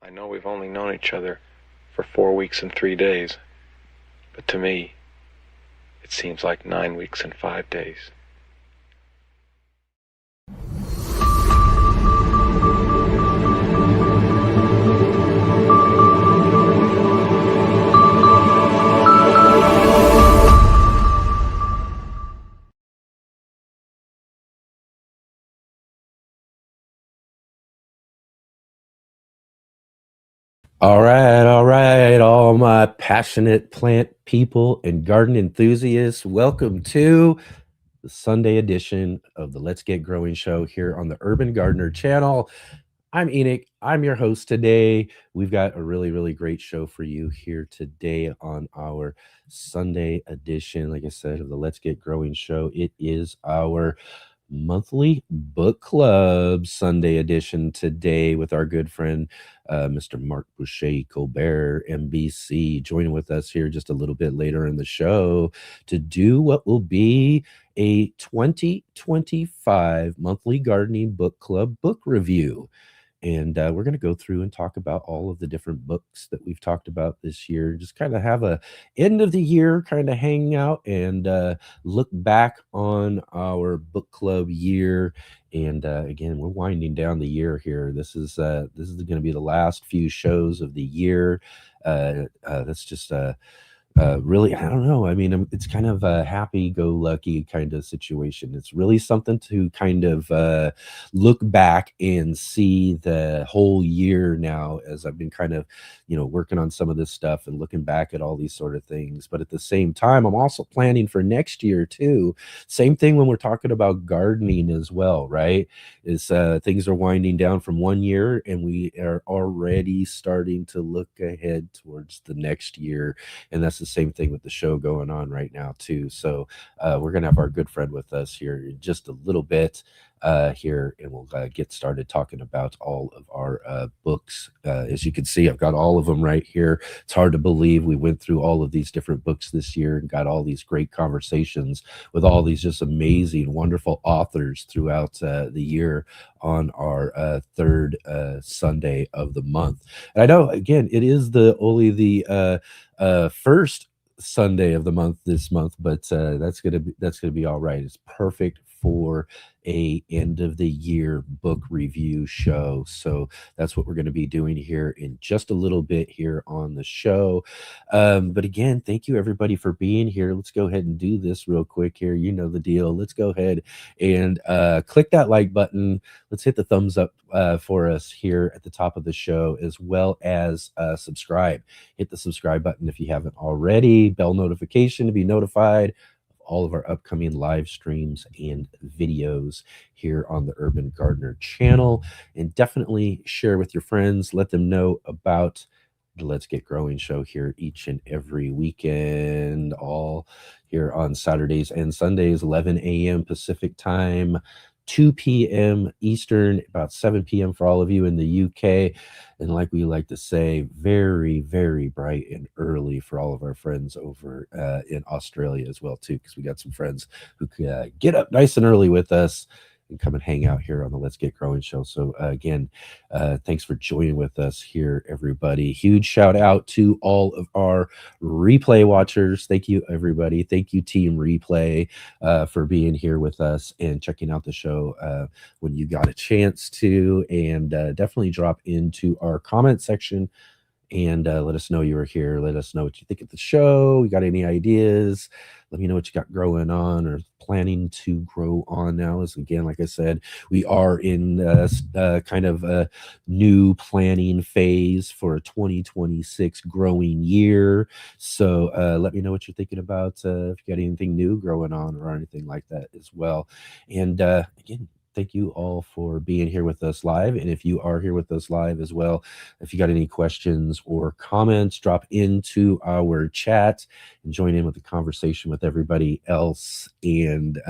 I know we've only known each other for 4 weeks and 3 days, but to me, it seems like 9 weeks and 5 days. All my passionate plant people and garden enthusiasts. Welcome to the Sunday edition of the Let's Get Growing show here on the Urban Gardener channel. I'm Enoch. I'm your host today. We've got a really great show for you here today on our Sunday edition, like I said, of the Let's Get Growing show. It is our monthly book club Sunday edition today with our good friend, Mr. Marc Boucher-Colbert, MBC, joining with us here just a little bit later in the show to do what will be a 2025 monthly gardening book club book review. And we're going to go through and talk about all of the different books that we've talked about this year. Just kind of have a end of the year kind of hang out and look back on our book club year. And again, we're winding down the year here. This is going to be the last few shows of the year. That's just really, I don't know. I mean, it's kind of a happy-go-lucky kind of situation. It's really something to kind of look back and see the whole year now, as I've been kind of, working on some of this stuff and looking back at all these sort of things. But at the same time, I'm also planning for next year too. Same thing when we're talking about gardening as well, right? Is things are winding down from one year, and we are already starting to look ahead towards the next year. And that's the same thing with the show going on right now too. So we're gonna have our good friend with us here in just a little bit here, and we'll get started talking about all of our books. As you can see, I've got all of them right here. It's hard to believe we went through all of these different books this year and got all these great conversations with all these just amazing, wonderful authors throughout the year on our third Sunday of the month. And I know, again, it is the only the first Sunday of the month this month, but that's gonna be all right. It's perfect for a end of the year book review show. So that's what we're going to be doing here in just a little bit here on the show. But again, thank you everybody for being here. Let's go ahead and do this real quick here. You know the deal. Let's go ahead and click that like button. Let's hit the thumbs up for us here at the top of the show, as well as subscribe. Hit the subscribe button if you haven't already. Bell notification to be notified of all of our upcoming live streams and videos here on the Urban Gardener channel. And definitely share with your friends. Let them know about the Let's Get Growing show here each and every weekend, all here on Saturdays and Sundays, 11 a.m. Pacific time, 2 p.m. Eastern, about 7 p.m. for all of you in the UK. And like we like to say, very bright and early for all of our friends over in Australia as well, too, because we got some friends who could get up nice and early with us and come and hang out here on the Let's Get Growing show. So again, thanks for joining with us here, everybody. Huge shout out to all of our replay watchers. Thank you, everybody. Thank you, Team Replay, for being here with us and checking out the show when you got a chance to. And definitely drop into our comment section and let us know you were here. Let us know what you think of the show. You got any ideas? Let me know what you got growing on or planning to grow on now. As again, like I said, we are in kind of a new planning phase for a 2026 growing year. So let me know what you're thinking about, if you got anything new growing on or anything like that as well. And again, thank you all for being here with us live. And if you are here with us live as well, if you got any questions or comments, drop into our chat and join in with the conversation with everybody else. And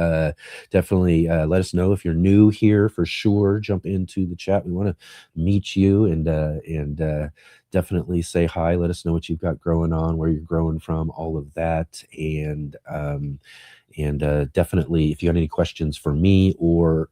definitely let us know if you're new here for sure. Jump into the chat. We want to meet you and definitely say hi. Let us know what you've got growing on, where you're growing from, all of that. And definitely, if you have any questions for me or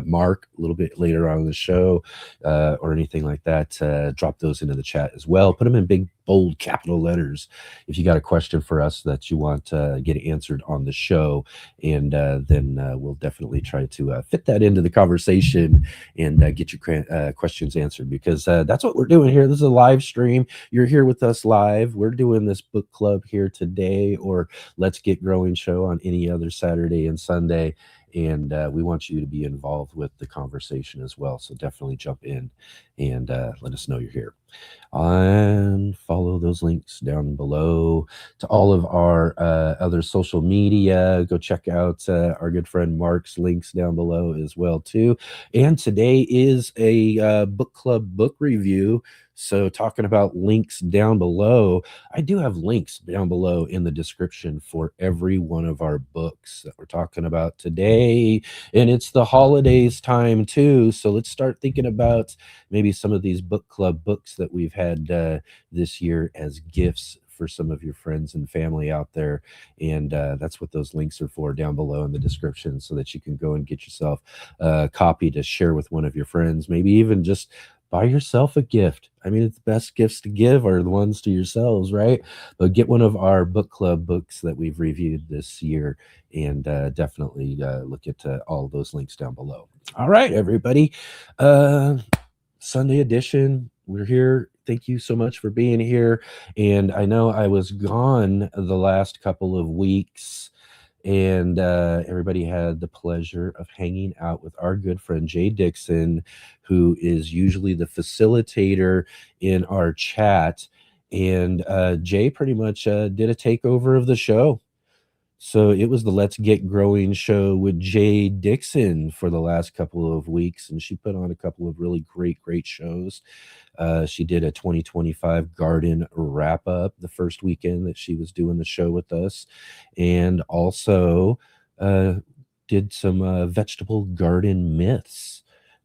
Mark a little bit later on in the show or anything like that, drop those into the chat as well. Put them in big, bold, capital letters if you got a question for us that you want to get answered on the show. And then we'll definitely try to fit that into the conversation and get your questions answered, because that's what we're doing here. This is a live stream. You're here with us live. We're doing this book club here today, or Let's Get Growing show on any other Saturday and Sunday. And we want you to be involved with the conversation as well. So definitely jump in and let us know you're here. And follow those links down below to all of our other social media. Go check out our good friend Mark's links down below as well too. And today is a book club book review. So talking about links down below, I do have links down below in the description for every one of our books that we're talking about today. And it's the holidays time too. So let's start thinking about maybe some of these book club books that we've had this year as gifts for some of your friends and family out there. And that's what those links are for down below in the description, so that you can go and get yourself a copy to share with one of your friends, maybe even just buy yourself a gift. I mean, it's the best gifts to give are the ones to yourselves, right? But get one of our book club books that we've reviewed this year, and definitely look at all those links down below. All right, everybody. Sunday edition. We're here. Thank you so much for being here. And I know I was gone the last couple of weeks, and everybody had the pleasure of hanging out with our good friend Jay Dixon, who is usually the facilitator in our chat. And Jay pretty much did a takeover of the show. So it was the Let's Get Growing show with Jay Dixon for the last couple of weeks, and she put on a couple of really great shows. She did a 2025 garden wrap up the first weekend that she was doing the show with us, and also did some vegetable garden myths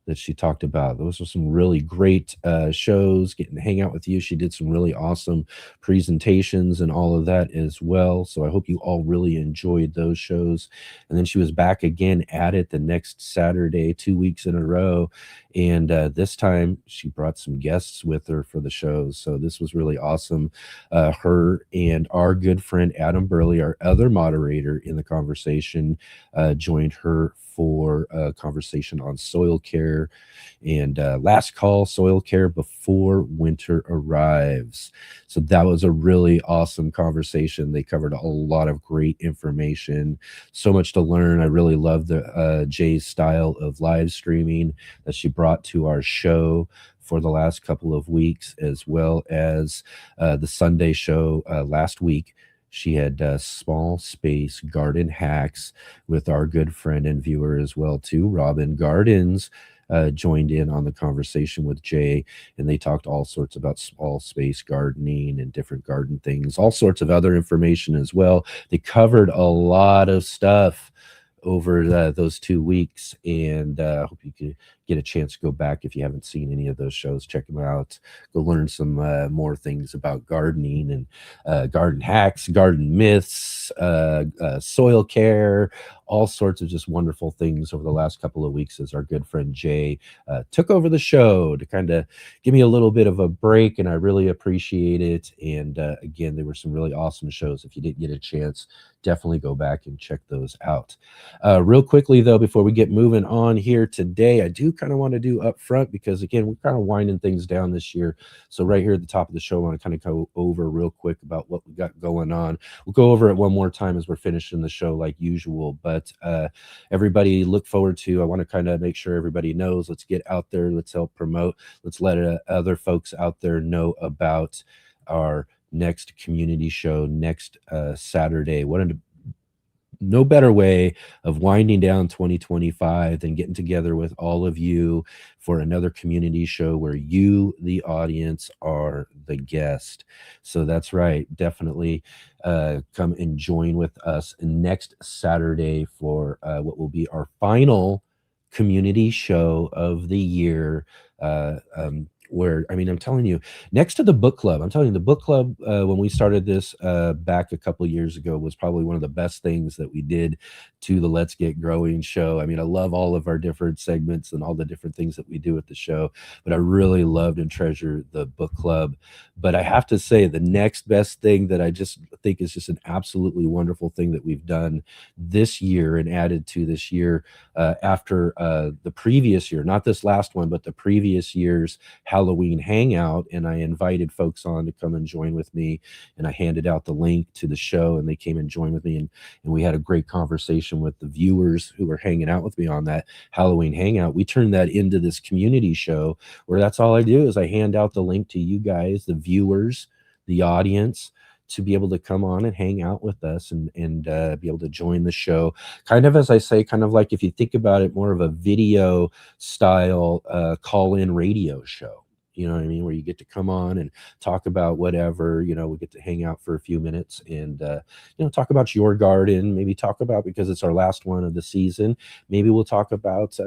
that she talked about. Those were some really great shows, getting to hang out with you. She did some really awesome presentations and all of that as well. So I hope you all really enjoyed those shows. And then she was back again at it the next Saturday, 2 weeks in a row. And this time she brought some guests with her for the shows. So this was really awesome. Her and our good friend Adam Burley, our other moderator in the conversation, joined her for a conversation on soil care and last call soil care before winter arrives. So that was a really awesome conversation. They covered a lot of great information, so much to learn. I really love the Jay's style of live streaming that she brought to our show for the last couple of weeks, as well as the Sunday show last week. She had small space garden hacks with our good friend and viewer as well too, Robin Gardens, joined in on the conversation with Jay, and they talked all sorts about small space gardening and different garden things, all sorts of other information as well. They covered a lot of stuff over those 2 weeks, and hope you can get a chance to go back if you haven't seen any of those shows. Check them out. Go learn some more things about gardening and garden hacks, garden myths, soil care, all sorts of just wonderful things over the last couple of weeks as our good friend Jay took over the show to kind of give me a little bit of a break, and I really appreciate it. And again, there were some really awesome shows. If you didn't get a chance, definitely go back and check those out. Real quickly, though, before we get moving on here today, I do kind of want to do up front, because again, we're kind of winding things down this year. So right here at the top of the show, I want to kind of go over real quick about what we got going on. We'll go over it one more time as we're finishing the show like usual, but everybody look forward to, I want to kind of make sure everybody knows, let's get out there, let's help promote, let's let other folks out there know about our next community show next Saturday. No better way of winding down 2025 than getting together with all of you for another community show where you, the audience, are the guest. So that's right. Definitely come and join with us next Saturday for what will be our final community show of the year. where, I mean, I'm telling you, next to the book club, I'm telling you, the book club, when we started this back a couple years ago, was probably one of the best things that we did to the Let's Get Growing show. I mean, I love all of our different segments and all the different things that we do at the show, but I really loved and treasure the book club. But I have to say, the next best thing that I just think is just an absolutely wonderful thing that we've done this year and added to this year, after the previous year, not this last one, but the previous year's Halloween hangout. And I invited folks on to come and join with me. And I handed out the link to the show, and they came and joined with me. And we had a great conversation with the viewers who were hanging out with me on that Halloween hangout. We turned that into this community show where that's all I do is I hand out the link to you guys, the viewers, the audience, to be able to come on and hang out with us and be able to join the show. Kind of, as I say, kind of like, if you think about it, more of a video style call-in radio show. You know what I mean? Where you get to come on and talk about whatever, we get to hang out for a few minutes and, talk about your garden, maybe talk about, because it's our last one of the season, maybe we'll talk about,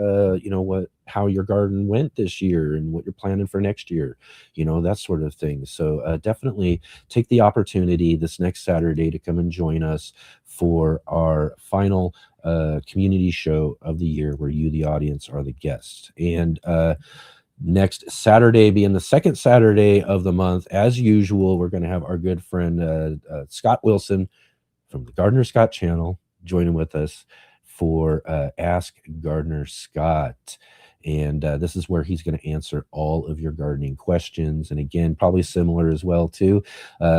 how your garden went this year and what you're planning for next year, that sort of thing. So definitely take the opportunity this next Saturday to come and join us for our final community show of the year, where you, the audience, are the guests. And next Saturday, being the second Saturday of the month, as usual, we're going to have our good friend Scott Wilson from the Gardener Scott channel joining with us for Ask Gardener Scott. And this is where he's going to answer all of your gardening questions. And again, probably similar as well too.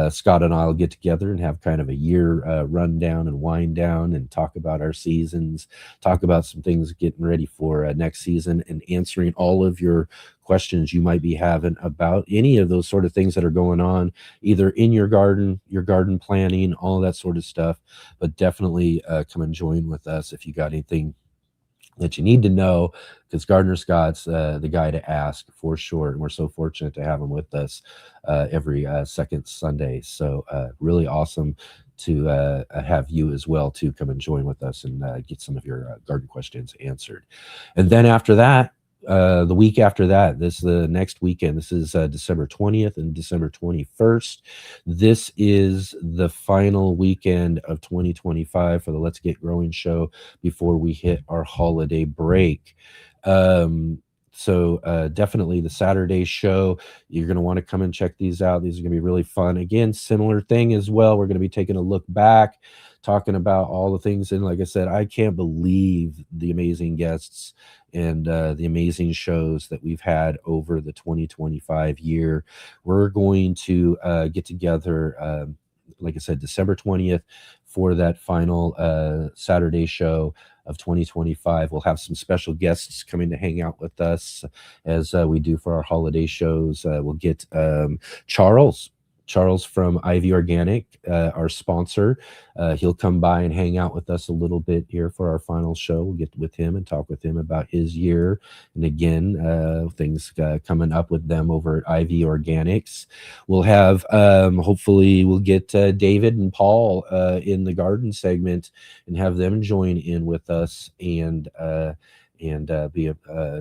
Scott and I will get together and have kind of a year rundown and wind down and talk about our seasons, talk about some things getting ready for next season, and answering all of your questions you might be having about any of those sort of things that are going on, either in your garden planning, all that sort of stuff. But definitely come and join with us if you got anything that you need to know, because Gardener Scott's the guy to ask for sure. And we're so fortunate to have him with us every second Sunday. So really awesome to have you as well to come and join with us and get some of your garden questions answered. And then after that, the week after that, the next weekend, this is December 20th and December 21st. This is the final weekend of 2025 for the Let's Get Growing show before we hit our holiday break. So definitely the Saturday show, you're going to want to come and check these out. These are going to be really fun. Again, similar thing as well. We're going to be taking a look back, talking about all the things. And like I said, I can't believe the amazing guests and the amazing shows that we've had over the 2025 year. We're going to get together, like I said, December 20th for that final Saturday show of 2025. We'll have some special guests coming to hang out with us as we do for our holiday shows. We'll get Charles from Ivy Organic, our sponsor. He'll come by and hang out with us a little bit here for our final show. We'll get with him and talk with him about his year. And again, things coming up with them over at Ivy Organics. We'll have, hopefully we'll get David and Paul in the garden segment and have them join in with us and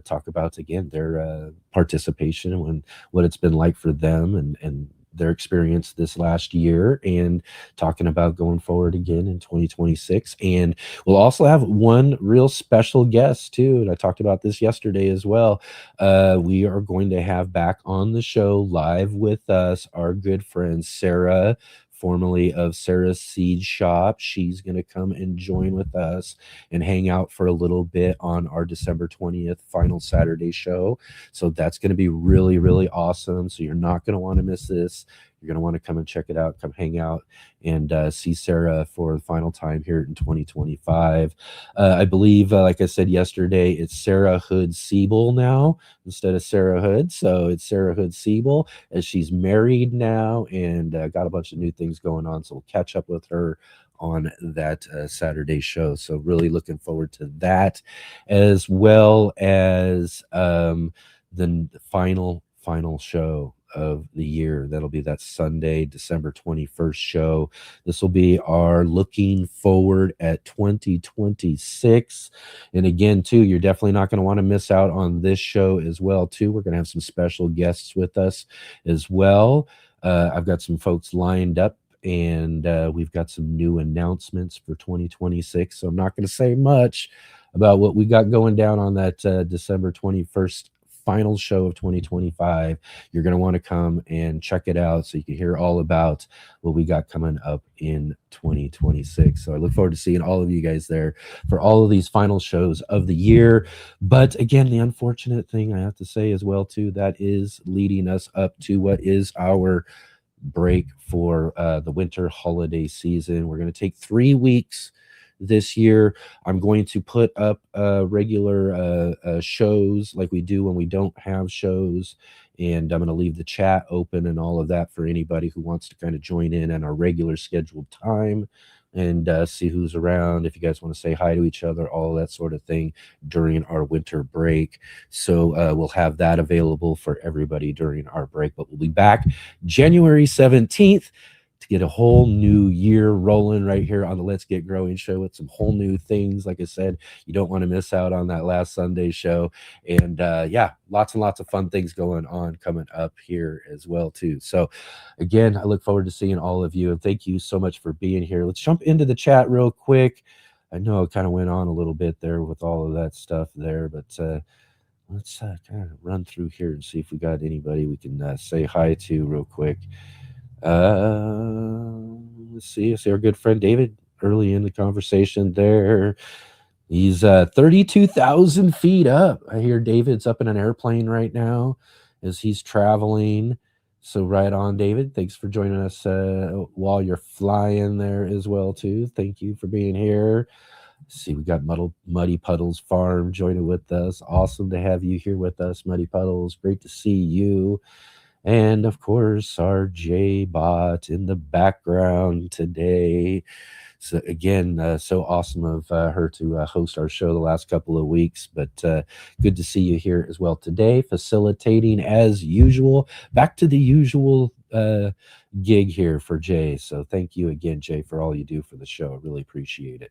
talk about, again, their participation and what it's been like for them and their experience this last year, and talking about going forward again in 2026. And we'll also have one real special guest too. And I talked about this yesterday as well. We are going to have back on the show live with us our good friend Sarah, formerly of Sarah's Seed Shop. She's going to come and join with us and hang out for a little bit on our December 20th final Saturday show. So that's going to be really, really awesome. So you're not going to want to miss this. You're going to want to come and check it out, come hang out and see Sarah for the final time here in 2025. I believe, like I said yesterday, it's Sarah Hood Siebel now instead of Sarah Hood. So it's Sarah Hood Siebel, as she's married now and got a bunch of new things going on. So we'll catch up with her on that Saturday show. So really looking forward to that, as well as the final show of the year. That'll be that Sunday, December 21st show. This will be our looking forward at 2026. And again, too, you're definitely not going to want to miss out on this show as well, too. We're going to have some special guests with us as well. I've got some folks lined up, and we've got some new announcements for 2026. So I'm not going to say much about what we got going down on that December 21st final show of 2025. You're going to want to come and check it out so you can hear all about what we got coming up in 2026. So I look forward to seeing all of you guys there for all of these final shows of the year. But again, the unfortunate thing I have to say as well, too, that is leading us up to what is our break for the winter holiday season. We're going to take 3 weeks this year. I'm going to put up regular shows like we do when we don't have shows, and I'm going to leave the chat open and all of that for anybody who wants to kind of join in on our regular scheduled time and see who's around. If you guys want to say hi to each other, all that sort of thing during our winter break. So we'll have that available for everybody during our break, but we'll be back January 17th to get a whole new year rolling right here on the Let's Get Growing show with some whole new things. Like I said, you don't want to miss out on that last Sunday show. And yeah, lots and lots of fun things going on coming up here as well, too. So again, I look forward to seeing all of you. And thank you so much for being here. Let's jump into the chat real quick. I know it kind of went on a little bit there with all of that stuff there, but let's kind of run through here and see if we got anybody we can say hi to real quick. Let's see. I see our good friend David early in the conversation there. He's 32,000 feet up. I hear David's up in an airplane right now as he's traveling. So right on, David. Thanks for joining us while you're flying there as well, too. Thank you for being here. See, we got Muddy Puddles Farm joining with us. Awesome to have you here with us, Muddy Puddles. Great to see you. And of course, our J-Bot in the background today. So again, so awesome of her to host our show the last couple of weeks, but good to see you here as well today, facilitating as usual. Back to the usual gig here for Jay. So thank you again, Jay, for all you do for the show. I really appreciate it.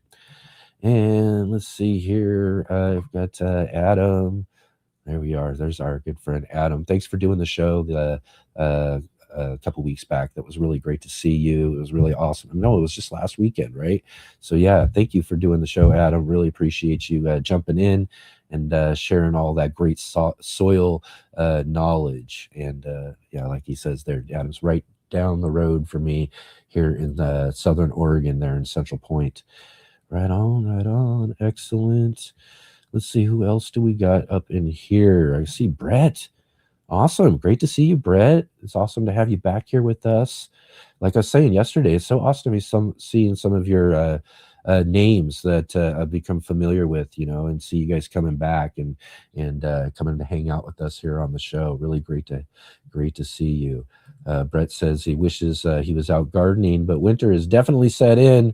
And let's see here. I've got Adam. There we are. There's our good friend Adam. Thanks for doing the show a couple weeks back. That was really great to see you. It was really awesome. No, it was just last weekend, right? So yeah, thank you for doing the show, Adam. Really appreciate you jumping in and sharing all that great soil knowledge. And yeah, like he says there, Adam's right down the road for me here in Southern Oregon there in Central Point. Right on, right on. Excellent. Let's see, who else do we got up in here? I see Brett. Awesome. Great to see you, Brett. It's awesome to have you back here with us. Like I was saying yesterday, it's so awesome to be seeing some of your names that I've become familiar with, and see you guys coming back and coming to hang out with us here on the show. Really great to see you. Brett says he wishes he was out gardening, but winter is definitely set in.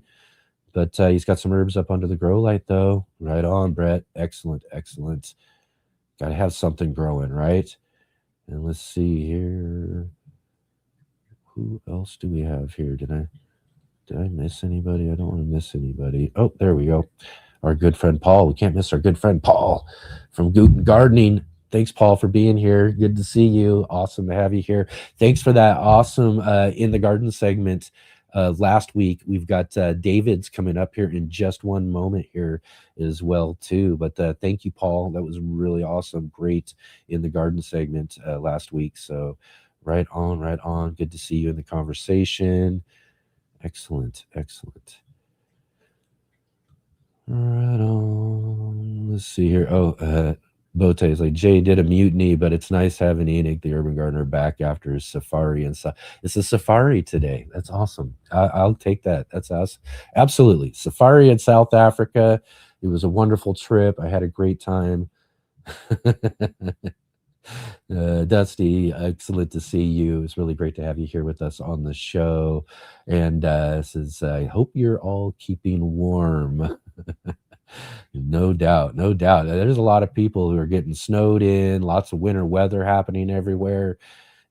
But he's got some herbs up under the grow light, though. Right on, Brett. Excellent, excellent. Got to have something growing, right? And let's see here. Who else do we have here? Did I miss anybody? I don't want to miss anybody. Oh, there we go. Our good friend Paul. We can't miss our good friend Paul from Guten Gardening. Thanks, Paul, for being here. Good to see you. Awesome to have you here. Thanks for that awesome In the Garden segment. Last week we've got David's coming up here in just one moment here as well too, but thank you, Paul. That was really awesome. Great In the Garden segment last week. So right on. Good to see you in the conversation. Excellent. Right on. Let's see here. Bote is like, Jay did a mutiny, but it's nice having Enoch, the urban gardener, back after his safari. And so it's a safari today. That's awesome. I'll take that. That's us. Absolutely. Safari in South Africa. It was a wonderful trip. I had a great time. Dusty, excellent to see you. It's really great to have you here with us on the show. And says, I hope you're all keeping warm. No doubt. There's a lot of people who are getting snowed in, lots of winter weather happening everywhere.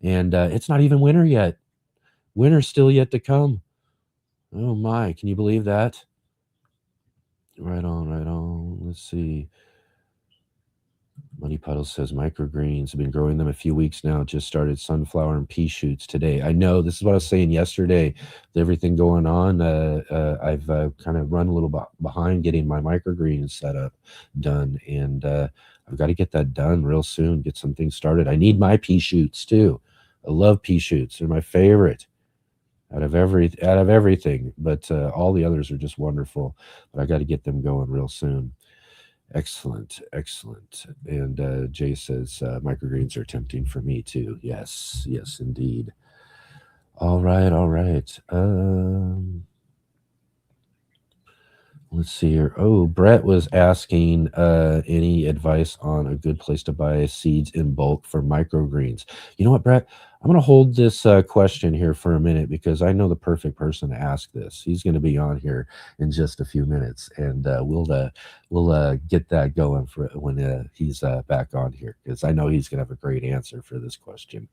And it's not even winter yet. Winter's still yet to come. Oh my, can you believe that? Right on, right on. Let's see. Money Puddle says microgreens. I've been growing them a few weeks now. Just started sunflower and pea shoots today. I know this is what I was saying yesterday. With everything going on, I've kind of run a little behind getting my microgreens set up done, and I've got to get that done real soon. Get some things started. I need my pea shoots too. I love pea shoots. They're my favorite out of everything. But all the others are just wonderful. But I got to get them going real soon. Excellent, excellent. And Jay says microgreens are tempting for me too. Yes, yes, indeed. All right, all right. Let's see here. Oh, Brett was asking any advice on a good place to buy seeds in bulk for microgreens. You know what, Brett? I'm going to hold this question here for a minute because I know the perfect person to ask this. He's going to be on here in just a few minutes, and we'll get that going for when he's back on here because I know he's going to have a great answer for this question.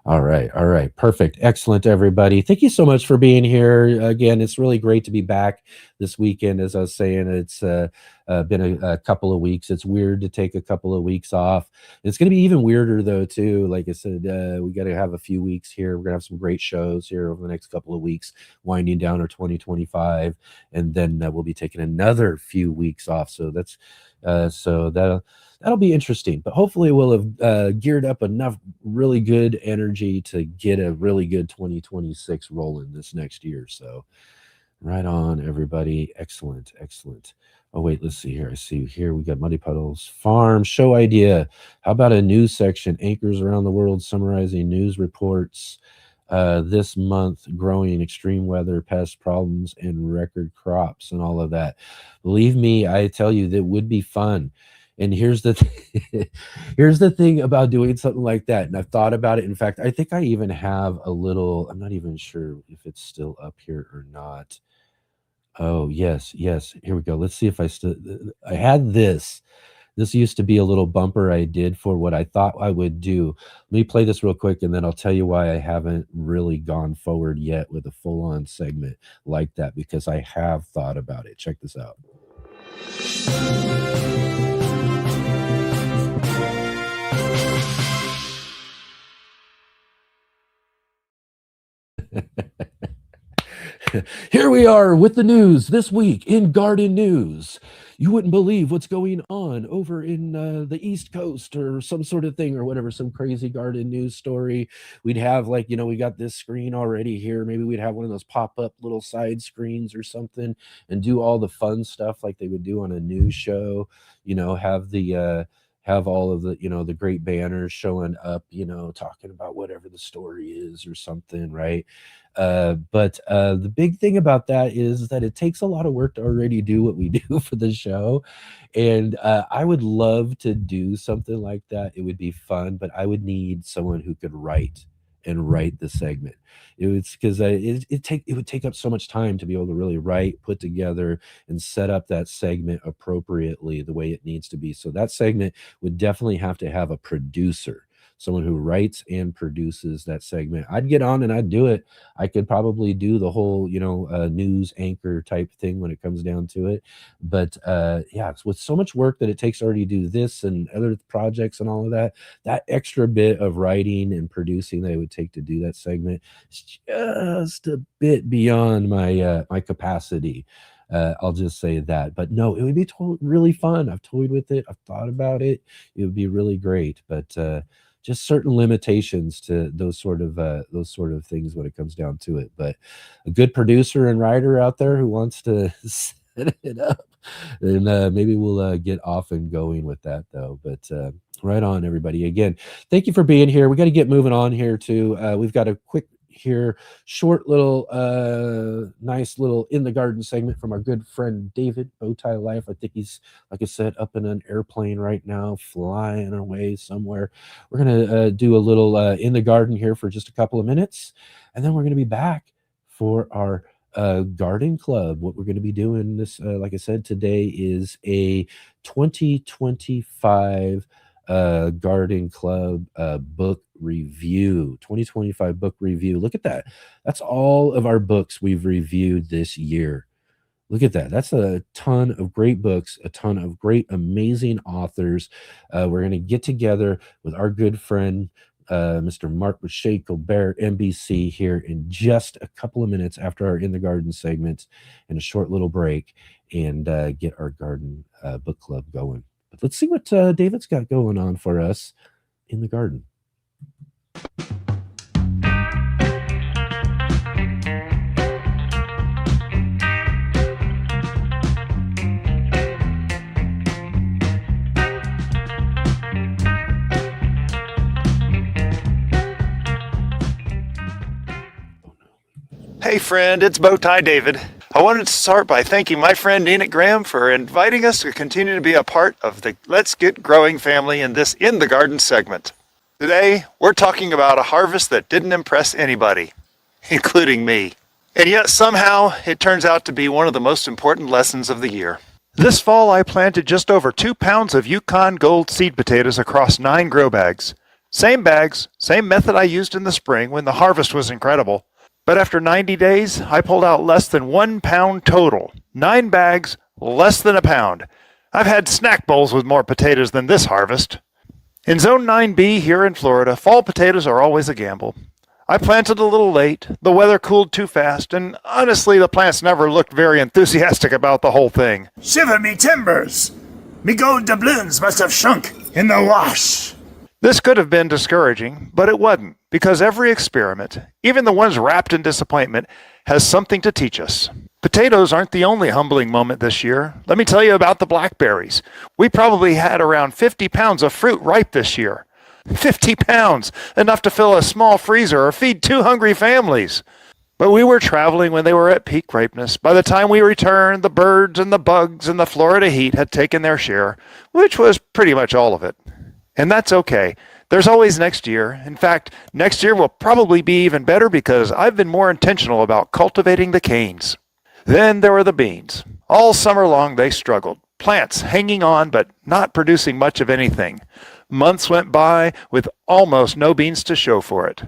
All right. All right. Perfect. Excellent, everybody. Thank you so much for being here. Again, it's really great to be back this weekend. As I was saying, it's been a couple of weeks. It's weird to take a couple of weeks off. It's going to be even weirder, though, too. Like I said, we got to have a few weeks here. We're going to have some great shows here over the next couple of weeks, winding down our 2025. And then we'll be taking another few weeks off. So that's that'll be interesting, but hopefully we'll have geared up enough really good energy to get a really good 2026 rolling this next year. So right on, everybody. Excellent, excellent. Oh wait, let's see here. I see here we got Muddy Puddles Farm show idea. How about a news section, anchors around the world summarizing news reports this month, growing extreme weather, pest problems, and record crops, and all of that. Believe me, I tell you, that would be fun. And here's the here's the thing about doing something like that. And I've thought about it. In fact, I think I even have a little. I'm not even sure if it's still up here or not. Oh yes, yes. Here we go. Let's see if I still. I had this. This used to be a little bumper I did for what I thought I would do. Let me play this real quick, and then I'll tell you why I haven't really gone forward yet with a full-on segment like that, because I have thought about it. Check this out. Here we are with the news this week in Garden News. You wouldn't believe what's going on over in the East Coast or some sort of thing or whatever, some crazy garden news story. We'd have, like, we got this screen already here. Maybe we'd have one of those pop-up little side screens or something and do all the fun stuff like they would do on a news show. Have all of the great banners showing up, talking about whatever the story is or something, right? But the big thing about that is that it takes a lot of work to already do what we do for the show. And I would love to do something like that. It would be fun, but I would need someone who could write the segment. It was because it would take up so much time to be able to really write, put together, and set up that segment appropriately the way it needs to be. So that segment would definitely have to have a producer, someone who writes and produces that segment. I'd get on and I'd do it. I could probably do the whole, news anchor type thing when it comes down to it. But yeah, it's with so much work that it takes already to do this and other projects and all of that, that extra bit of writing and producing that it would take to do that segment is just a bit beyond my capacity. I'll just say that. But no, it would be really fun. I've toyed with it. I've thought about it. It would be really great. But just certain limitations to those sort of things when it comes down to it. But a good producer and writer out there who wants to set it up, and maybe we'll get off and going with that, though. But right on, everybody. Again, thank you for being here. We got to get moving on here too. We've got a quick here short little nice little in the garden segment from our good friend David, Bowtie Life. I think he's, like I said, up in an airplane right now, flying away somewhere. We're gonna do a little in the garden here for just a couple of minutes, and then we're gonna be back for our garden club. What we're going to be doing this, like I said, today is a 2025 garden club book Review, 2025 book review. Look at that. That's all of our books we've reviewed this year. Look at that. That's a ton of great books, a ton of great, amazing authors. We're going to get together with our good friend, Mr. Marc Boucher-Colbert, NBC, here in just a couple of minutes after our In the Garden segment and a short little break, and get our garden book club going. But let's see what David's got going on for us in the garden. Hey friend, it's Bowtie David. I wanted to start by thanking my friend Enid Graham for inviting us to continue to be a part of the Let's Get Growing family in this In the Garden segment. Today, we're talking about a harvest that didn't impress anybody, including me. And yet somehow, it turns out to be one of the most important lessons of the year. This fall, I planted just over 2 pounds of Yukon Gold seed potatoes across 9 grow bags. Same bags, same method I used in the spring when the harvest was incredible. But after 90 days, I pulled out less than 1 pound total. 9 bags, less than a pound. I've had snack bowls with more potatoes than this harvest. In Zone 9B here in Florida, fall potatoes are always a gamble. I planted a little late, the weather cooled too fast, and honestly the plants never looked very enthusiastic about the whole thing. Shiver me timbers! Me gold doubloons must have shrunk in the wash. This could have been discouraging, but it wasn't, because every experiment, even the ones wrapped in disappointment, has something to teach us. Potatoes aren't the only humbling moment this year. Let me tell you about the blackberries. We probably had around 50 pounds of fruit ripe this year. 50 pounds! Enough to fill a small freezer or feed 2 hungry families. But we were traveling when they were at peak ripeness. By the time we returned, the birds and the bugs and the Florida heat had taken their share, which was pretty much all of it. And that's okay. There's always next year. In fact, next year will probably be even better because I've been more intentional about cultivating the canes. Then there were the beans. All summer long they struggled. Plants hanging on but not producing much of anything. Months went by with almost no beans to show for it.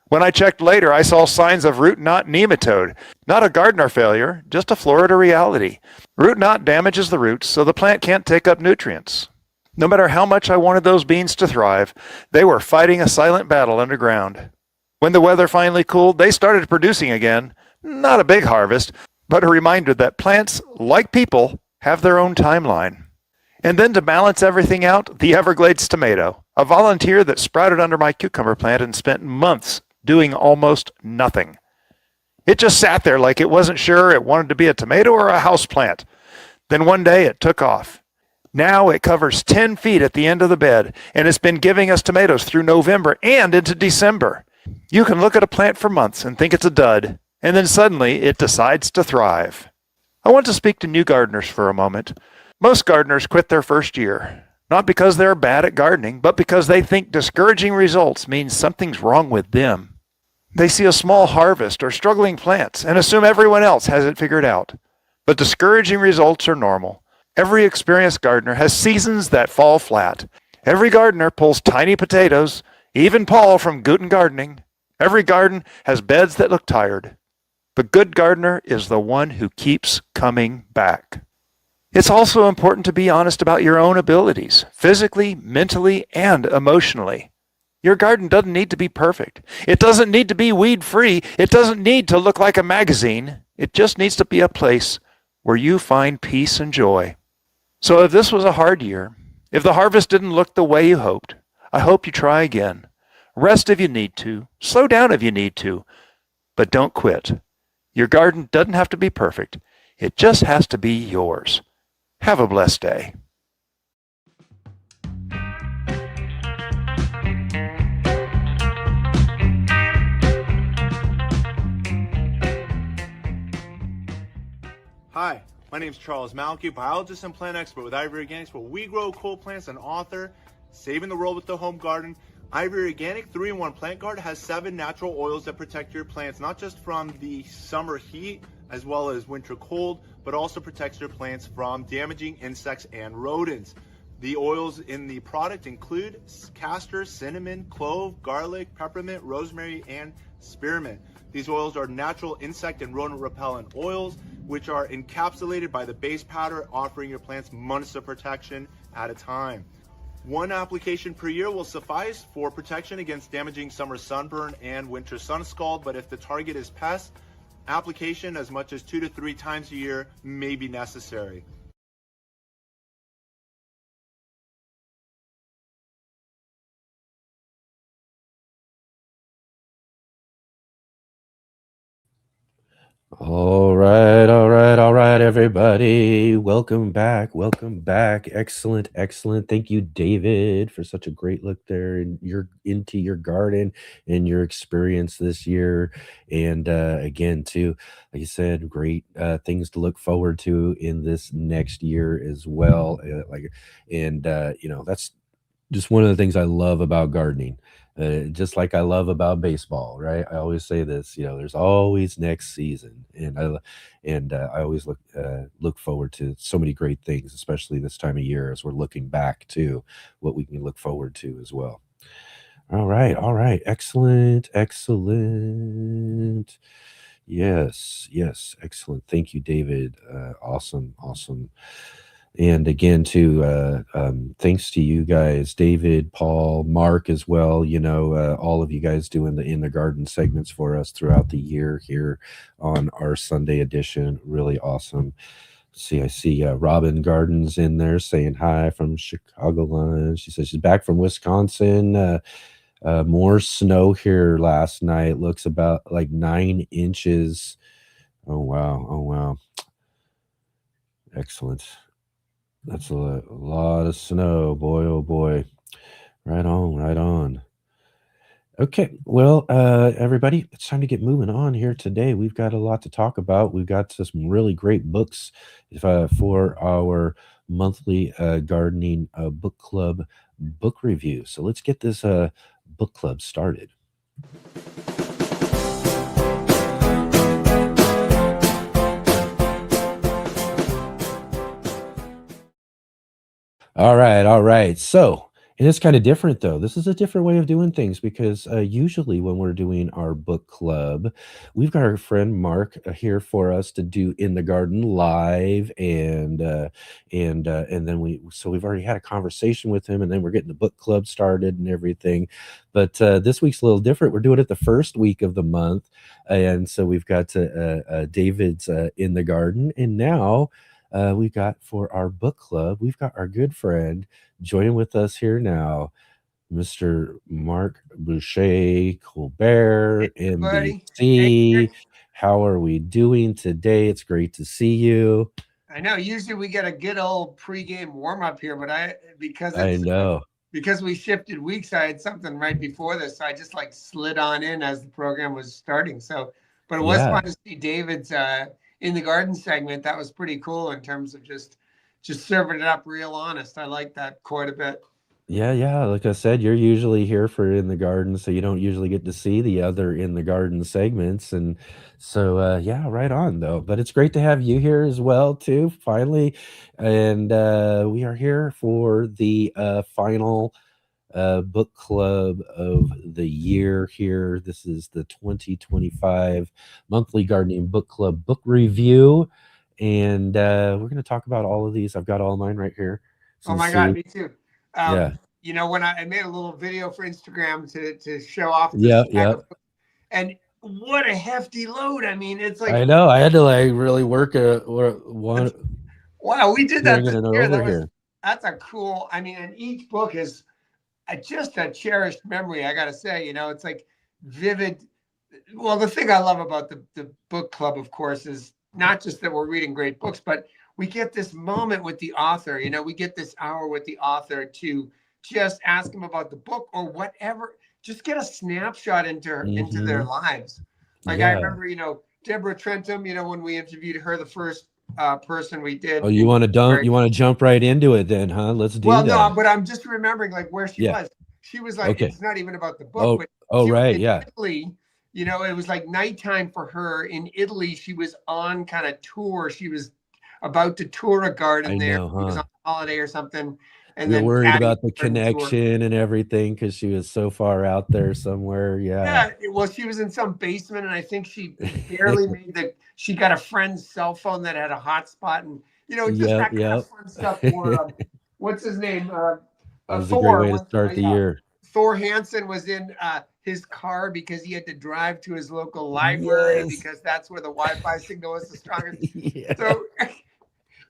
When I checked later, I saw signs of root knot nematode. Not a gardener failure, just a Florida reality. Root knot damages the roots, so the plant can't take up nutrients. No matter how much I wanted those beans to thrive, they were fighting a silent battle underground. When the weather finally cooled, they started producing again. Not a big harvest, but a reminder that plants, like people, have their own timeline. And then to balance everything out, the Everglades tomato, a volunteer that sprouted under my cucumber plant and spent months doing almost nothing. It just sat there like it wasn't sure it wanted to be a tomato or a house plant. Then one day it took off. Now it covers 10 feet at the end of the bed, and it's been giving us tomatoes through November and into December. You can look at a plant for months and think it's a dud, and then suddenly it decides to thrive. I want to speak to new gardeners for a moment. Most gardeners quit their first year, not because they're bad at gardening, but because they think discouraging results means something's wrong with them. They see a small harvest or struggling plants and assume everyone else has it figured out. But discouraging results are normal. Every experienced gardener has seasons that fall flat. Every gardener pulls tiny potatoes, even Paul from Guten Gardening. Every garden has beds that look tired. The good gardener is the one who keeps coming back. It's also important to be honest about your own abilities, physically, mentally, and emotionally. Your garden doesn't need to be perfect. It doesn't need to be weed-free. It doesn't need to look like a magazine. It just needs to be a place where you find peace and joy. So if this was a hard year, if the harvest didn't look the way you hoped, I hope you try again. Rest if you need to. Slow down if you need to. But don't quit. Your garden doesn't have to be perfect. It just has to be yours. Have a blessed day. Hi, my name is Charles Malky, biologist and plant expert with Ivory Organics, where we grow cool plants and author Saving the World with the Home Garden. Ivory Organic 3-in-1 Plant Guard has 7 natural oils that protect your plants, not just from the summer heat as well as winter cold, but also protects your plants from damaging insects and rodents. The oils in the product include castor, cinnamon, clove, garlic, peppermint, rosemary, and spearmint. These oils are natural insect and rodent repellent oils, which are encapsulated by the base powder, offering your plants months of protection at a time. One application per year will suffice for protection against damaging summer sunburn and winter sun scald, but if the target is pests, application as much as 2 to 3 times a year may be necessary. All right, everybody. Welcome back. Excellent. Thank you, David, for such a great look there into your garden and your experience this year. And again, too, like you said, great things to look forward to in this next year as well. That's just one of the things I love about gardening. Just like I love about baseball, right? I always say this, there's always next season, and I always look forward to so many great things, especially this time of year as we're looking back to what we can look forward to as well. All right, excellent. Yes, excellent. Thank you, David. Awesome. And again, too, thanks to you guys, David, Paul, Mark as well. All of you guys doing the In the Garden segments for us throughout the year here on our Sunday edition. Really awesome. I see Robin Gardens in there saying hi from Chicagoland. She says she's back from Wisconsin. More snow here last night. Looks about like 9 inches. Oh, wow. Excellent. That's a lot of snow, boy, oh boy. Right on. Okay, well, everybody, it's time to get moving on here today. We've got a lot to talk about. We've got some really great books for our monthly gardening book club book review. So let's get this book club started. All right. So, and it's kind of different though. This is a different way of doing things because usually when we're doing our book club, we've got our friend Mark here for us to do In the Garden live, and then we've already had a conversation with him, and then we're getting the book club started and everything. But this week's a little different. We're doing it the first week of the month, and so we've got David's In the Garden, and now. We've got for our book club, we've got our good friend joining with us here now, Mr. Marc Boucher-Colbert, Hey, buddy. MBC. How are we doing today? It's great to see you. I know. Usually we get a good old pregame warm up here, but because we shifted weeks, I had something right before this, so I just slid on in as the program was starting. But it was fun to see David's In the Garden segment. That was pretty cool in terms of just serving it up real honest. I like that quite a bit. Yeah. Like I said, you're usually here for In the Garden, so you don't usually get to see the other In the Garden segments. And so, right on though. But it's great to have you here as well, too, finally. And we are here for the final book club of the year here. This is the 2025 monthly gardening book club book review, and we're going to talk about all of these. I've got all mine right here. Oh my God, me too. When I made a little video for Instagram to show off this and what a hefty load. I mean, it's like, I know I had to really work one. Wow, we did that this year. That's a cool, and each book is just a cherished memory. I gotta say, it's like vivid. Well, the thing I love about the book club, of course, is not just that we're reading great books, but we get this moment with the author. We get this hour with the author to just ask them about the book or whatever. Just get a snapshot into their lives. I remember, Deborah Trentum. When we interviewed her, the first person we did. Oh, you want to jump right into it then, huh? Let's do that. No, but I'm just remembering where she was. She was it's not even about the book. Italy, it was like nighttime for her in Italy. She was on kind of tour. She was about to tour a garden there. She was on holiday or something. and We were then worried Addie about the turned into her. connection and everything because she was so far out there somewhere. Yeah. Well, she was in some basement, and I think she barely made the. She got a friend's cell phone that had a hotspot, and just Yep, that kind of yep. fun stuff. Or what's his name? That was a great Thor. way to start the Yeah, year. Thor Hansen was in his car because he had to drive to his local library Yes. because that's where the Wi-Fi signal was the strongest. Yeah. So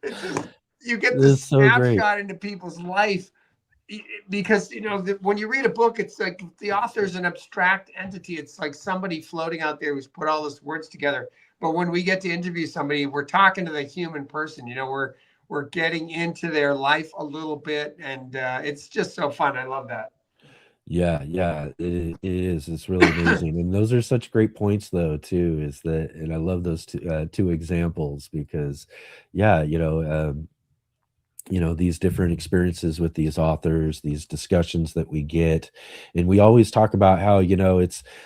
it's just you get the It's so great. snapshot into people's life because when you read a book, it's like the author's an abstract entity. It's like somebody floating out there who's put all those words together. But when we get to interview somebody, we're talking to the human person. We're getting into their life a little bit, and it's just so fun. I love that. Yeah, yeah, it is. It's really amazing. And those are such great points though, too, is that, and I love those two examples because, yeah, these different experiences with these authors, these discussions that we get, and we always talk about how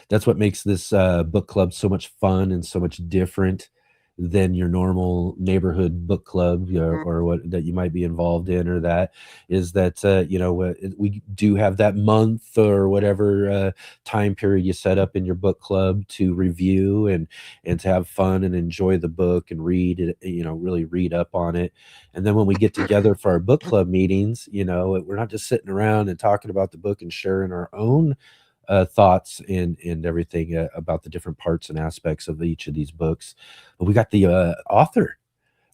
that's what makes this book club so much fun and so much different than your normal neighborhood book club, or what that you might be involved in, or that is that we do have that month or whatever time period you set up in your book club to review and to have fun and enjoy the book and read it, really read up on it. And then when we get together for our book club meetings, we're not just sitting around and talking about the book and sharing our own thoughts and everything about the different parts and aspects of each of these books, but we got the author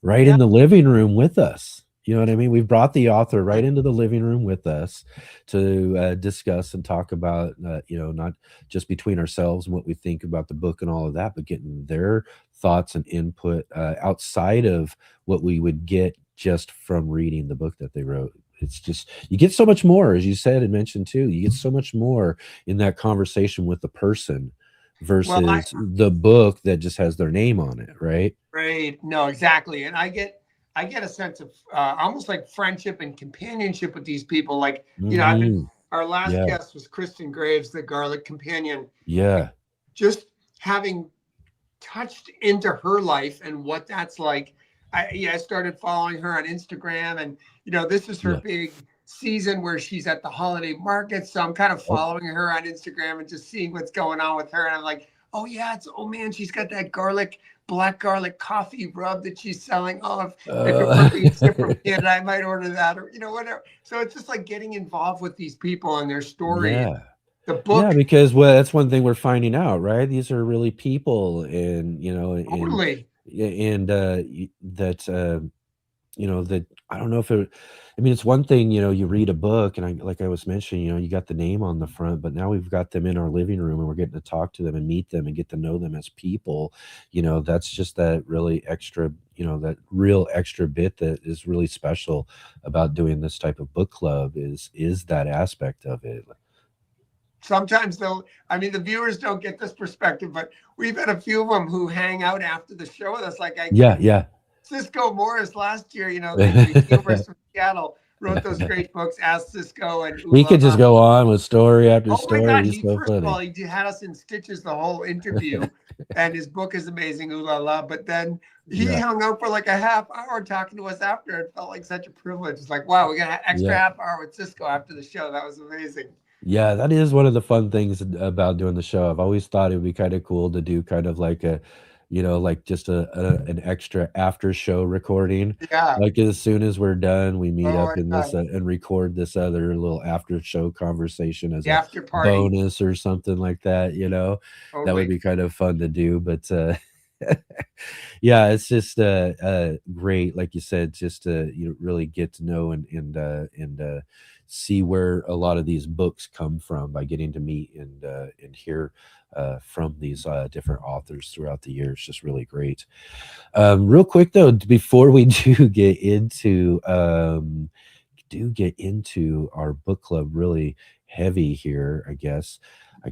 right in the living room with us. You know what I mean? We've brought the author right into the living room with us to discuss and talk about, not just between ourselves and what we think about the book and all of that, but getting their thoughts and input outside of what we would get just from reading the book that they wrote. It's just, you get so much more, as you said and mentioned too, you get so much more in that conversation with the person versus the book that just has their name on it, right? Right. No, exactly. And I get a sense of almost like friendship and companionship with these people. Like, our last guest was Kristen Graves, the Garlic Companion. Yeah. Just having touched into her life and what that's like. I started following her on Instagram, and this is her big season where she's at the holiday market. So I'm kind of following her on Instagram and just seeing what's going on with her. And I'm like, oh yeah, man, she's got that black garlic coffee rub that she's selling. Oh, if it were being shipped from Canada, I might order that, or whatever. So it's just like getting involved with these people and their story. Yeah. The book. Yeah, because that's one thing we're finding out, right? These are really people, and Totally. that I don't know if it, I mean, it's one thing, you read a book and like I was mentioning, you got the name on the front, but now we've got them in our living room and we're getting to talk to them and meet them and get to know them as people. That's just that really extra, that real extra bit that is really special about doing this type of book club is that aspect of it. Sometimes the viewers don't get this perspective, but we've had a few of them who hang out after the show with us. Like Cisco Morris last year, the viewers from Seattle wrote those great books, Ask Cisco, and he could just go on with story after story. Oh my God, He's so first funny. of all, he had us in stitches the whole interview, and his book is amazing, ooh la la. But then he hung out for like a half hour talking to us after. It felt like such a privilege. It's like, wow, we got an extra half hour with Cisco after the show. That was amazing. Yeah, that is one of the fun things about doing the show. I've always thought it would be kind of cool to do kind of like like just an extra after show recording. Yeah. Like as soon as we're done, we meet up in this and record this other little after show conversation as a bonus or something like that. Totally. That would be kind of fun to do. But yeah, it's just great, like you said, just to really get to know and see where a lot of these books come from by getting to meet and hear from these different authors throughout the years. Just really great. Real quick though, before we do get into our book club really heavy here, I guess I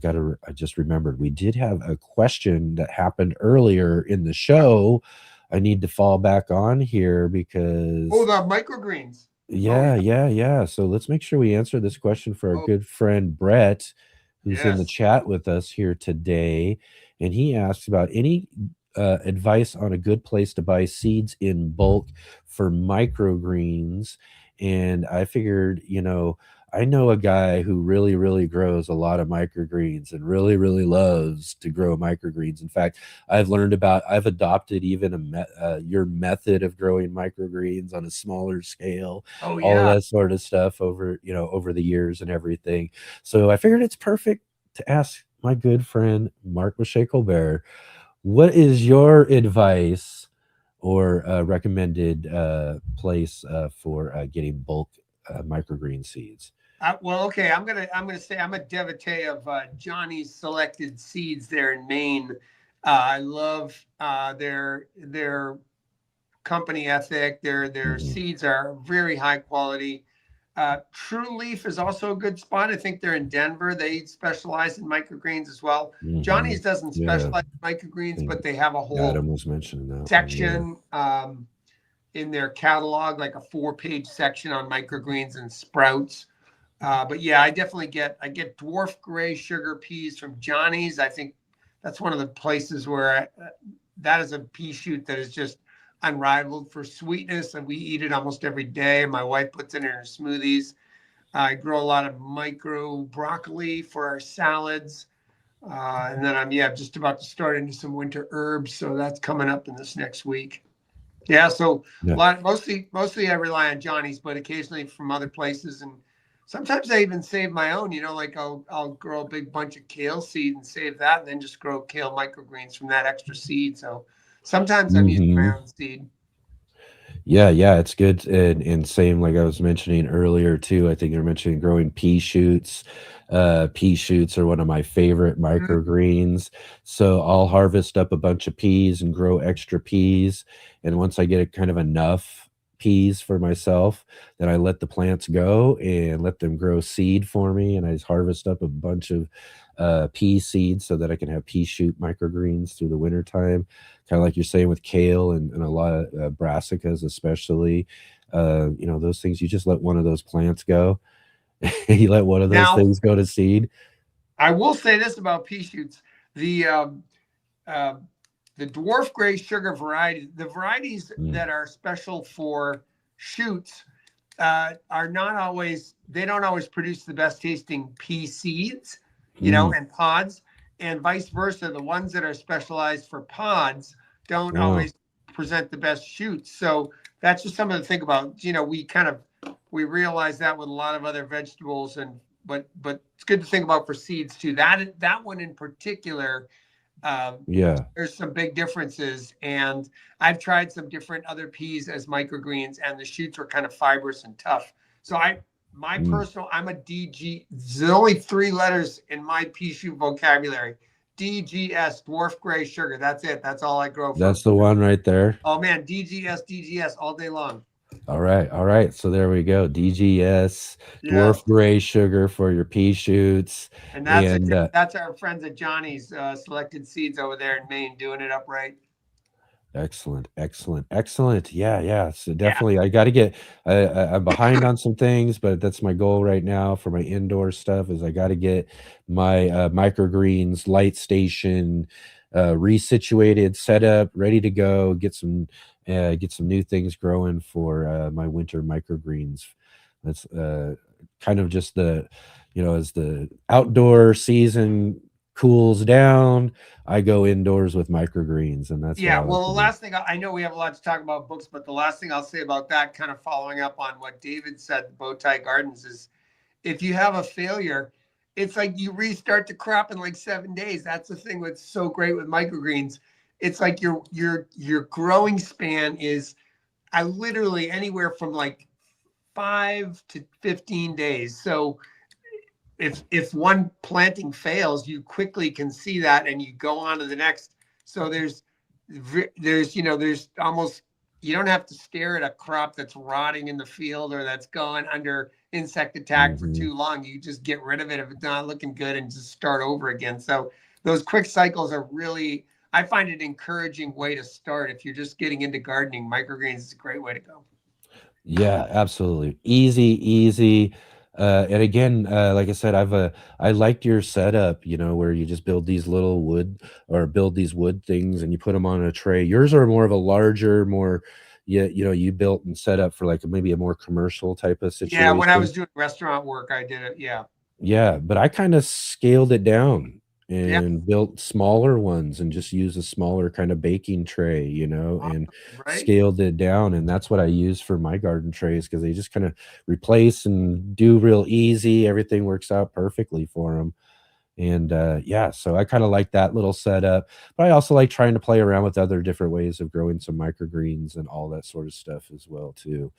just remembered we did have a question that happened earlier in the show. I need to fall back on here because the microgreens. Yeah. So let's make sure we answer this question for our good friend Brett, who's in the chat with us here today. And he asks about any advice on a good place to buy seeds in bulk for microgreens And I figured, I know a guy who really, really grows a lot of microgreens and really, really loves to grow microgreens. In fact, I've adopted even your method of growing microgreens on a smaller scale, Oh all of yeah. that sort of stuff over the years and everything. So I figured it's perfect to ask my good friend Marc Boucher-Colbert, what is your advice or recommended place for getting bulk microgreen seeds? Well, okay. I'm gonna say I'm a devotee of Johnny's Selected Seeds there in Maine. I love their company ethic. Their Mhm, seeds are very high quality. True Leaf is also a good spot. I think they're in Denver. They specialize in microgreens as well. Johnny's mhm. doesn't Yeah, specialize in I microgreens, think but they have a whole Adam was mentioning that one. Yeah. section in their catalog, like a 4-page section on microgreens and sprouts. But yeah, I get dwarf gray sugar peas from Johnny's. I think that's one of the places where that is a pea shoot that is just unrivaled for sweetness, and we eat it almost every day. My wife puts it in her smoothies. I grow a lot of micro broccoli for our salads. And then I'm just about to start into some winter herbs, so that's coming up in this next week. Yeah, so Yeah. mostly I rely on Johnny's, but occasionally from other places, and sometimes I even save my own. Like I'll grow a big bunch of kale seed and save that, and then just grow kale microgreens from that extra seed. So sometimes I'm using my Hmm. own seed. Yeah, it's good. And same like I was mentioning earlier too. I think you're mentioning growing pea shoots. Pea shoots are one of my favorite Mhm. microgreens. So I'll harvest up a bunch of peas and grow extra peas. And once I get it kind of enough peas for myself, then I let the plants go and let them grow seed for me. And I just harvest up a bunch of pea seeds so that I can have pea shoot microgreens through the winter time, kind of like you're saying with kale and a lot of brassicas, especially. Those things, you just let one of those plants go. You let one of those Now, things go to seed. I will say this about pea shoots: the uh, the dwarf gray sugar variety, the varieties Mm, that are special for shoots are not always, they don't always produce the best tasting pea seeds, mm, and pods, and vice versa. The ones that are specialized for pods don't wow. always present the best shoots. So that's just something to think about. We realize that with a lot of other vegetables, and but it's good to think about for seeds too. That one in particular, um, Yeah. there's some big differences, and I've tried some different other peas as microgreens, and the shoots were kind of fibrous and tough. So Mm. I'm a DG. There's only 3 letters in my pea shoot vocabulary. DGS, dwarf gray sugar. That's it. That's all I grow from. That's the one right there. Oh man, DGS all day long. All right. All right. So there we go. DGS, Yes, dwarf gray sugar for your pea shoots. and And that's our friends at Johnny's Selected Seeds over there in Maine doing it upright. excellent, excellent, excellent. Yeah. So Yeah. definitely, I got to get. I'm behind on some things, but that's my goal right now for my indoor stuff. Is I got to get my microgreens light station resituated, set up, ready to go. Get some new things growing for my winter microgreens. That's kind of just as the outdoor season cools down, I go indoors with microgreens, and that's what Yeah, I like well, to the do. last thing I know we have a lot to talk about books, but the last thing I'll say about that, kind of following up on what David said, Bowtie Gardens, is if you have a failure, it's like you restart the crop in like 7 days. That's the thing that's so great with microgreens. It's like your growing span is I literally anywhere from like 5 to 15 days. So if one planting fails, you quickly can see that and you go on to the next. So there's almost, you don't have to stare at a crop that's rotting in the field or that's going under insect attack for Mhm. too long. You just get rid of it if it's not looking good and just start over again. So those quick cycles are really, I find it an encouraging way to start. If you're just getting into gardening, microgreens is a great way to go. Yeah, absolutely. Easy. And again, like I said, I liked your setup, where you just build these little wood or build these wood things and you put them on a tray. Yours are more of a larger, more, you built and set up for like maybe a more commercial type of situation. Yeah, when I was doing restaurant work, I did it. Yeah. Yeah, but I kind of scaled it down Yeah. and built smaller ones and just used a smaller kind of baking tray, and Right. scaled it down. And that's what I use for my garden trays because they just kind of replace and do real easy. Everything works out perfectly for them. And yeah, so I kind of like that little setup, but I also like trying to play around with other different ways of growing some microgreens and all that sort of stuff as well too.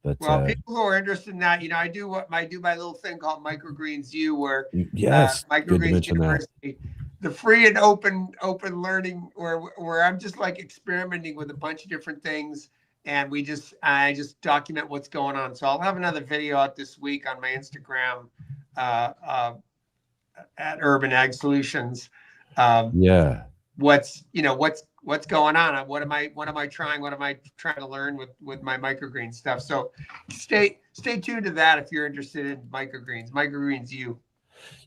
But Well, people who are interested in that, I do my little thing called Microgreens U, where yes, good to Microgreens mention that. University, the free and open learning, where I'm just like experimenting with a bunch of different things, and I just document what's going on. So I'll have another video out this week on my Instagram at Urban Ag Solutions. Yeah. What's going on? What am I trying? What am I trying to learn with my microgreen stuff? So stay tuned to that if you're interested in microgreens U.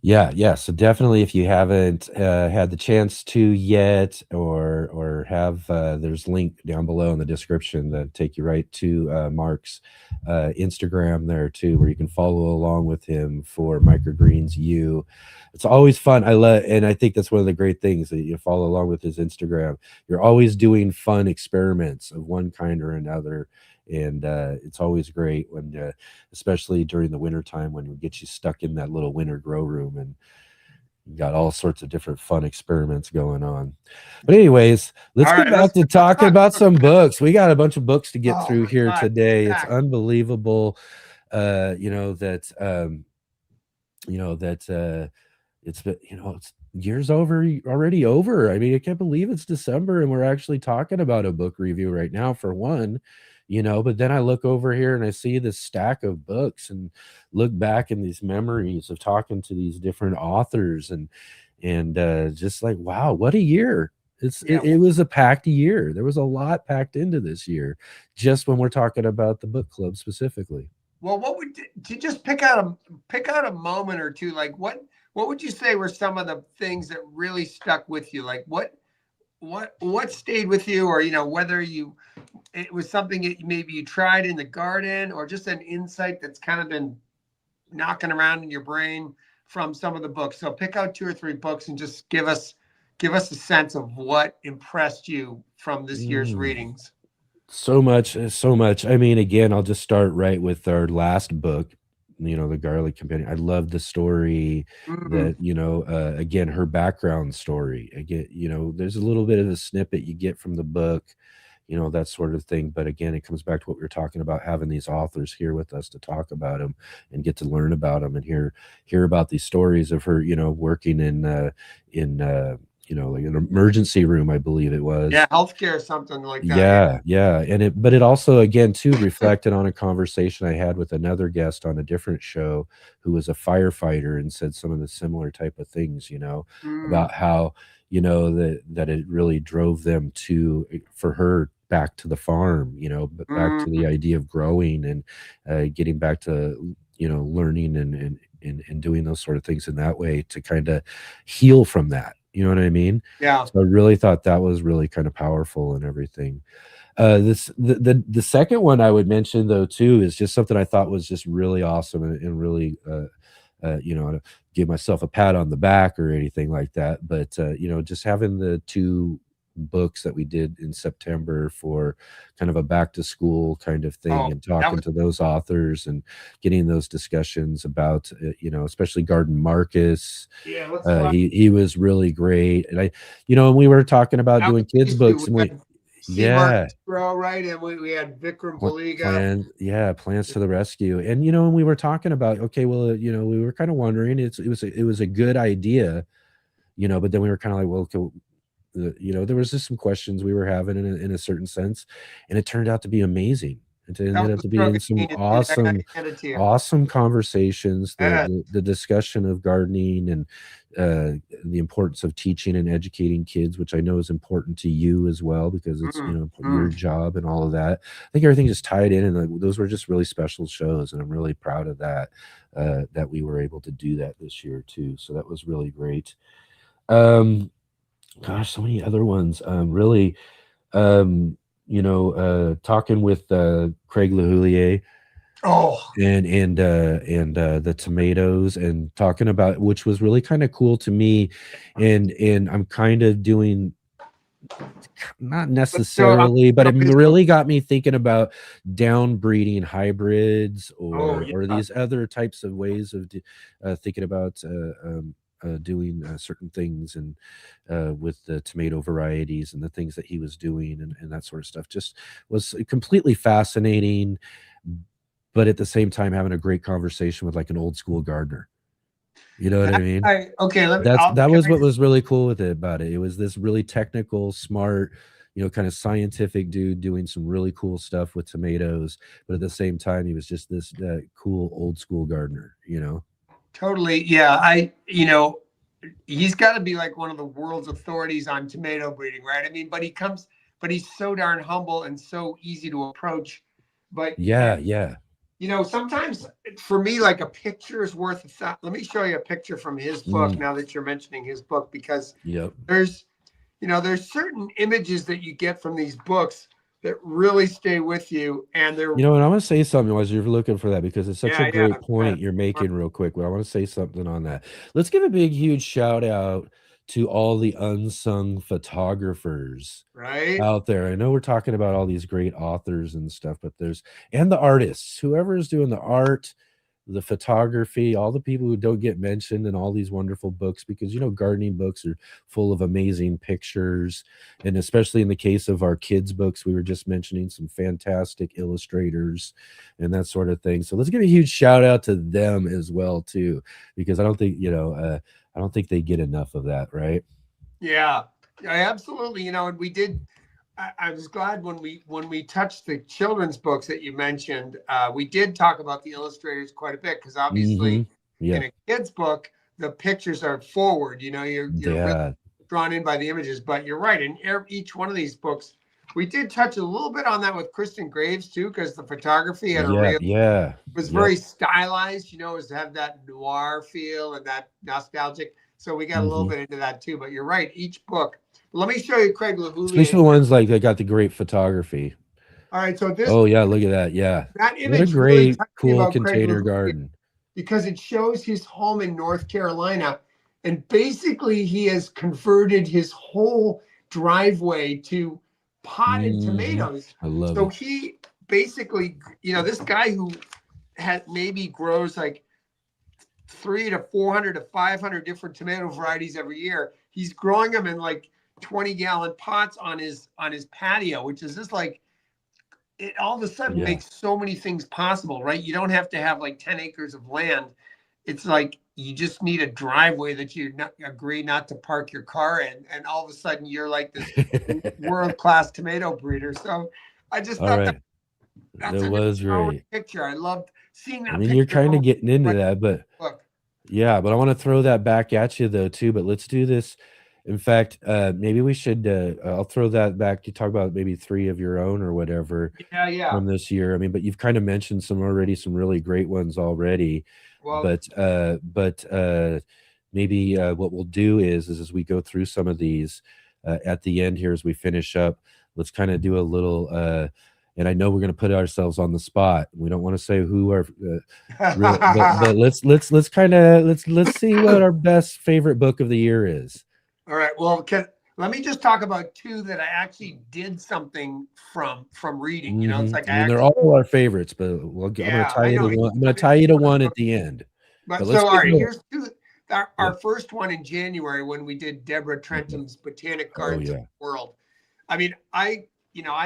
Yeah. So definitely, if you haven't had the chance to yet, or have, there's a link down below in the description that take you right to Marc's Instagram there too, where you can follow along with him for Microgreens U. It's always fun. And I think that's one of the great things that you follow along with his Instagram. You're always doing fun experiments of one kind or another. And it's always great when, especially during the winter time, when we get you stuck in that little winter grow room and you got all sorts of different fun experiments going on. But anyways, let's get back to talking about some books. We got a bunch of books to get through here today. It's unbelievable, it's year's already over. I mean, I can't believe it's December and we're actually talking about a book review right now for one. But then I look over here and I see this stack of books and look back in these memories of talking to these different authors and just like, wow, what a year. It was a packed year. There was a lot packed into this year, just when we're talking about the book club specifically. Well, to just pick out a moment or two, like what would you say were some of the things that really stuck with you? Like what stayed with you, or whether it was something that maybe you tried in the garden, or just an insight that's kind of been knocking around in your brain from some of the books. So pick out 2 or 3 books and just give us a sense of what impressed you from this year's readings. So much. I mean, again, I'll just start right with our last book, the Garlic Companion. I love the story that, again, her background story. Again, there's a little bit of a snippet you get from the book, that sort of thing. But again, it comes back to what we were talking about, having these authors here with us to talk about them and get to learn about them and hear about these stories of her, working in like an emergency room, I believe it was. Yeah, healthcare, something like that. Yeah. But it also, again, too, reflected on a conversation I had with another guest on a different show who was a firefighter and said some of the similar type of things, about how, that it really drove them for her back to the farm, but back to the idea of growing and getting back to, learning and doing those sort of things in that way to kind of heal from that. You know what I mean? Yeah. So I really thought that was really kind of powerful and everything. The second one I would mention though too is just something I thought was just really awesome and really to give myself a pat on the back or anything like that, but just having the 2 books that we did in September for kind of a back to school kind of thing, and talking to those authors and getting those discussions about especially Garden Marcus. He was really great. And when we were talking about doing kids books, and right, and we had Vikram Baliga. Plans to the Rescue. And when we were talking about, okay, well, we were kind of wondering, it was a good idea, but then we were kind of like, well, okay, there was just some questions we were having in a certain sense, and it turned out to be amazing. It ended up to be some awesome conversations. The discussion of gardening and the importance of teaching and educating kids, which I know is important to you as well, because it's your job and all of that. I think everything just tied in, and those were just really special shows, and I'm really proud of that that we were able to do that this year too. So that was really great. Gosh, so many other ones. Really, talking with Craig LaHoulier Oh, and the tomatoes, and talking about, which was really kind of cool to me, and I'm kind of doing, not so necessarily, but it really got me thinking about down breeding hybrids, oh or yeah, these other types of ways of thinking about doing certain things, and with the tomato varieties and the things that he was doing, and that sort of stuff just was completely fascinating, but at the same time having a great conversation with like an old school gardener. You know what I mean? okay. That was what was really cool with it about it. It was this really technical, smart, kind of scientific dude doing some really cool stuff with tomatoes, but at the same time, he was just this cool old school gardener. Totally. Yeah. He's got to be like one of the world's authorities on tomato breeding, right? I mean, but he's so darn humble and so easy to approach. But Yeah, yeah. Sometimes for me, like a picture is worth a thought. Let me show you a picture from his book now that you're mentioning his book, because Yep. there's certain images that you get from these books that really stay with you. And they're, And I'm going to say something as you're looking for that, because it's such a great point yeah. you're making real quick. But I want to say something on that. Let's give a big, huge shout out to all the unsung photographers Right. out there. I know we're talking about all these great authors and stuff, but and the artists, whoever is doing the art, the photography, all the people who don't get mentioned in all these wonderful books, because gardening books are full of amazing pictures, and especially in the case of our kids books, we were just mentioning some fantastic illustrators and that sort of thing. So let's give a huge shout out to them as well too, because I don't think they get enough of that, right? Yeah, absolutely. And we did. I was glad when we touched the children's books that you mentioned. We did talk about the illustrators quite a bit, because obviously Yeah. in a kid's book, the pictures are forward. You're really drawn in by the images. But you're right. In each one of these books, we did touch a little bit on that with Kristen Graves too, because the photography had was very stylized. It was to have that noir feel and that nostalgic. So we got a little bit into that too. But you're right. Each book. Let me show you Craig LaHoulier. Especially the ones like that got the great photography. All right, so this. Oh yeah, look at that. Yeah, that what a image great, really cool container garden. Because it shows his home in North Carolina, and basically he has converted his whole driveway to potted tomatoes. I love it. So he basically, this guy who maybe grows like 300 to 400 to 500 different tomato varieties every year. He's growing them in like 20-gallon pots on his patio, which is just like, it all of a sudden makes so many things possible, right? You don't have to have like 10 acres of land. It's like you just need a driveway that you agree not to park your car in, and all of a sudden you're like this world-class tomato breeder. So I just thought that's that was great picture. I loved seeing that. I mean, you're kind of getting into that, but yeah, but I want to throw that back at you though too. But let's do this. In fact, maybe we should. I'll throw that back. You talk about maybe 3 of your own or whatever. Yeah. From this year. I mean, but you've kind of mentioned some really great ones already. Well, but maybe what we'll do is as we go through some of these at the end here as we finish up, let's kind of do a little. And I know we're going to put ourselves on the spot. We don't want to say who our, but let's see what our best favorite book of the year is. All right. Well, let me just talk about 2 that I actually did something from reading. It's like they're all our favorites, but I'm going to tie you to one. I'm going to tie you to one at the end. But so, all right, here's 2. Our first one in January when we did Deborah Trentum's Botanic Gardens of the World. I mean, I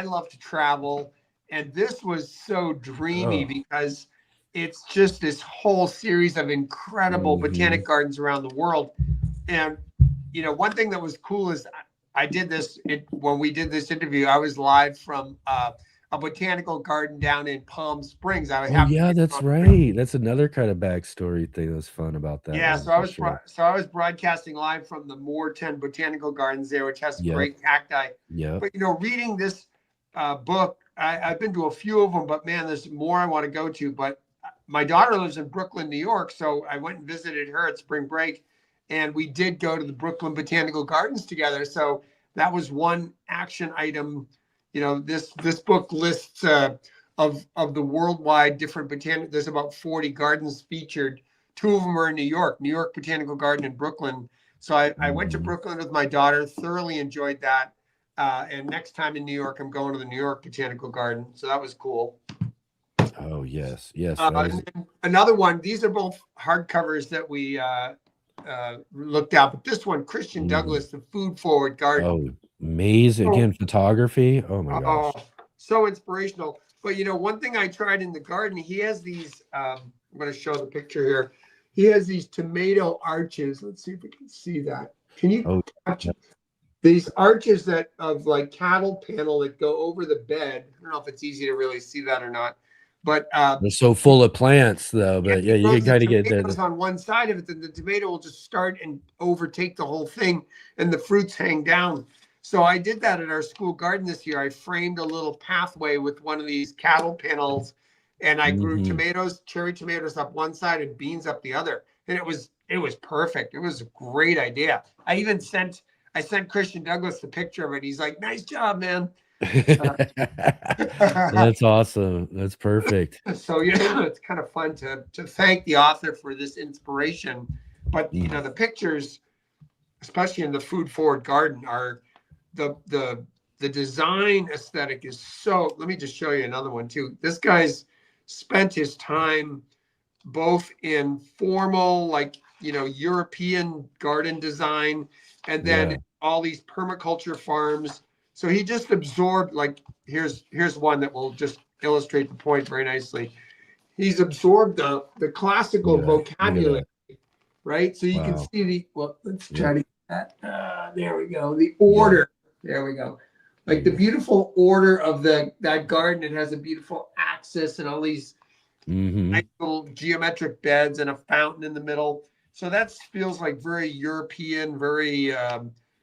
love to travel, and this was so dreamy because it's just this whole series of incredible botanic gardens around the world. And one thing that was cool is I did this when we did this interview. I was live from a botanical garden down in Palm Springs. That's right. That's another kind of backstory thing that was fun about that. Yeah, so I was broadcasting live from the Moorton Botanical Gardens there, which has great cacti. Yeah. But reading this book, I've been to a few of them, but man, there's more I want to go to. But my daughter lives in Brooklyn, New York, so I went and visited her at spring break. And we did go to the Brooklyn Botanical Gardens together. So that was one action item, you know, this book lists of the worldwide different botanic. There's about 40 gardens featured. 2 of them are in New York Botanical Garden in Brooklyn. So I went to Brooklyn with my daughter, thoroughly enjoyed that. And next time in New York, I'm going to the New York Botanical Garden. So that was cool. Oh, yes. Yes. That was... Another one. These are both hardcovers that we looked at. But this one, Christian Douglas, The Food Forward Garden. Oh, amazing. Again, photography. Oh, my gosh. So inspirational. But, you know, one thing I tried in the garden, he has these, I'm going to show the picture here. He has these tomato arches. Let's see if we can see that. Can you catch these arches that of like cattle panel that go over the bed? I don't know if it's easy to really see that or not. But they're so full of plants, though. But yeah, you can kind of get that on one side of it. Then the tomato will just start and overtake the whole thing, and the fruits hang down. So I did that at our school garden this year. I framed a little pathway with one of these cattle panels, and I grew tomatoes, cherry tomatoes up one side and beans up the other. And it was perfect. It was a great idea. I sent Christian Douglas the picture of it. He's like, "Nice job, man." That's awesome. That's perfect. So yeah, it's kind of fun to thank the author for this inspiration. But you know, the pictures, especially in the Food Forward Garden, are the design aesthetic is so. Let me just show you another one too. This guy's spent his time both in formal, like, you know, European garden design, and then all these permaculture farms. So he just absorbed, like, here's one that will just illustrate the point very nicely. He's absorbed the classical vocabulary, right? So you can see let's try to get that. There we go. The order. There we go. Like the beautiful order of that garden. It has a beautiful axis and all these nice little geometric beds and a fountain in the middle. So that feels like very European, very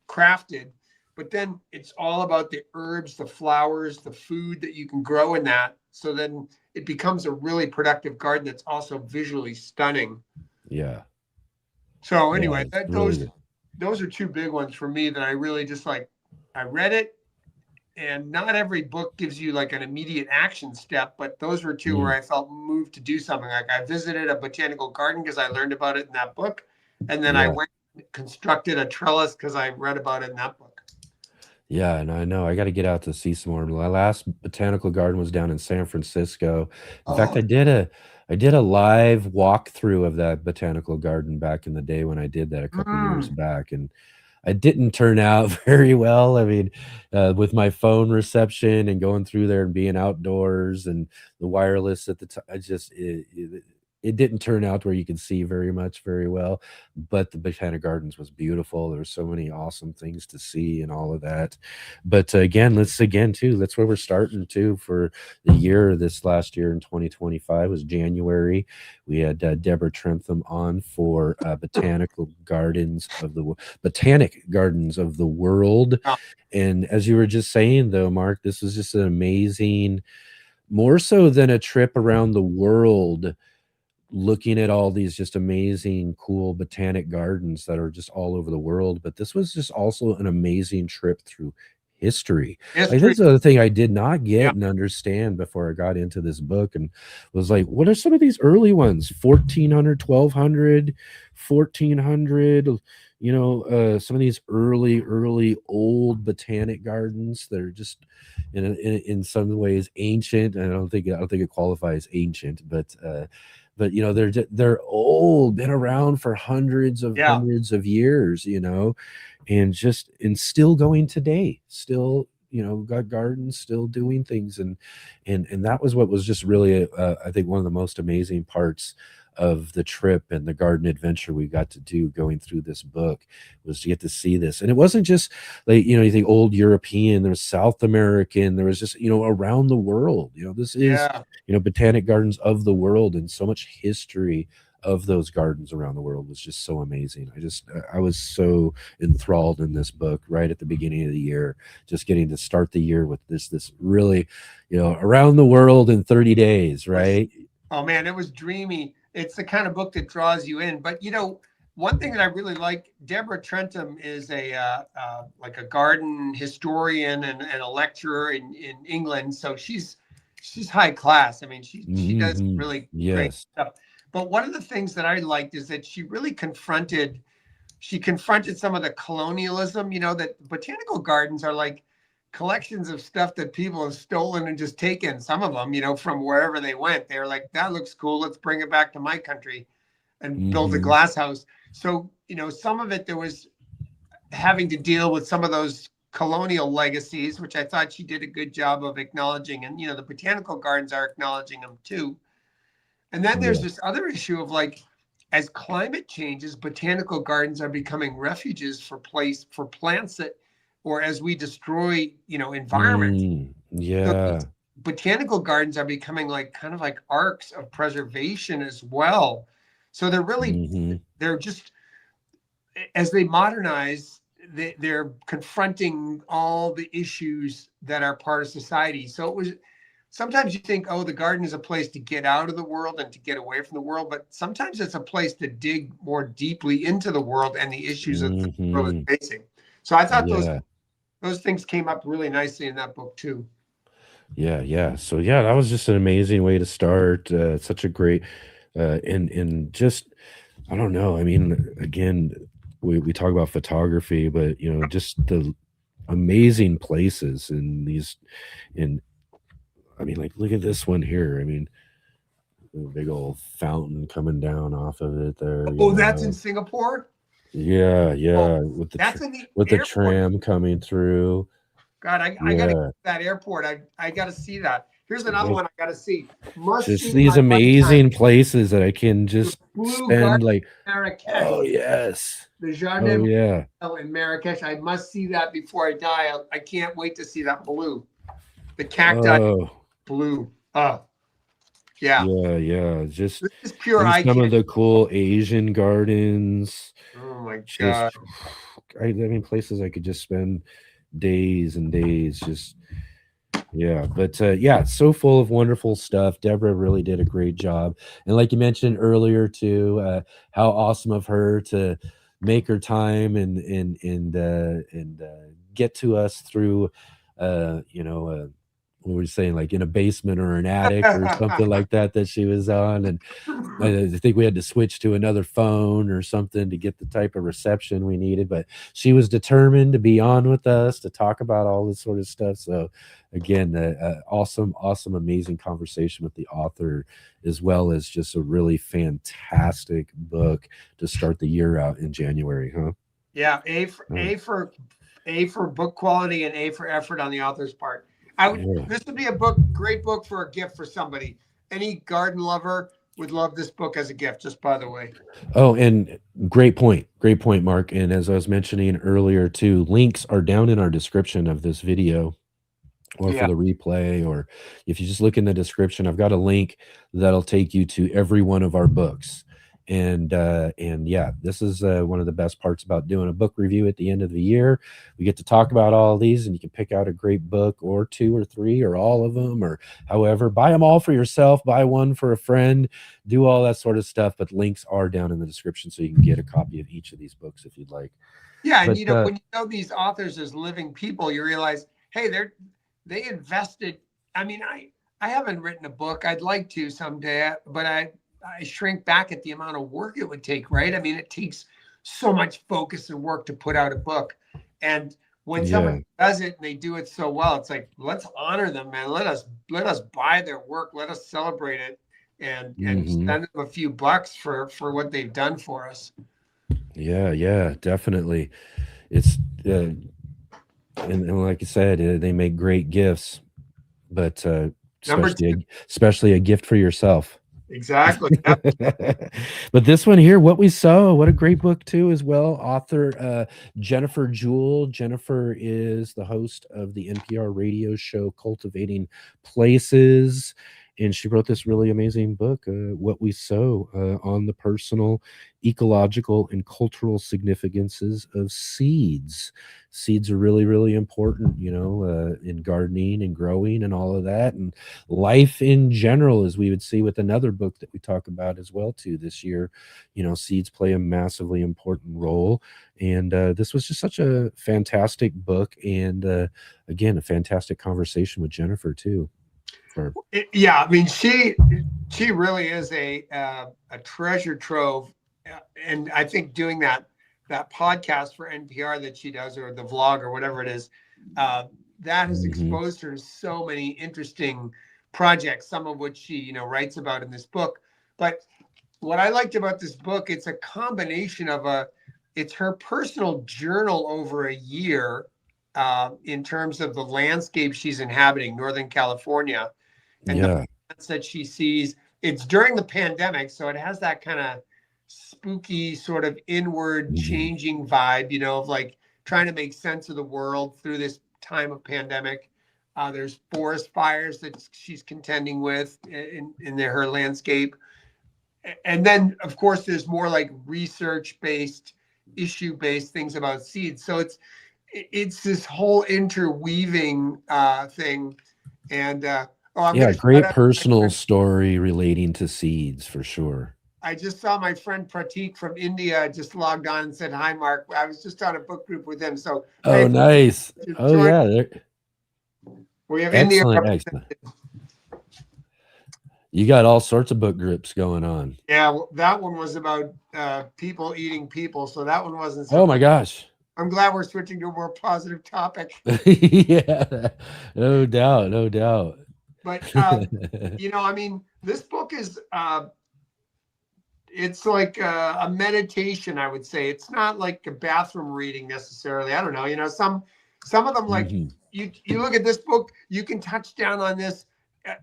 crafted. But then it's all about the herbs, the flowers, the food that you can grow in that. So then it becomes a really productive garden that's also visually stunning. Yeah. So anyway, those are 2 big ones for me that I really just like. I read it, and not every book gives you like an immediate action step, but those were 2 where I felt moved to do something. Like I visited a botanical garden because I learned about it in that book. And then I went and constructed a trellis because I read about it in that book. Yeah, and I know I got to get out to see some more. My last botanical garden was down in San Francisco. In fact, I did a live walkthrough of that botanical garden back in the day when I did that a couple years back, and it didn't turn out very well. I mean, with my phone reception and going through there and being outdoors and the wireless at the time, it didn't turn out where you could see very well, but the Botanic Gardens was beautiful. There were so many awesome things to see and all of that. But that's where we're starting too for the year. This last year in 2025 was January. We had Deborah Trentham on for Botanic Gardens of the World. And as you were just saying though, Mark, this was just an amazing, more so than a trip around the world, looking at all these just amazing, cool botanic gardens that are just all over the world. But this was just also an amazing trip through history. Like, that's the other thing I did not get and understand before I got into this book, and was like, what are some of these early ones? 1400, 1200, 1400, you know, some of these early old botanic gardens that are just in some ways ancient. I don't think it qualifies ancient, but you know, they're old, been around for hundreds of years, you know, and still going today, still, you know, got gardens, still doing things. And that was what was just really, I think, one of the most amazing parts of the trip and the garden adventure we got to do going through this book, was to get to see this. And it wasn't just like, you know, you think old European, there was South American, there was just, you know, around the world, you know, this is, you know, Botanic Gardens of the world, and so much history of those gardens around the world was just so amazing. I was so enthralled in this book right at the beginning of the year, just getting to start the year with this really, you know, around the world in 30 days, right? Oh man, it was dreamy. It's the kind of book that draws you in. But, you know, one thing that I really like, Deborah Trentham is like a garden historian and a lecturer in England. So she's high class. I mean, she does really great Yes. stuff. But one of the things that I liked is that she really confronted some of the colonialism, that botanical gardens are like collections of stuff that people have stolen and just taken, some of them, from wherever they went. They're like, that looks cool, let's bring it back to my country and build a glass house. So, some of it, there was having to deal with some of those colonial legacies, which I thought she did a good job of acknowledging. And, the botanical gardens are acknowledging them too. And then there's this other issue of like, as climate changes, botanical gardens are becoming refuges for plants that, or as we destroy, environments. So botanical gardens are becoming like kind of like arcs of preservation as well. So they're really, they're just, as they modernize, they're confronting all the issues that are part of society. So it was, sometimes you think, oh, the garden is a place to get out of the world and to get away from the world, but sometimes it's a place to dig more deeply into the world and the issues that the world is facing. So I thought those things came up really nicely in that book too. Yeah. So that was just an amazing way to start. Such a great, and just, I don't know. I mean, again, we talk about photography, but just the amazing places in these, I mean, like, look at this one here. I mean, a big old fountain coming down off of it there. Oh, that's in Singapore? Yeah. Oh, with that's in the the tram coming through. God, I gotta go to that airport. I gotta see that. Here's another one I gotta see. Just these amazing places that I can just spend like Marrakesh. Oh yes. The Jardin in Marrakesh. I must see that before I die. I can't wait to see that blue. The cacti blue. Oh. Yeah. Just this is pure eye some of the cool Asian gardens. Oh my God. I mean, places I could just spend days and days just but so full of wonderful stuff. Deborah really did a great job, and like you mentioned earlier too, how awesome of her to make her time and get to us through what were you saying, like in a basement or an attic or something like that she was on, and I think we had to switch to another phone or something to get the type of reception we needed, but she was determined to be on with us to talk about all this sort of stuff. So again, awesome, amazing conversation with the author, as well as just a really fantastic book to start the year out in January, huh? Yeah, A for book quality and A for effort on the author's part. This would be great book for a gift for somebody. Any garden lover would love this book as a gift, just by the way. Oh, and great point, Mark. And as I was mentioning earlier too, links are down in our description of this video or for the replay, or if you just look in the description, I've got a link that'll take you to every one of our books. And this is one of the best parts about doing a book review at the end of the year. We get to talk about all of these, and you can pick out a great book or two or three or all of them, or however, buy them all for yourself, buy one for a friend, do all that sort of stuff. But links are down in the description, so you can get a copy of each of these books if you'd like. Yeah, and when you know these authors as living people, you realize, hey, they invested. I mean, I haven't written a book. I'd like to someday, but I shrink back at the amount of work it would take, right? I mean, it takes so much focus and work to put out a book. And when someone does it and they do it so well, it's like, let's honor them, man. Let us buy their work. Let us celebrate it and spend them a few bucks for what they've done for us. Yeah, definitely. It's and like you said, they make great gifts, but especially a gift for yourself. Exactly. But this one here, What We Sow, what a great book too as well. Author Jennifer Jewell. Jennifer is the host of the NPR radio show Cultivating Places, and she wrote this really amazing book, What We Sow, on the personal, ecological, and cultural significances of seeds. Seeds are really, really important, in gardening and growing and all of that, and life in general, as we would see with another book that we talk about as well too this year. Seeds play a massively important role, and this was just such a fantastic book, and again, a fantastic conversation with Jennifer too. Yeah, I mean, she really is a treasure trove, and I think doing that podcast for NPR that she does, or the vlog or whatever it is, that has exposed her to so many interesting projects, some of which she writes about in this book. But what I liked about this book, it's a combination of it's her personal journal over a year, in terms of the landscape she's inhabiting, Northern California, and the plants that she sees. It's during the pandemic, so it has that kind of spooky sort of inward changing vibe, of like trying to make sense of the world through this time of pandemic. There's forest fires that she's contending with in her landscape. And then, of course, there's more like research-based, issue-based things about seeds. So it's this whole interweaving thing. And great personal story relating to seeds for sure. I just saw my friend Pratik from India just logged on and said, "Hi, Mark." I was just on a book group with him. So nice. Yeah. We have excellent, India. Excellent. You got all sorts of book groups going on. Yeah, well, that one was about people eating people. So that one wasn't. Oh my gosh. I'm glad we're switching to a more positive topic. Yeah, no doubt. But I mean, this book is it's like a meditation, I would say. It's not like a bathroom reading necessarily. I don't know. Some of them, like you look at this book, you can touch down on this.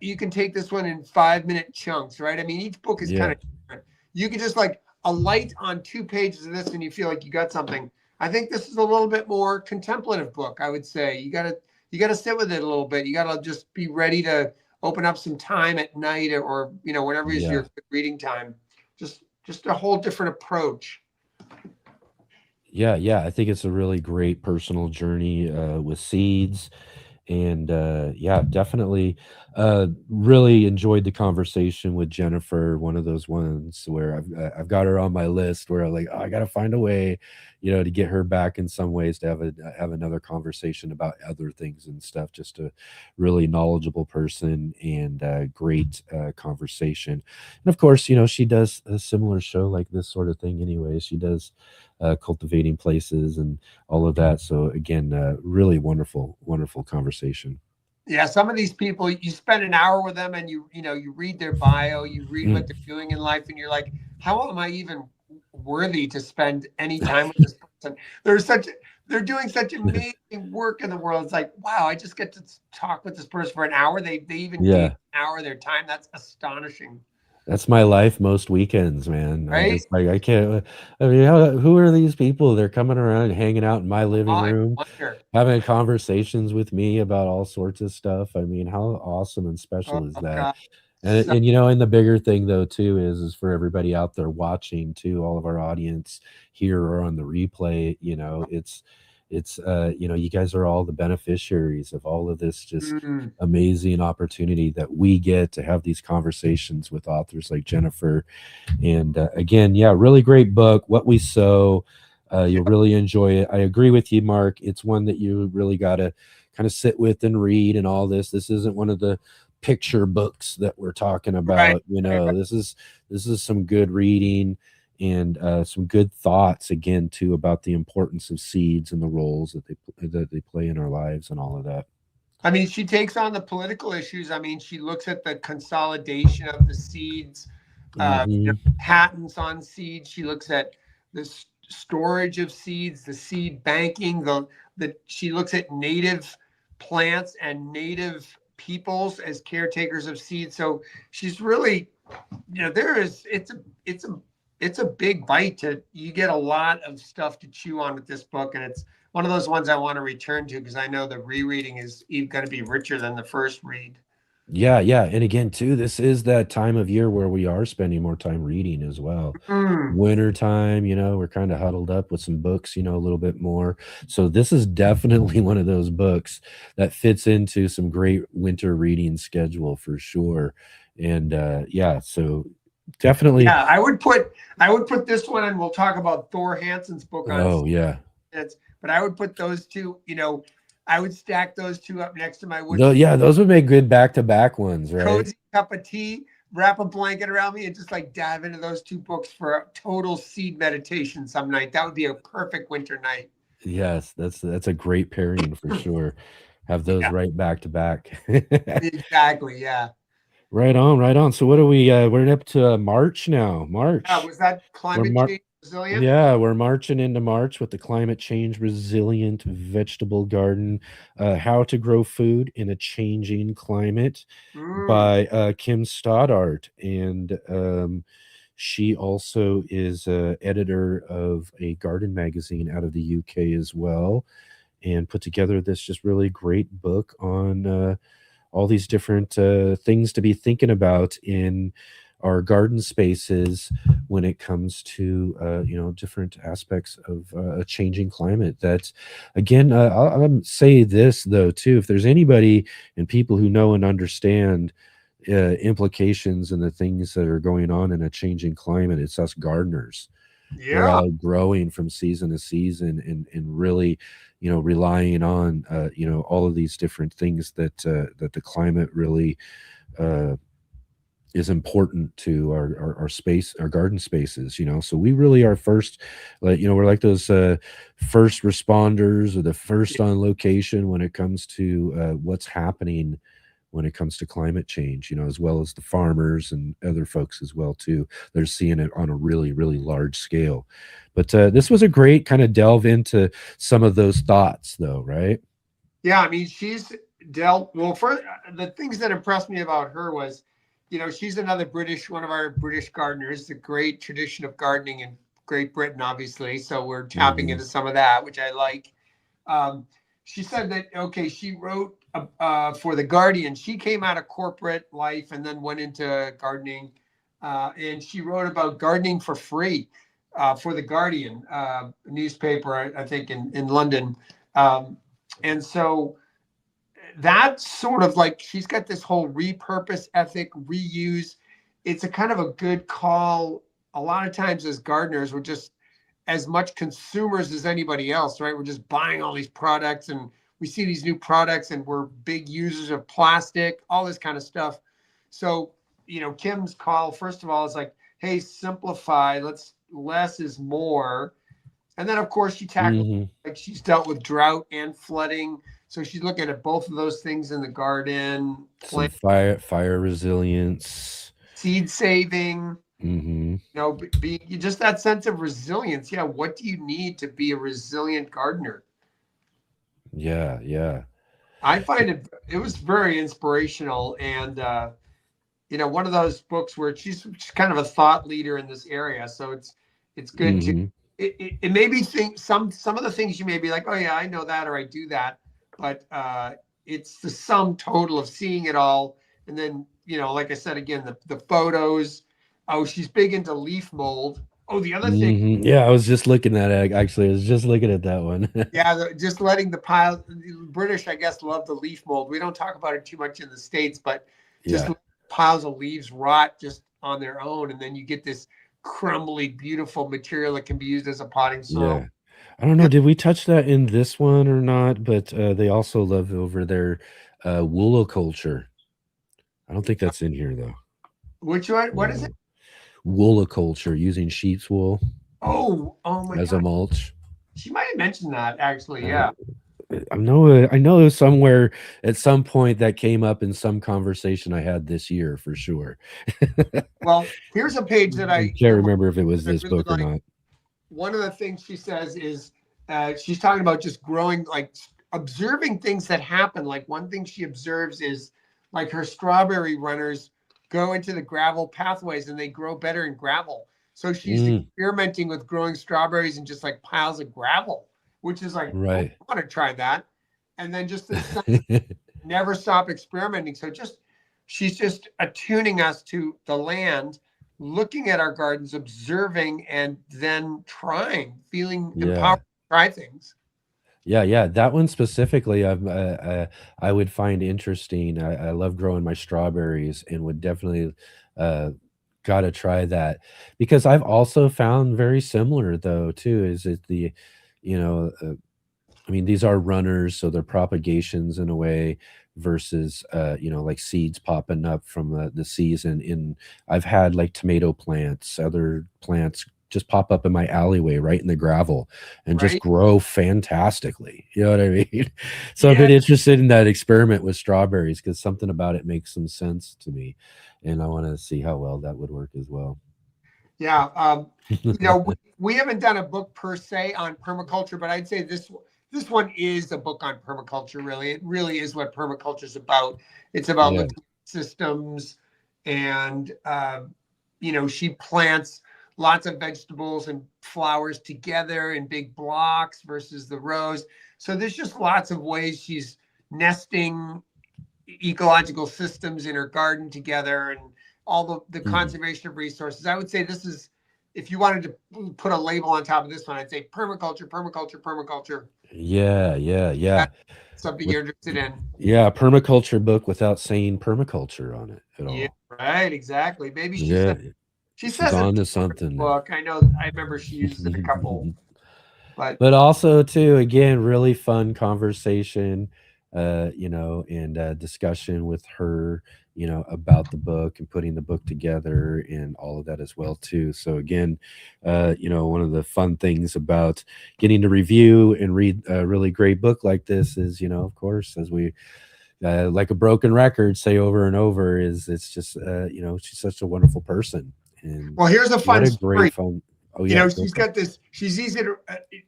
You can take this one in 5-minute chunks, right? I mean, each book is kind of different. You can just like a light on 2 pages of this, and you feel like you got something. I think this is a little bit more contemplative book, I would say. You gotta sit with it a little bit. You gotta just be ready to open up some time at night, or whatever is your reading time. Just a whole different approach. Yeah, I think it's a really great personal journey with seeds. And definitely really enjoyed the conversation with Jennifer. One of those ones where I've got her on my list where I'm like, I got to find a way, to get her back in some ways, to have another conversation about other things and stuff. Just a really knowledgeable person and great conversation. And of course, she does a similar show like this sort of thing anyway. She does cultivating places and all of that. So again, really wonderful conversation. Yeah, some of these people, you spend an hour with them, and you read their bio, you read what they're doing in life, and you're like, how am I even worthy to spend any time with this person? They're doing such amazing work in the world. It's like, wow, I just get to talk with this person for an hour. They even gave an hour of their time. That's astonishing. That's my life most weekends, man. Right? I can't. I mean, who are these people? They're coming around and hanging out in my living room, having conversations with me about all sorts of stuff. I mean, how awesome and special is that? God. And and the bigger thing though too is for everybody out there watching too, all of our audience here or on the replay. It's you guys are all the beneficiaries of all of this just amazing opportunity that we get to have these conversations with authors like Jennifer. And again, really great book, What We Sow. You'll really enjoy it. I agree with you, Mark. It's one that you really got to kind of sit with and read and all this. This isn't one of the picture books that we're talking about. This is some good reading and some good thoughts again too about the importance of seeds and the roles that they play in our lives and all of that. I mean, she takes on the political issues. I mean, she looks at the consolidation of the seeds, patents on seeds. She looks at the storage of seeds, the seed banking. She looks at native plants and native peoples as caretakers of seeds. So she's really, it's a big bite. You get a lot of stuff to chew on with this book, and it's one of those ones I want to return to because I know the rereading is going to be richer than the first read. Yeah, yeah. And again, too, this is that time of year where we are spending more time reading as well. Mm. Winter time, we're kind of huddled up with some books, a little bit more. So this is definitely one of those books that fits into some great winter reading schedule for sure. And yeah, so definitely. Yeah, I would put this one, and we'll talk about Thor Hansen's book on Oh yeah. minutes, but I would put those two, I would stack those two up next to my wood Yeah, those would make good back-to-back ones, right? cozy cup of tea, wrap a blanket around me, and just like dive into those two books for a total seed meditation some night. That would be a perfect winter night. Yes, that's a great pairing for sure. Have those Yeah, right back to back. exactly. Yeah. Right on, right on. So what are we we're up to March now. March. Was that We're climate mar change resilient? Yeah, we're marching into March with the climate change resilient vegetable garden, how to grow food in a changing climate Mm, by Kim Stoddart. And she also is editor of a garden magazine out of the UK as well, and put together this just really great book on all these different things to be thinking about in our garden spaces when it comes to different aspects of a changing climate. That again, I'll say this though too: if there's anybody and people who know and understand implications and the things that are going on in a changing climate, it's us gardeners. We're yeah. all growing from season to season, and really, relying on all of these different things that the climate really uh, is important to our space, our garden spaces. So we really are first, like, we're like those first responders, or the first on location when it comes to what's happening when it comes to climate change, as well as the farmers and other folks as well too. They're seeing it on a really, really large scale. But this was a great kind of delve into some of those thoughts, though, right? Yeah, I mean, she's dealt well. First, the things that impressed me about her was, she's another one of our British gardeners. The great tradition of gardening in Great Britain, obviously. So we're tapping Hmm. into some of that, which I like. Um, she said that okay, she wrote for the Guardian. She came out of corporate life and then went into gardening, and she wrote about gardening for free for the Guardian newspaper, I think in London. Um, and so that's sort of like she's got this whole repurpose ethic, reuse. It's a kind of a good call. A lot of times as gardeners, we're just as much consumers as anybody else, right? We're just buying all these products, and we see these new products, and we're big users of plastic, all this kind of stuff. So, Kim's call, first of all, is like, hey, simplify. Less is more. And then, of course, she tackled, Hmm. like, she's dealt with drought and flooding. So she's looking at both of those things in the garden, Some plant fire resilience. seed saving, Hmm. be just that sense of resilience. Yeah. What do you need to be a resilient gardener? Yeah, yeah. I find it was very inspirational, and one of those books where she's kind of a thought leader in this area. So it's good to Hmm. it made me think some of the things you may be like, oh yeah, I know that, or I do that, but it's the sum total of seeing it all. And then, like I said, again, the photos. Oh, she's big into leaf mold. Oh, the other thing, Hmm. Yeah, I was just looking at it. Actually, I was just looking at that one. yeah, just letting the British, I guess, love the leaf mold. We don't talk about it too much in the States, but just Yeah, piles of leaves rot just on their own. And then you get this crumbly, beautiful material that can be used as a potting soil. yeah. I don't know. Did we touch that in this one or not? But they also love over their wooliculture. I don't think that's in here though. Which one? What is it? Uh, Wooliculture, using sheep's wool Oh my as a God. mulch. She might have mentioned that actually. Uh, Yeah. I know somewhere at some point that came up in some conversation I had this year for sure. Well, here's a page that I can't remember if it was I this really book or like. not. One of the things she says is she's talking about just growing, like observing things that happen. Like one thing she observes is like her strawberry runners go into the gravel pathways and they grow better in gravel. So she's Mm, experimenting with growing strawberries in just like piles of gravel, which is like, oh, right. I want to try that. And then just this never stop experimenting. So just she's just attuning us to the land, looking at our gardens, observing, and then feeling empowered to try things. Yeah. That one specifically, I would find interesting. I love growing my strawberries and would definitely gotta try that, because I've also found very similar though too. Is it the, you know, I mean, these are runners, so they're propagations in a way versus, like seeds popping up from the season. I've had like tomato plants, other plants just pop up in my alleyway right in the gravel and just Right. grow fantastically. You know what I mean? So I've Yeah. been interested in that experiment with strawberries because something about it makes some sense to me. And I want to see how well that would work as well. Yeah. We haven't done a book per se on permaculture, but I'd say this one is a book on permaculture. Really, it really is what permaculture is about. It's about Yeah. looking at systems, and she plants lots of vegetables and flowers together in big blocks versus the rows. So there's just lots of ways she's nesting ecological systems in her garden together, and all the conservation of resources. I would say this is, if you wanted to put a label on top of this one, I'd say permaculture. Yeah. That's something you're interested in. Yeah, permaculture book without saying permaculture on it at all. Yeah, right, exactly. Maybe she Yeah, says on it to in something. the book. I remember she uses it a couple, but also too, again, really fun conversation, and discussion with her, about the book and putting the book together and all of that as well too. So again, one of the fun things about getting to review and read a really great book like this is, of course, as we like a broken record say over and over, is it's just she's such a wonderful person. And well, here's a fun story. Oh yeah, she's got this. She's easy to.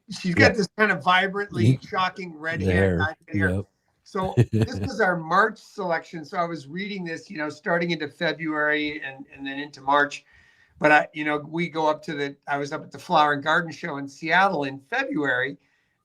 She's got this kind of vibrantly shocking red hair. Yep. So this was our March selection. So I was reading this, starting into February and then into March. But we go up to I was up at the Flower and Garden Show in Seattle in February,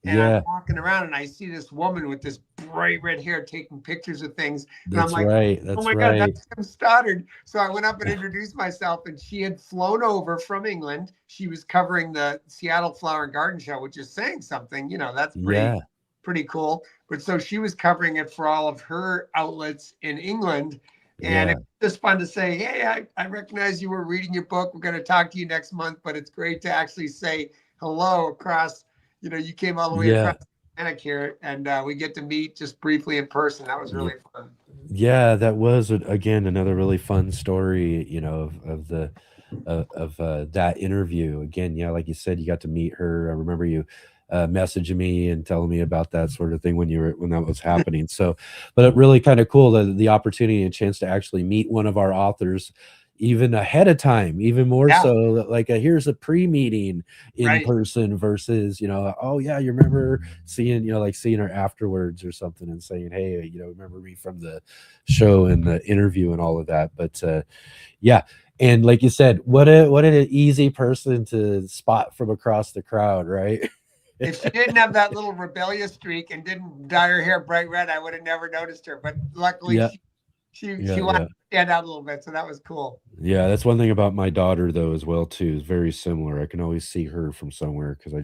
and I'm walking around and I see this woman with this bright red hair taking pictures of things. And I'm like, That's oh my God, that's Tim Stoddard. So I went up and introduced myself, and she had flown over from England. She was covering the Seattle Flower and Garden Show, which is saying something, that's pretty cool. But so she was covering it for all of her outlets in England. And it was just fun to say, hey, I recognize you were reading your book. We're going to talk to you next month, but it's great to actually say hello across, you came all the way across Atlantic here, and we get to meet just briefly in person. That was really fun. Yeah, that was again another really fun story, of that interview. Again, like you said, you got to meet her. I remember you messaging me and telling me about that sort of thing when that was happening. So, but it really kind of cool, the opportunity and chance to actually meet one of our authors even ahead of time, even more so, like here's a pre-meeting in person versus, oh yeah, you remember seeing her afterwards or something and saying, hey, remember me from the show and the interview and all of that. But and like you said, what an easy person to spot from across the crowd, right? If she didn't have that little rebellious streak and didn't dye her hair bright red, I would have never noticed her. But luckily, she wanted to stand out a little bit, so that was cool. Yeah, that's one thing about my daughter though as well too. Is very similar. I can always see her from somewhere because I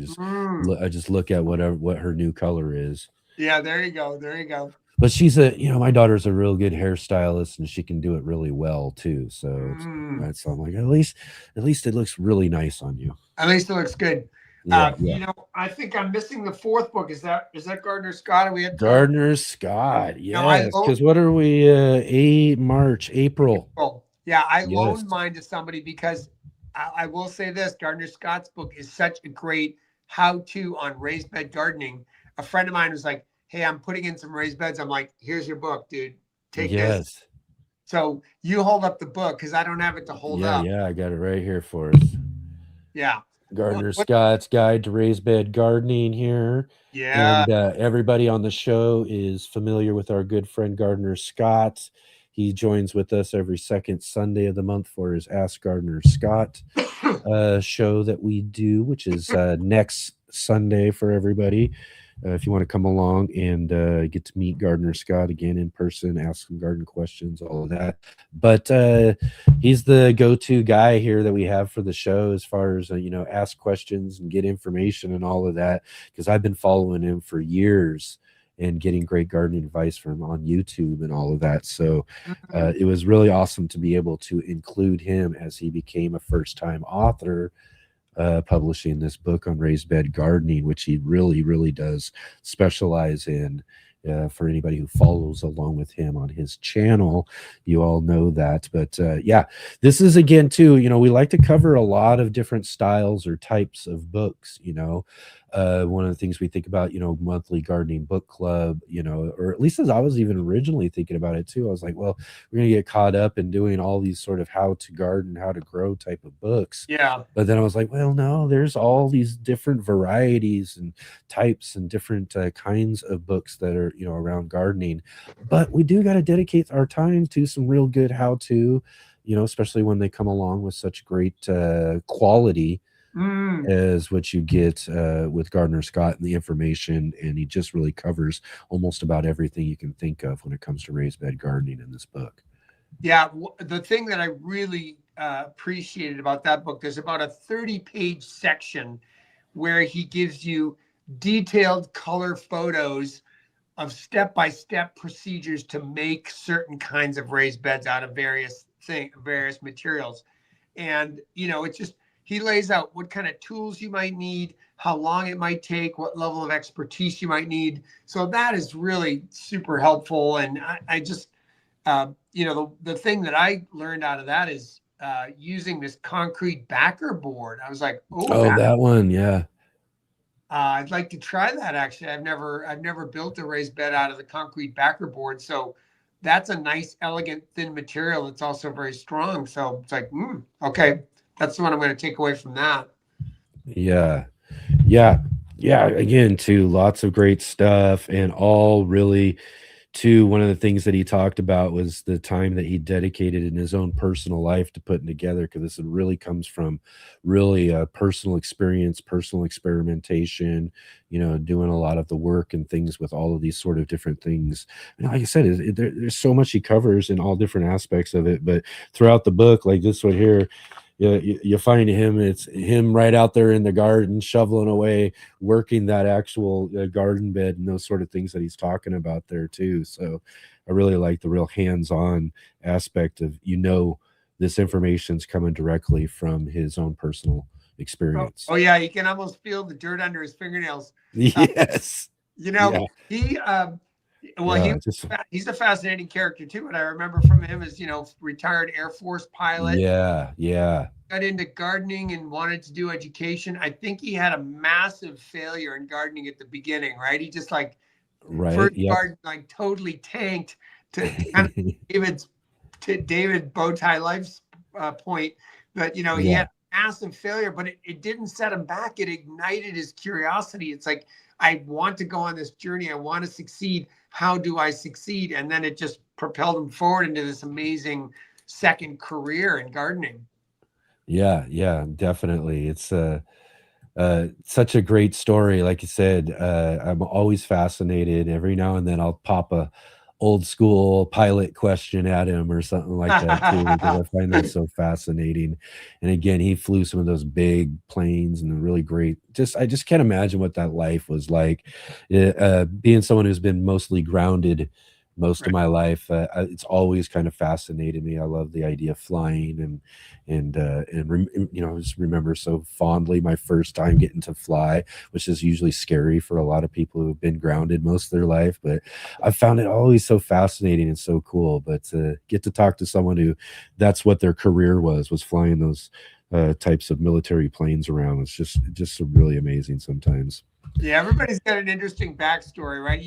just look at what her new color is. Yeah, there you go. But she's my daughter's a real good hairstylist and she can do it really well too. So that's I'm like, at least it looks really nice on you. At least it looks good. I think I'm missing the fourth book. Is that Gardner Scott? We had Gardner Scott. Yes, because what are we? April. Yeah, I loaned mine to somebody because I will say this: Gardner Scott's book is such a great how-to on raised bed gardening. A friend of mine was like, "Hey, I'm putting in some raised beds." I'm like, "Here's your book, dude. Take this." So you hold up the book because I don't have it to hold up. Yeah, I got it right here for us. Yeah. Gardner Scott's Guide to Raised Bed Gardening here. Yeah. And everybody on the show is familiar with our good friend Gardner Scott. He joins with us every second Sunday of the month for his Ask Gardner Scott show that we do, which is next Sunday for everybody. if you want to come along and get to meet Gardner Scott again in person, ask some garden questions, all of that. But he's the go-to guy here that we have for the show as far as, ask questions and get information and all of that, because I've been following him for years and getting great gardening advice from him on YouTube and all of that. So it was really awesome to be able to include him as he became a first-time author, publishing this book on raised bed gardening, which he really, really does specialize in. For anybody who follows along with him on his channel, you all know that. But yeah, this is, again, too, we like to cover a lot of different styles or types of books. One of the things we think about, monthly gardening book club, or at least as I was even originally thinking about it too. I was like, well, we're going to get caught up in doing all these sort of how to garden, how to grow type of books. Yeah. But then I was like, well, no, there's all these different varieties and types and different kinds of books that are, around gardening. But we do got to dedicate our time to some real good how to, especially when they come along with such great quality as what you get with Gardner Scott and the information. And he just really covers almost about everything you can think of when it comes to raised bed gardening in this book. Yeah. The thing that I really appreciated about that book, there's about a 30-page section where he gives you detailed color photos of step-by-step procedures to make certain kinds of raised beds out of various materials. And, it's just, he lays out what kind of tools you might need, how long it might take, what level of expertise you might need. So that is really super helpful. And I just, the thing that I learned out of that is using this concrete backer board. I was like, oh, that one. Yeah. I'd like to try that. Actually, I've never built a raised bed out of the concrete backer board. So that's a nice, elegant, thin material. It's also very strong. So it's like, okay, that's the one I'm going to take away from that. Yeah. Again, too, lots of great stuff, and all really, too, one of the things that he talked about was the time that he dedicated in his own personal life to putting together, because this really comes from really a personal experience, personal experimentation, doing a lot of the work and things with all of these sort of different things. And like I said, there's so much he covers in all different aspects of it. But throughout the book, like this one here, you find him, it's him right out there in the garden shoveling away, working that actual garden bed and those sort of things that he's talking about there too. So I really like the real hands-on aspect of, this information's coming directly from his own personal experience. Oh yeah, you can almost feel the dirt under his fingernails. Yes. He's a fascinating character too. What I remember from him is, retired Air Force pilot. Yeah. Got into gardening and wanted to do education. I think he had a massive failure in gardening at the beginning, right? He just first garden totally tanked to kind of David Bowtie Life's point. But he had massive failure, but it didn't set him back. It ignited his curiosity. It's like, I want to go on this journey. I want to succeed. How do I succeed? And then it just propelled him forward into this amazing second career in gardening. Yeah, definitely. It's such a great story. Like you said, I'm always fascinated. Every now and then I'll pop a old school pilot question at him or something like that too, because I find that so fascinating. And again, he flew some of those big planes and really great. I just can't imagine what that life was like. Being someone who's been mostly grounded most of my life, it's always kind of fascinated me. I love the idea of flying and I just remember so fondly my first time getting to fly, which is usually scary for a lot of people who have been grounded most of their life. But I found it always so fascinating and so cool. But to get to talk to someone who that's what their career was flying those types of military planes around, it's just really amazing sometimes. Yeah, everybody's got an interesting backstory, right?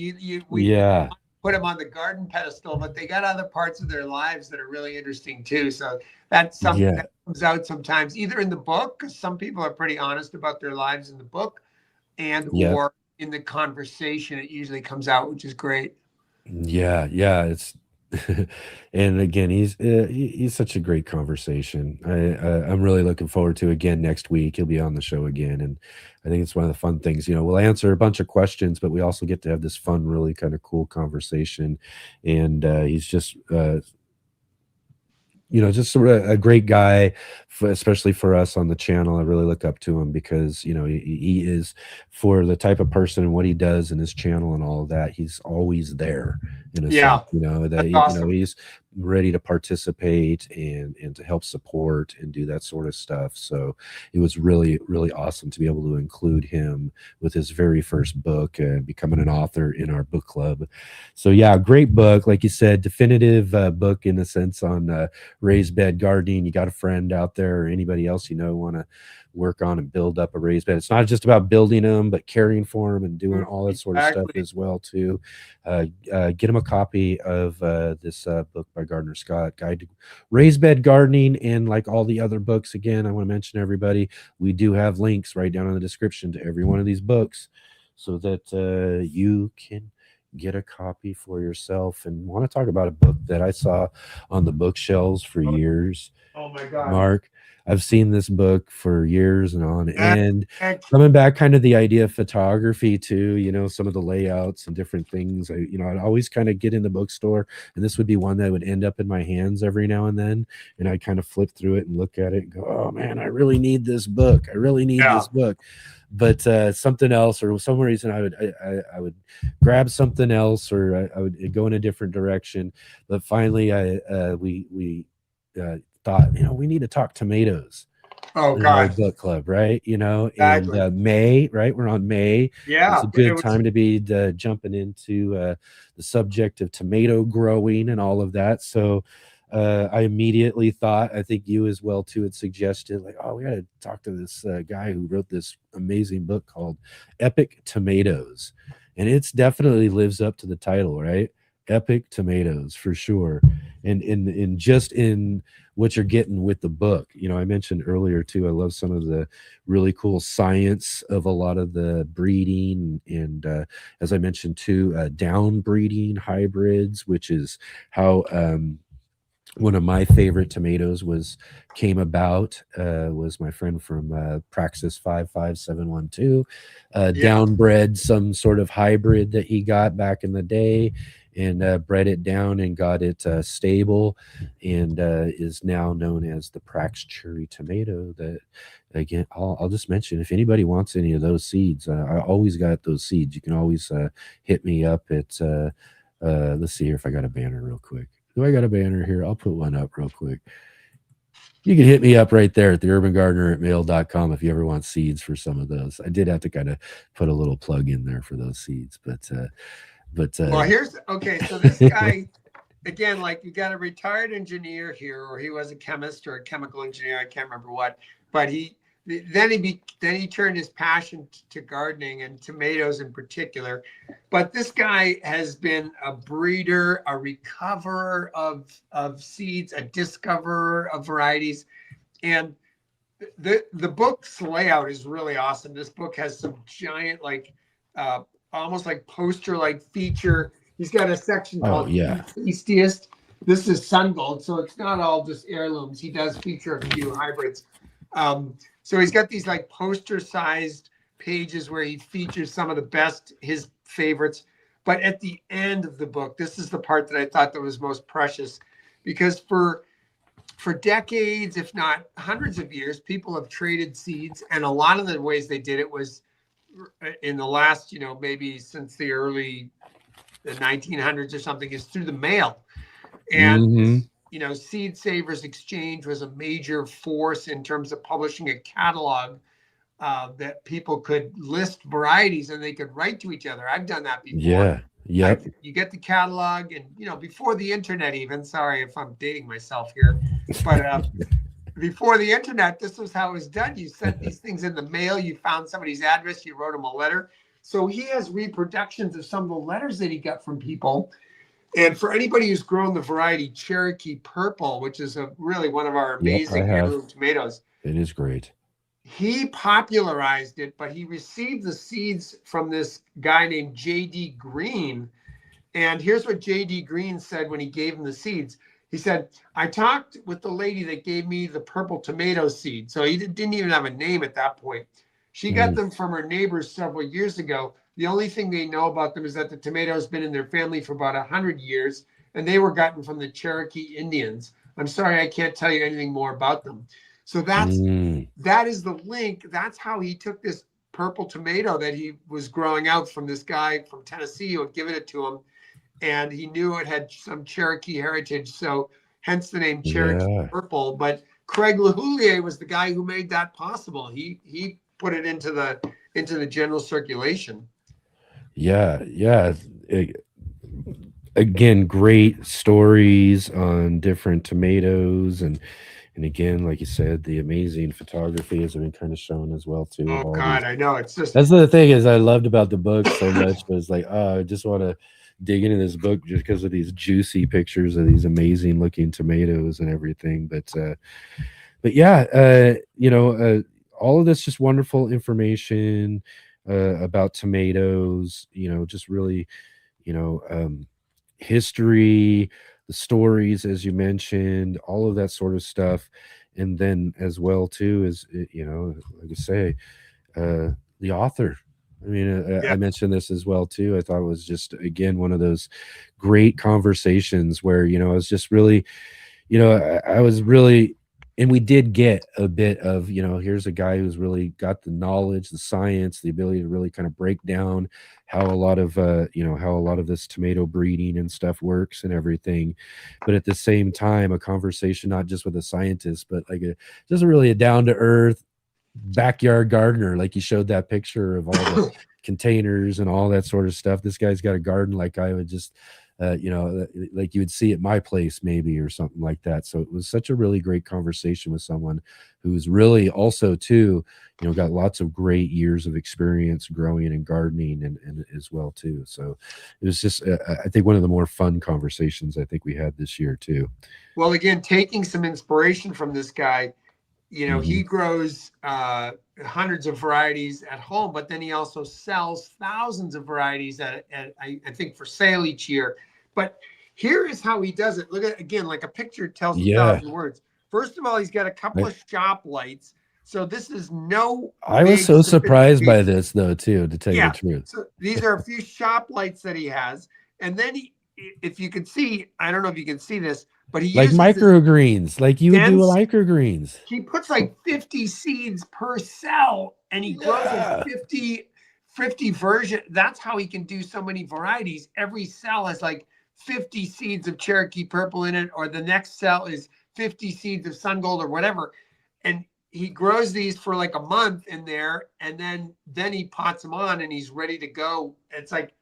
We put them on the garden pedestal, but they got other parts of their lives that are really interesting too. So that's something that comes out sometimes, either in the book, because some people are pretty honest about their lives in the book, and or in the conversation, it usually comes out, which is great. Yeah, it's And again, he's such a great conversation. I'm really looking forward to again next week. He'll be on the show again, and I think it's one of the fun things. We'll answer a bunch of questions, but we also get to have this fun, really kind of cool conversation. And he's just just sort of a great guy, especially for us on the channel. I really look up to him because, he is, for the type of person and what he does in his channel and all of that, he's always there in a Yeah, sense, that, that's awesome. he's ready to participate and to help support and do that sort of stuff. So it was really, really awesome to be able to include him with his very first book, becoming an author in our book club. So yeah, great book. Like you said, definitive book in a sense on raised bed gardening. You got a friend out there or anybody else want to work on and build up a raised bed. It's not just about building them, but caring for them and doing all that sort of stuff Exactly. as well too. Get them a copy of this book by Gardner Scott, Guide to Raised Bed Gardening. And like all the other books, again, I want to mention everybody, we do have links right down in the description to every one of these books so that you can get a copy for yourself. And want to talk about a book that I saw on the bookshelves for years. Oh my God. Mark, I've seen this book for years and on end. Heck, Coming back kind of the idea of photography too, some of the layouts and different things. I'd always kind of get in the bookstore, and this would be one that would end up in my hands every now and then. And I'd kind of flip through it and look at it and go, oh man, I really need this book. I really need this book. But something else, or some reason I would grab something else, or I would go in a different direction. But finally we thought, we need to talk tomatoes. Oh in our God. book club, right? Exactly. And May, right? We're on May. Yeah. It's a good time to be jumping into the subject of tomato growing and all of that. So I immediately thought, I think you as well too had suggested, like, oh, we got to talk to this guy who wrote this amazing book called Epic Tomatoes. And it's definitely lives up to the title, right? Epic Tomatoes for sure. And in just in what you're getting with the book. I mentioned earlier too, I love some of the really cool science of a lot of the breeding and as I mentioned too, down breeding hybrids, which is how one of my favorite tomatoes came about, was my friend from Praxis 55712, downbred some sort of hybrid that he got back in the day, and bred it down and got it stable, and is now known as the Prax Cherry tomato. That, again, I'll just mention, if anybody wants any of those seeds, I always got those seeds. You can always hit me up at let's see here if I got a banner real quick. Do I got a banner here? I'll put one up real quick. You can hit me up right there at theurbangardener@mail.com if you ever want seeds for some of those. I did have to kind of put a little plug in there for those seeds, but well, here's okay. So this guy, again, like, you got a retired engineer here, or he was a chemist or a chemical engineer. I can't remember what, but then he turned his passion to gardening and tomatoes in particular. But this guy has been a breeder, a recoverer of seeds, a discoverer of varieties, and the book's layout is really awesome. This book has some giant, like, almost like poster like feature. He's got a section called Tastiest. This is Sun Gold, so it's not all just heirlooms. He does feature a few hybrids. So he's got these like poster sized pages where he features some of the best, his favorites. But at the end of the book, this is the part that I thought that was most precious, because for decades, if not hundreds of years, people have traded seeds, and a lot of the ways they did it was in the last, maybe since the early 1900s or something, is through the mail. And Seed Savers Exchange was a major force in terms of publishing a catalog that people could list varieties and they could write to each other. I've done that before. Yeah. Yep. You get the catalog, and before the internet, even, sorry if I'm dating myself here, but before the internet, this was how it was done. You sent these things in the mail. You found somebody's address. You wrote them a letter. So he has reproductions of some of the letters that he got from people. And for anybody who's grown the variety Cherokee Purple, which is really one of our amazing heirloom tomatoes, it is great. He popularized it, but he received the seeds from this guy named J.D. Green. And here's what J.D. Green said when he gave him the seeds. He said, I talked with the lady that gave me the purple tomato seed. So he didn't even have a name at that point. She got them from her neighbors several years ago. The only thing they know about them is that the tomato's been in their family for about 100 years, and they were gotten from the Cherokee Indians. I'm sorry, I can't tell you anything more about them. So that is the link. That's how he took this purple tomato that he was growing out from this guy from Tennessee who had given it to him. And he knew it had some Cherokee heritage. So hence the name Cherokee Purple. But Craig LaHoulier was the guy who made that possible. He put it into the general circulation. Yeah. Again, great stories on different tomatoes, and again, like you said, the amazing photography has been kind of shown as well too. Oh God, I know. It's just, that's the thing is I loved about the book so much, was like, I just want to dig into this book just because of these juicy pictures of these amazing looking tomatoes and everything. But yeah, all of this just wonderful information about tomatoes, just really, history, the stories, as you mentioned, all of that sort of stuff. And then as well too is, like I say, the author. I mean, I mentioned this as well too. I thought it was just, again, one of those great conversations where, I was just really, I was really, and we did get a bit of, here's a guy who's really got the knowledge, the science, the ability to really kind of break down how a lot of, how a lot of this tomato breeding and stuff works and everything. But at the same time, a conversation, not just with a scientist, but like just really a down to earth backyard gardener. Like you showed that picture of all the containers and all that sort of stuff. This guy's got a garden like I would just, like you would see at my place maybe, or something like that. So it was such a really great conversation with someone who's really also too, got lots of great years of experience growing and gardening and as well too. So it was just, I think one of the more fun conversations I think we had this year too. Well, again, taking some inspiration from this guy, he grows hundreds of varieties at home, but then he also sells thousands of varieties at I think for sale each year. But here is how he does it. Look at, again, like a picture tells 1,000 words. First of all, he's got a couple of shop lights. So this is no. I was so surprised by this though, too, to tell you the truth. So these are a few shop lights that he has. And then if you can see, I don't know if you can see this, but he like microgreens, like you would do microgreens. He puts like 50 seeds per cell, and he grows a 50 version. That's how he can do so many varieties. Every cell has like 50 seeds of Cherokee Purple in it, or the next cell is 50 seeds of Sun Gold or whatever. And he grows these for like a month in there, and then he pots them on, and he's ready to go. It's like,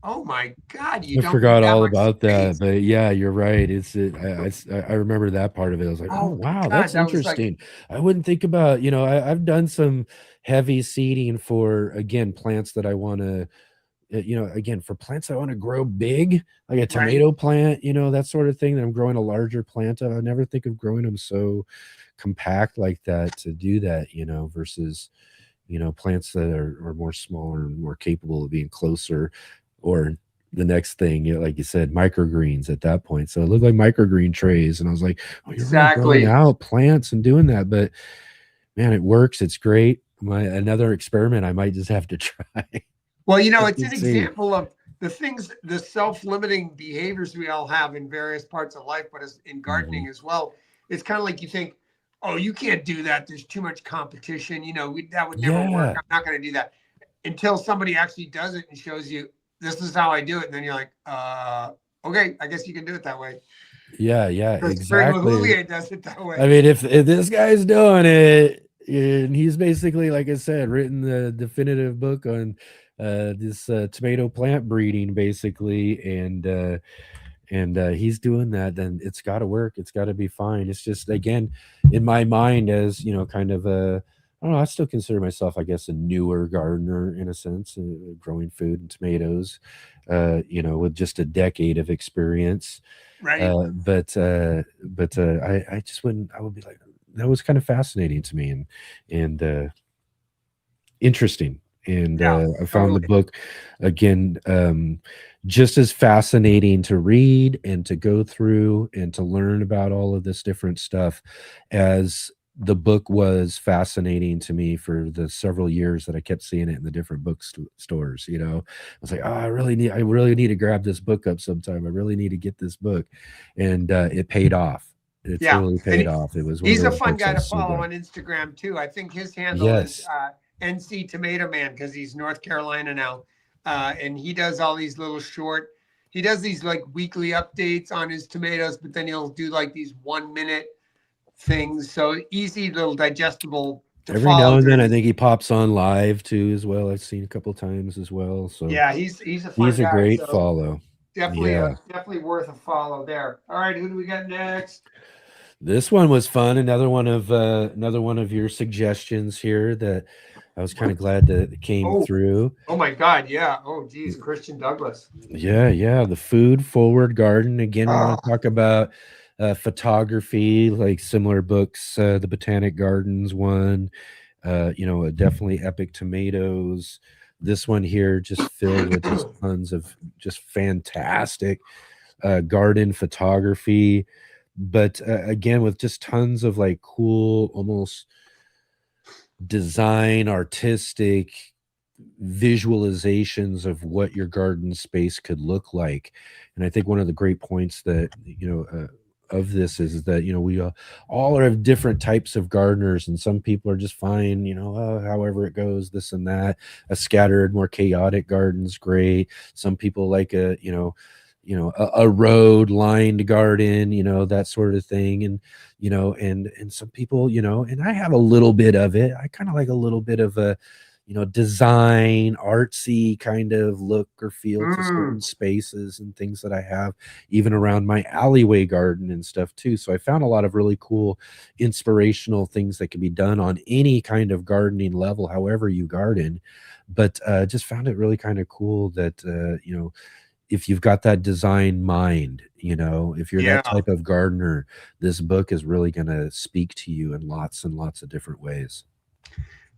oh my God! I forgot all about that, but yeah, you're right. I remember that part of it. I was like, oh wow, that's interesting. I wouldn't think about, I've done some heavy seeding for, again, plants that I want to, again, for plants I want to grow big, like a tomato plant, that sort of thing. That I'm growing a larger plant. I never think of growing them so compact like that to do that, versus, plants that are more smaller and more capable of being closer. Or the next thing, like you said, microgreens at that point. So it looked like microgreen trays. And I was like, oh, you're really growing out plants and doing that. But man, it works. It's great. Another experiment I might just have to try. Well, it's an example of the things, the self-limiting behaviors we all have in various parts of life, but in gardening as well. It's kind of like you think, oh, you can't do that. There's too much competition. That would never work. I'm not going to do that. Until somebody actually does it and shows you, this is how I do it. And then you're like, okay, I guess you can do it that way. Yeah, exactly. LaHoulier does it that way. I mean, if this guy's doing it, and he's basically, like I said, written the definitive book on this tomato plant breeding, basically, and he's doing that, then it's got to work. It's got to be fine. It's just, again, in my mind, as kind of a, I don't know, I still consider myself, I guess, a newer gardener in a sense, growing food and tomatoes, with just a decade of experience. Right. But I just wouldn't, I would be like, that was kind of fascinating to me and interesting And Yeah, I found the totally. book again just as fascinating to read and to go through and to learn about all of this different stuff as the book was fascinating to me for the several years that I kept seeing it in the different bookstores. You know, I was like, oh, I really need to grab this book up sometime. I really need to get this book, and it paid off. It Yeah, totally and paid off. It was one of he's a those fun books I guy to was so follow glad. on Instagram too. I think his handle is Yes, NC Tomato Man because he's North Carolina now, and he does all these little short. He does these like weekly updates on his tomatoes, but then he'll do like these 1 minute things. So easy, little digestible to every now follow and then during I this. think he pops on live too as well. I've seen a couple times as well. So Yeah, he's a fun he's a guy. great So follow. definitely Yeah. definitely worth a follow there. All right, who do we got next? This one was fun. Another one of your suggestions here that I was kind of glad that it came Oh, through. oh my God, yeah. Oh, geez, Christian Douglas. Yeah, yeah. The Food Forward Garden. Again, we Oh, want to talk about photography, like similar books, the Botanic Gardens one, definitely Epic Tomatoes. This one here just filled with just tons of just fantastic garden photography, but again, with just tons of like cool, almost design, artistic visualizations of what your garden space could look like. And I think one of the great points that of this is that we all are of different types of gardeners, and some people are just fine, however it goes, this and that. A scattered, more chaotic garden's great. Some people like a road lined garden, that sort of thing. And and some people, and I have a little bit of it. I kind of like a little bit of a design, artsy kind of look or feel to certain spaces and things that I have, even around my alleyway garden and stuff too. So I found a lot of really cool, inspirational things that can be done on any kind of gardening level, however you garden. But just found it really kind of cool that, if you've got that design mind, if you're that yeah. type of gardener, this book is really going to speak to you in lots and lots of different ways.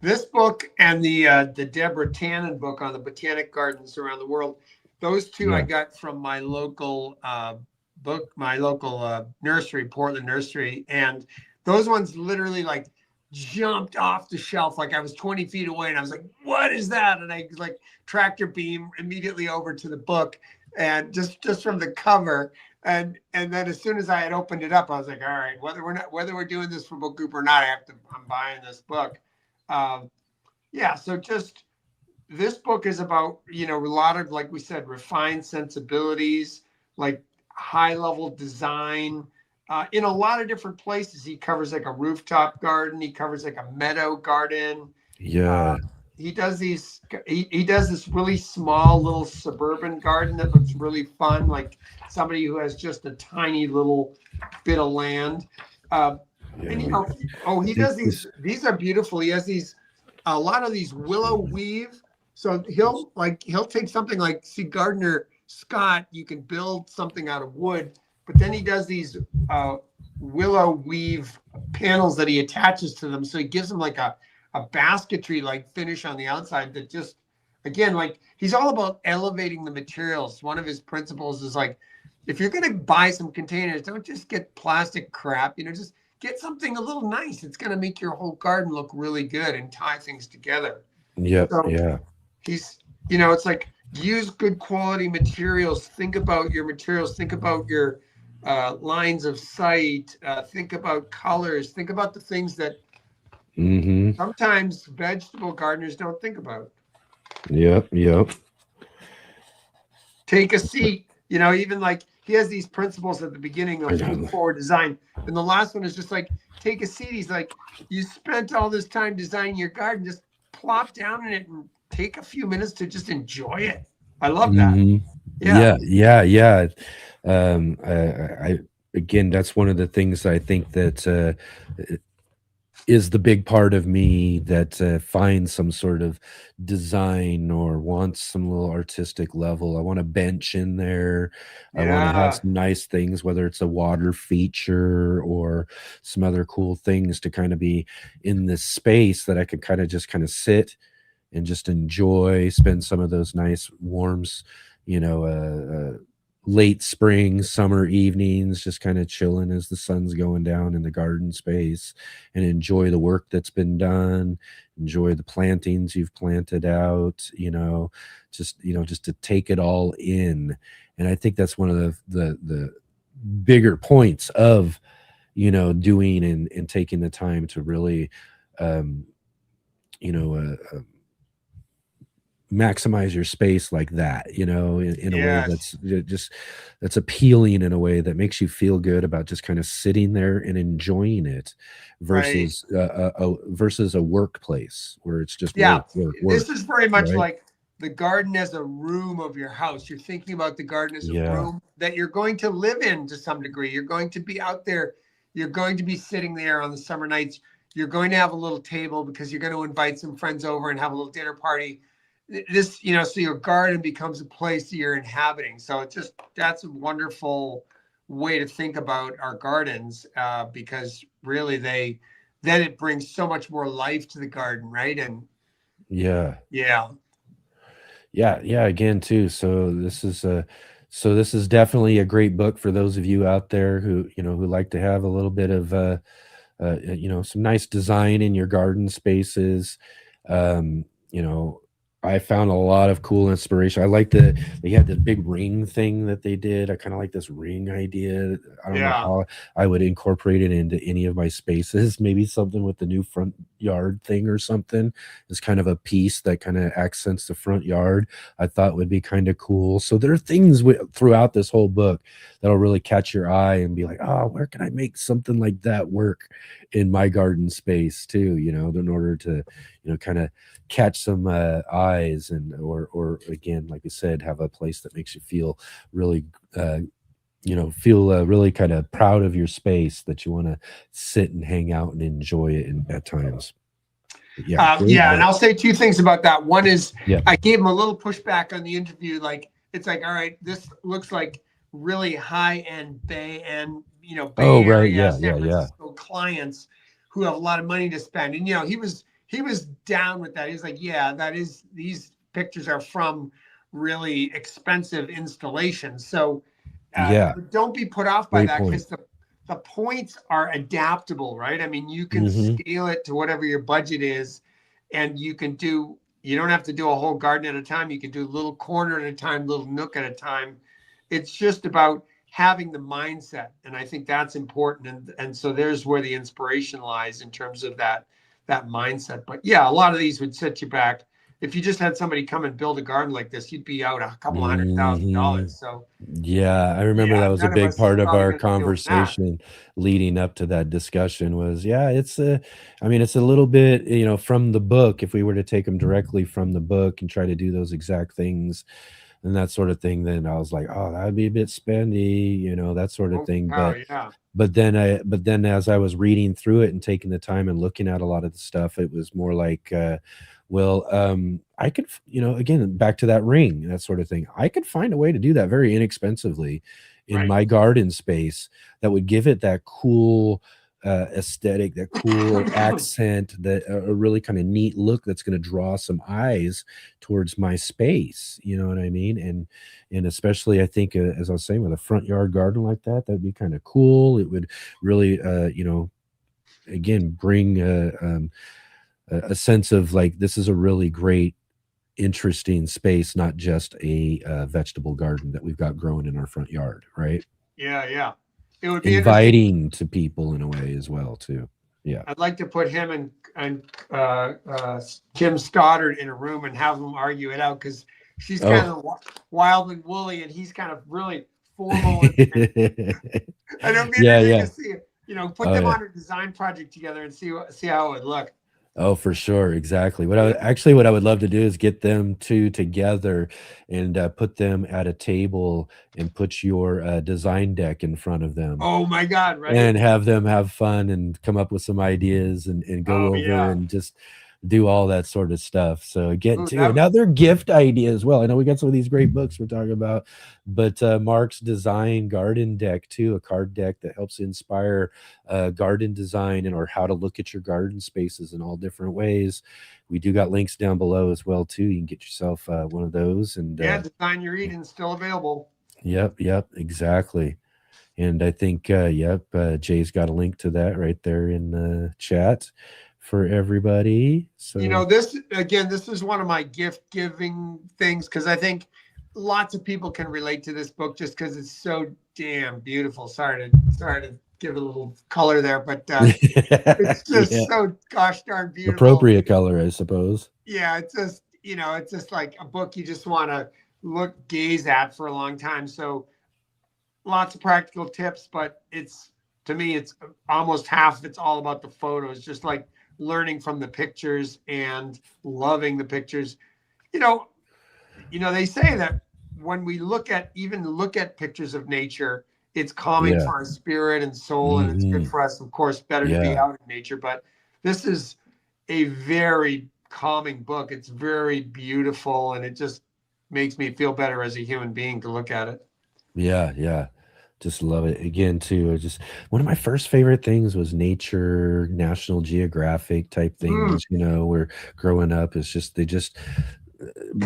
This book and the Deborah Tannen book on the botanic gardens around the world, those two I Yeah. got from my local nursery, Portland Nursery, and those ones literally like jumped off the shelf like I was 20 feet away, and I was like, "What is that?" And I like tractor beam immediately over to the book, and just from the cover. And then as soon as I had opened it up, I was like, all right, whether we're doing this for Book Group or not, I'm buying this book. Yeah, so just this book is about, a lot of, like we said, refined sensibilities, like high level design in a lot of different places. He covers like a rooftop garden, he covers like a meadow garden. Yeah. He does he does this really small little suburban garden that looks really fun, like somebody who has just a tiny little bit of land. And he does these are beautiful. He has a lot of these willow weave. So he'll take something like, see, Gardner Scott, you can build something out of wood, but then he does these willow weave panels that he attaches to them. So he gives them like a basketry like finish on the outside that just, again, like he's all about elevating the materials. One of his principles is like, if you're going to buy some containers, don't just get plastic crap, just get something a little nice. It's going to make your whole garden look really good and tie things together. Yep. So Yeah. he's, it's like, use good quality materials. Think about your materials. Think about your lines of sight. Think about colors. Think about the things that sometimes vegetable gardeners don't think about. Yep. Yep. Take a seat. Even like he has these principles at the beginning of food forward design. And the last one is just like, take a seat. He's like, you spent all this time designing your garden, just plop down in it and take a few minutes to just enjoy it. I love that. Yeah. I again, that's one of the things I think that is the big part of me that finds some sort of design or wants some little artistic level. I want a bench in there. I want to have some nice things, whether it's a water feature or some other cool things to kind of be in this space that I could kind of sit and just enjoy, spend some of those nice warms, late spring, summer evenings, just kind of chilling as the sun's going down in the garden space, and enjoy the work that's been done, enjoy the plantings you've planted out, just to take it all in. And I think that's one of the bigger points of, doing and taking the time to really, maximize your space like that, in a way that's appealing, in a way that makes you feel good about just kind of sitting there and enjoying it, versus versus a workplace where it's just work. This is very much right? like the garden as a room of your house. You're thinking about the garden as a room that you're going to live in to some degree. You're going to be out there. You're going to be sitting there on the summer nights. You're going to have a little table because you're going to invite some friends over and have a little dinner party. This, so your garden becomes a place that you're inhabiting. So that's a wonderful way to think about our gardens, because really then it brings so much more life to the garden, right? And again too. So this is definitely a great book for those of you out there who like to have a little bit of some nice design in your garden spaces. I found a lot of cool inspiration. I like they had the big ring thing that they did. I kind of like this ring idea. I don't know how I would incorporate it into any of my spaces. Maybe something with the new front yard thing or something. It's kind of a piece that kind of accents the front yard. I thought would be kind of cool. So there are things throughout this whole book that'll really catch your eye and be like, oh, where can I make something like that work in my garden space too? In order to, kind of catch some eyes, and or again, like I said, have a place that makes you feel really really kind of proud of your space, that you want to sit and hang out and enjoy it at times. And I'll say two things about that. One is I gave him a little pushback on the interview. Like, it's like, all right, this looks like really high-end Bay Area, San Francisco clients who have a lot of money to spend. And he was down with that. He's like, these pictures are from really expensive installations. So don't be put off by that, because the points are adaptable, right? I mean, you can scale it to whatever your budget is, and you don't have to do a whole garden at a time. You can do a little corner at a time, little nook at a time. It's just about having the mindset. And I think that's important. And so there's where the inspiration lies in terms of that mindset. But a lot of these would set you back. If you just had somebody come and build a garden like this, you'd be out a couple $100,000. So I remember that was a big part of our conversation leading up to that discussion was, it's a little bit, from the book, if we were to take them directly from the book and try to do those exact things and that sort of thing, then I was like, oh, that'd be a bit spendy, that sort of thing. But then as I was reading through it and taking the time and looking at a lot of the stuff, it was more like, I could, again, back to that ring, that sort of thing. I could find a way to do that very inexpensively in my garden space that would give it that cool aesthetic, that cool accent, that a really kind of neat look that's going to draw some eyes towards my space. You know what I mean? And especially, I think, as I was saying, with a front yard garden like that, that'd be kind of cool. It would really, again, bring a sense of like, this is a really great, interesting space, not just a vegetable garden that we've got growing in our front yard, right? It would be inviting to people in a way as well too. I'd like to put him and Kim Stoddard in a room and have them argue it out, because she's kind of wild and woolly, and he's kind of really formal. And it'll be interesting to see it. Put them on a design project together and see how it would look. Oh, for sure. Exactly. What I would love to do is get them two together and put them at a table and put your design deck in front of them. Oh my God. Right. And have them have fun and come up with some ideas and go over and just, do all that sort of stuff. So getting Ooh, to that- another gift idea as well. I know we got some of these great books we're talking about, but Mark's design garden deck too, a card deck that helps inspire garden design and or how to look at your garden spaces in all different ways. We do got links down below as well too. You can get yourself one of those. And Yeah, Design Your Eden still available. Yep, exactly. And I think Jay's got a link to that right there in the chat for everybody. So this is one of my gift giving things, because I think lots of people can relate to this book just because it's so damn beautiful. Sorry to give it a little color there, but it's just so gosh darn beautiful. Appropriate color, I suppose. Yeah, it's just like a book you just want to gaze at for a long time. So lots of practical tips, but to me it's almost half. It's all about the photos, just like learning from the pictures and loving the pictures. They say that when we look at pictures of nature, it's calming for our spirit and soul, and it's good for us. Of course, better to be out in nature, but this is a very calming book. It's very beautiful, and it just makes me feel better as a human being to look at it. Yeah. Just love it. Again, too, just one of my first favorite things was nature, National Geographic type things, where growing up, it's just, they just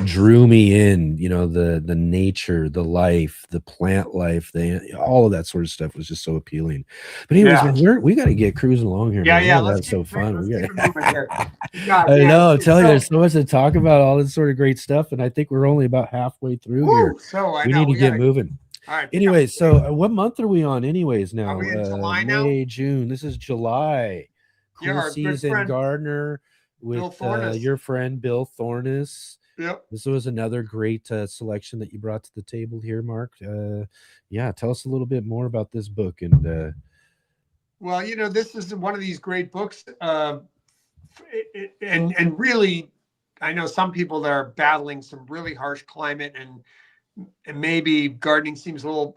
drew me in, the nature, the life, the plant life, all of that sort of stuff was just so appealing. But anyways, man, we got to get cruising along here. Yeah. That's so fun. We I know. I'm telling you, there's so much to talk about, all this sort of great stuff. And I think we're only about halfway through here. So we need to get moving. All right. Anyways, so what month are we on anyways now? Are we in July now? May, June. This is July. Cool Season Gardener with your friend Bill Thornes. Yep. This was another great selection that you brought to the table here, Mark. Tell us a little bit more about this book. And well, this is one of these great books, and really, I know some people that are battling some really harsh climate, and maybe gardening seems a little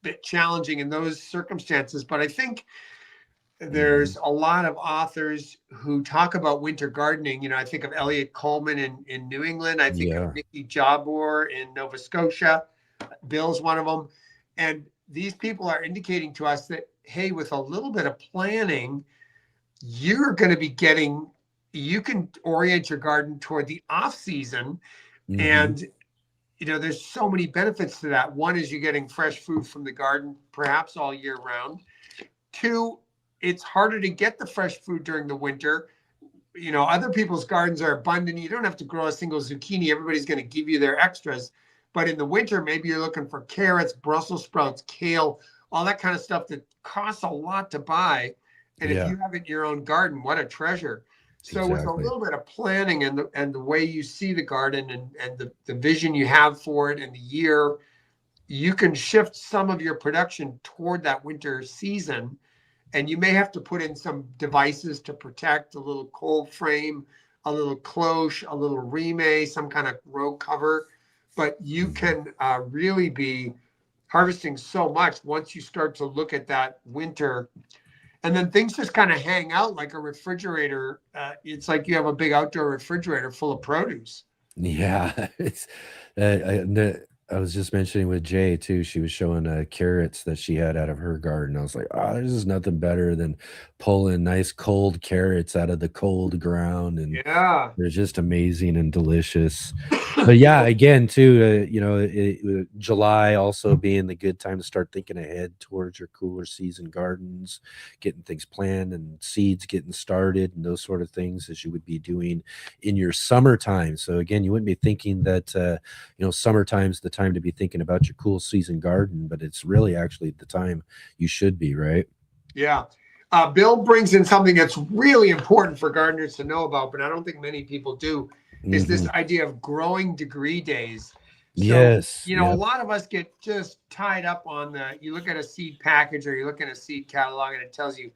bit challenging in those circumstances. But I think there's a lot of authors who talk about winter gardening. I think of Elliot Coleman in New England. I think of Nikki Jabor in Nova Scotia. Bill's one of them. And these people are indicating to us that, hey, with a little bit of planning, you're going to be you can orient your garden toward the off season. And there's so many benefits to that. One is you're getting fresh food from the garden, perhaps all year round. Two, it's harder to get the fresh food during the winter. Other people's gardens are abundant. You don't have to grow a single zucchini. Everybody's going to give you their extras. But in the winter, maybe you're looking for carrots, Brussels sprouts, kale, all that kind of stuff that costs a lot to buy. And if you have it in your own garden, what a treasure. So with a little bit of planning and the way you see the garden and the vision you have for it and the year, you can shift some of your production toward that winter season. And you may have to put in some devices to protect, a little cold frame, a little cloche, a little remet, some kind of row cover. But you can really be harvesting so much once you start to look at that winter. And then things just kind of hang out like a refrigerator. It's like you have a big outdoor refrigerator full of produce. Yeah. I was just mentioning with Jay too, she was showing carrots that she had out of her garden. I was like, this is nothing better than pulling nice cold carrots out of the cold ground. And they're just amazing and delicious. But again too, July also being the good time to start thinking ahead towards your cooler season gardens, getting things planned and seeds getting started and those sort of things as you would be doing in your summertime. So again, you wouldn't be thinking that, summertime's the time to be thinking about your cool season garden, but it's really actually the time you should be, right? Yeah. Bill brings in something that's really important for gardeners to know about, but I don't think many people do, is this idea of growing degree days. So, a lot of us get just tied up on you look at a seed package or you look at a seed catalog and it tells you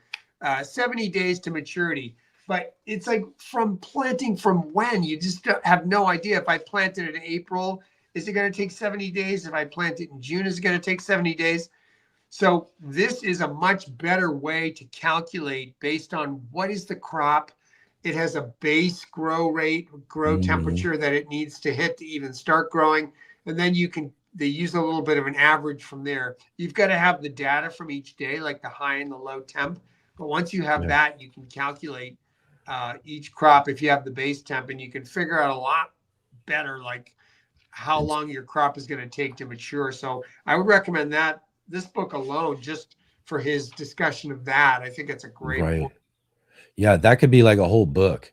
70 days to maturity. But it's like from planting from when? You just have no idea. If I planted it in April, is it going to take 70 days? If I plant it in June, is it going to take 70 days? So this is a much better way to calculate based on what is the crop It has a base grow rate, grow temperature that it needs to hit to even start growing. And then they use a little bit of an average from there. You've got to have the data from each day, like the high and the low temp. But once you have that, you can calculate each crop if you have the base temp, and you can figure out a lot better, like how long your crop is going to take to mature. So I would recommend this book alone, just for his discussion of that. I think it's a great book. Yeah, that could be like a whole book.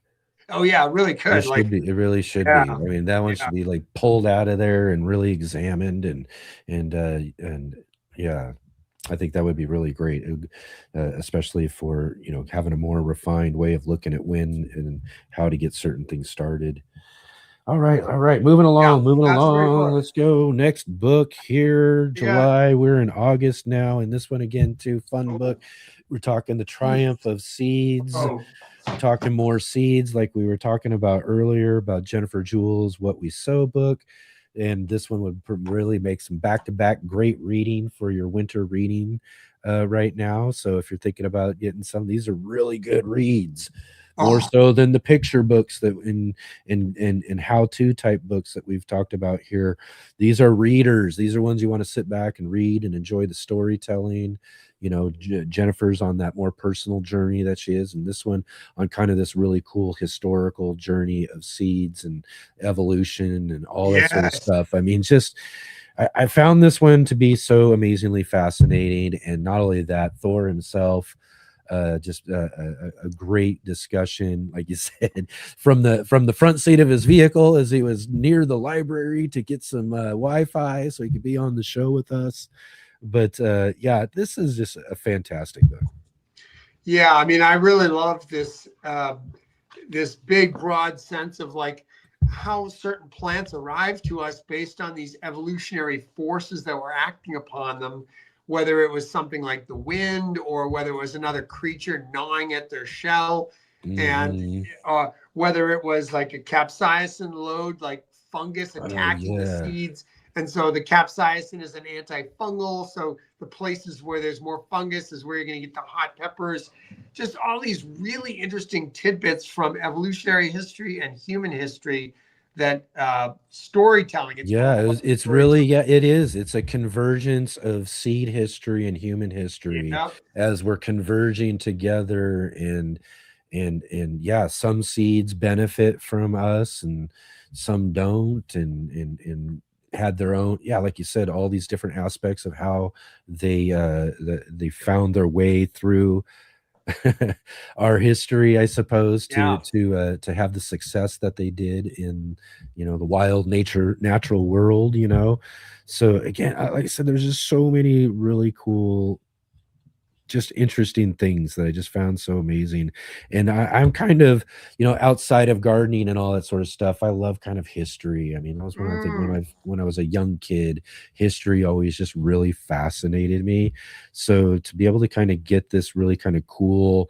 Oh yeah, it really could. It really should be. I mean, that one should be like pulled out of there and really examined, and yeah, I think that would be really great, especially for having a more refined way of looking at when and how to get certain things started. All right. Moving along. Let's go. Next book here, July. We're in August now, and this one again too, fun book. We're talking The Triumph of Seeds. We're talking more seeds, like we were talking about earlier about Jennifer Jewell's What We Sow book. And this one would really make some back-to-back great reading for your winter reading right now. So if you're thinking about getting some, these are really good reads. More so than the picture books that in how-to type books that we've talked about here. These are readers. These are ones you want to sit back and read and enjoy the storytelling. Jennifer's on that more personal journey that she is, and this one on kind of this really cool historical journey of seeds and evolution and all that sort of stuff. I mean, I found this one to be so amazingly fascinating. And not only that, Thor himself, just a great discussion, like you said, from the front seat of his vehicle as he was near the library to get some Wi-Fi so he could be on the show with us. But yeah, this is just a fantastic book. Yeah, I mean, I really love this this big broad sense of like how certain plants arrive to us based on these evolutionary forces that were acting upon them, whether it was something like the wind or whether it was another creature gnawing at their shell, and whether it was like a capsaicin load, like fungus attacking the seeds. And so the capsaicin is an antifungal. So the places where there's more fungus is where you're going to get the hot peppers. Just all these really interesting tidbits from evolutionary history and human history that storytelling. It's really, it is. It's a convergence of seed history and human history as we're converging together. And yeah, some seeds benefit from us and some don't, and had their own, like you said, all these different aspects of how they found their way through our history, I suppose, to have the success that they did in the wild natural world. So again, like I said, there's just so many really cool, just interesting things that I just found so amazing. And I'm kind of, outside of gardening and all that sort of stuff, I love kind of history. I mean, that was one of the things when I was a young kid, history always just really fascinated me. So to be able to kind of get this really kind of cool,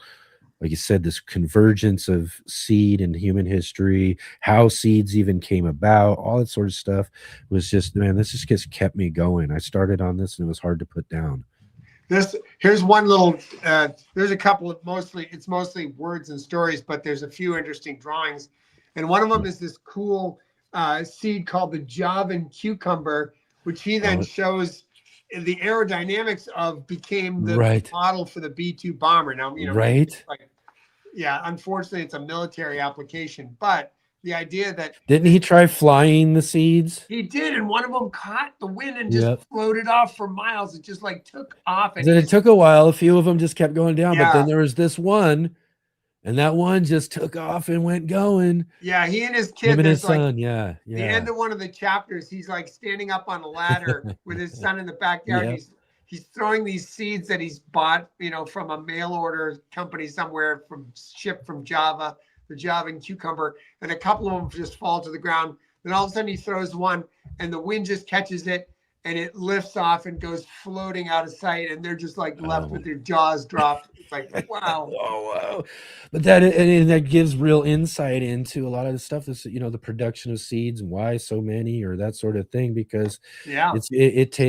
like you said, this convergence of seed and human history, how seeds even came about, all that sort of stuff was just, man, this just kept me going. I started on this and it was hard to put down. Here's one little, there's a couple of it's mostly words and stories, but there's a few interesting drawings. And one of them is this cool seed called the Javan cucumber, which he then shows the aerodynamics of became the model for the B-2 bomber. Now, unfortunately it's a military application, but the idea that didn't he try flying the seeds? He did, and one of them caught the wind and just floated off for miles. It just like took off. And then it took a while. A few of them just kept going down, but then there was this one, and that one just took off and went going. Yeah, he and his kid. Him and his son. The end of one of the chapters, he's like standing up on a ladder with his son in the backyard. He's throwing these seeds that he's bought, from a mail order company somewhere shipped from Java. The Javan cucumber, and a couple of them just fall to the ground. Then all of a sudden he throws one and the wind just catches it and it lifts off and goes floating out of sight, and they're just like left with their jaws dropped. It's like, wow. Whoa. But that gives real insight into a lot of the stuff that's, the production of seeds and why so many or that sort of thing, because it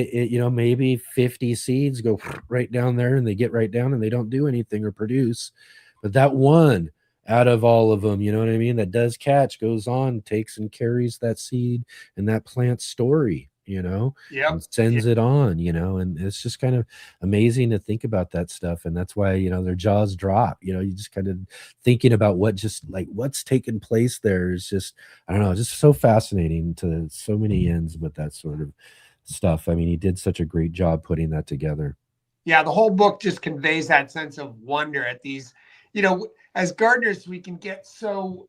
maybe 50 seeds go right down there and they get right down and they don't do anything or produce. But that one, out of all of them, you know what I mean? That does catch, goes on, takes and carries that seed and that plant story, you know, Yep. and sends it on, you know, and it's just kind of amazing to think about that stuff. And that's why, you know, their jaws drop, you know, you just kind of thinking about what just like what's taking place there is just, I don't know, just so fascinating to so many ends with that sort of stuff. I mean, he did such a great job putting that together. Yeah, the whole book just conveys that sense of wonder at these, you know, as gardeners, we can get so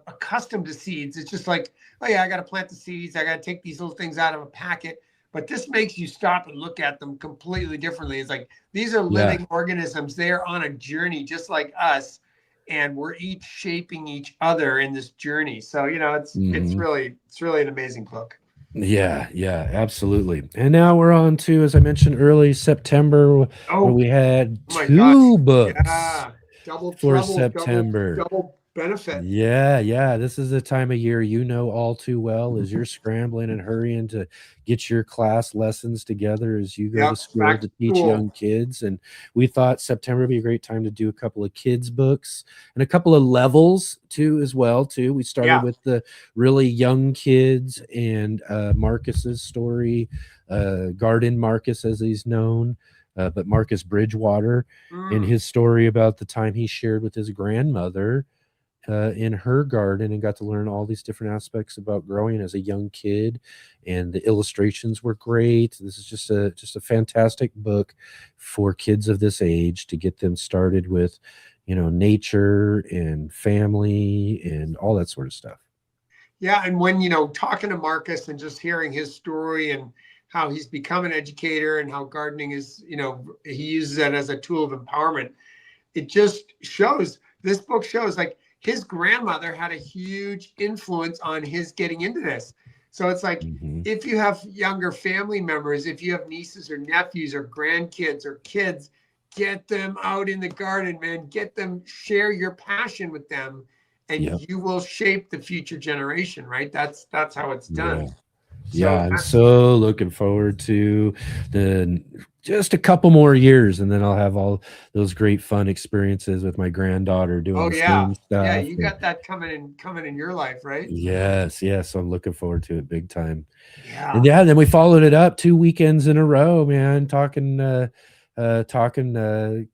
accustomed to seeds. It's just like, oh yeah, I got to plant the seeds. I got to take these little things out of a packet. But this makes you stop and look at them completely differently. It's like, these are living organisms. They're on a journey just like us. And we're each shaping each other in this journey. So, you know, it's really an amazing book. Yeah, absolutely. And now we're on to, as I mentioned early, September, where we had two books. Yeah. Double for trouble, September. Double benefit. Yeah. This is the time of year you know all too well as you're scrambling and hurrying to get your class lessons together as you go to school to teach young kids. And we thought September would be a great time to do a couple of kids books and a couple of levels too as well too. We started with the really young kids and Marcus's story, Garden Marcus as he's known. But Marcus Bridgewater in his story about the time he shared with his grandmother in her garden and got to learn all these different aspects about growing as a young kid, and the illustrations were great. This is just a fantastic book for kids of this age to get them started with, you know, nature and family and all that sort of stuff. Yeah, and when, you know, talking to Marcus and just hearing his story and how he's become an educator and how gardening is, you know, he uses it as a tool of empowerment. It just shows, this book shows like his grandmother had a huge influence on his getting into this. So it's like, if you have younger family members, if you have nieces or nephews or grandkids or kids, get them out in the garden, man, get them, share your passion with them, and you will shape the future generation, right? That's how it's done. Yeah, I'm so looking forward to just a couple more years, and then I'll have all those great fun experiences with my granddaughter doing the same stuff. Yeah, you got that coming in your life, right? Yes. So I'm looking forward to it big time. Yeah. And then we followed it up 2 weekends in a row, man, talking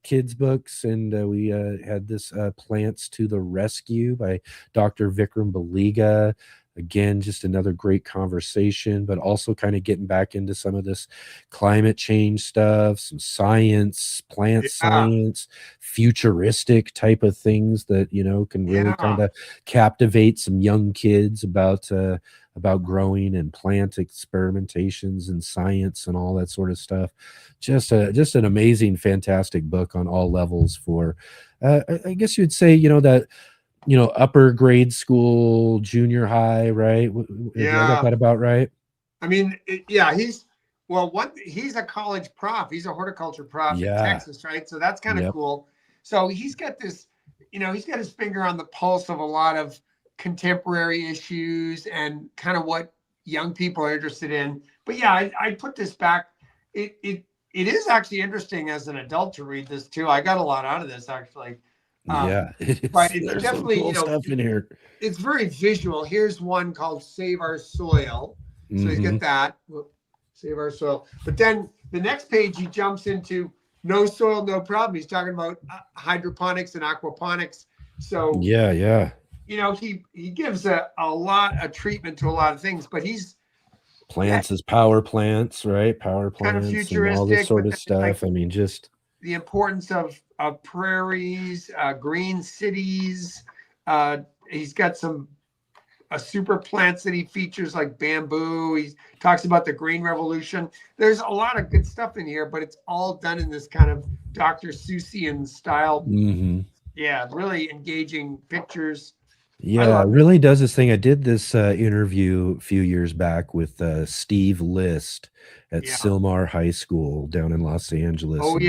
kids books, and we had this Plants to the Rescue by Dr. Vikram Baliga. Again, just another great conversation, but also kind of getting back into some of this climate change stuff, some science, plant science, futuristic type of things that, you know, can really kind of captivate some young kids about growing and plant experimentations and science and all that sort of stuff. Just an amazing, fantastic book on all levels for, I guess you'd say, you know, that, you know, upper grade school, junior high, right? Yeah, I got that about right. I mean, he's a college prof. He's a horticulture prof in Texas, right? So that's kind of cool. So he's got this, you know, he's got his finger on the pulse of a lot of contemporary issues and kind of what young people are interested in. But yeah, I put this back. It is actually interesting as an adult to read this too. I got a lot out of this actually. But it's definitely cool, you know, stuff in here. It's very visual. Here's one called Save Our Soil. So you get that. Save Our Soil. But then the next page he jumps into No Soil, No Problem. He's talking about hydroponics and aquaponics. So you know, he gives a lot of treatment to a lot of things, but he's plants as power plants, right? Power plants kind of futuristic, and all this sort of stuff. Like, I mean, just the importance of prairies, green cities. He's got some super plants that he features like bamboo. He talks about the green revolution. There's a lot of good stuff in here, but it's all done in this kind of Dr. Seussian style. Yeah, really engaging pictures. Yeah, it really does this thing. I did this interview a few years back with Steve List at Sylmar High School down in Los Angeles. Oh,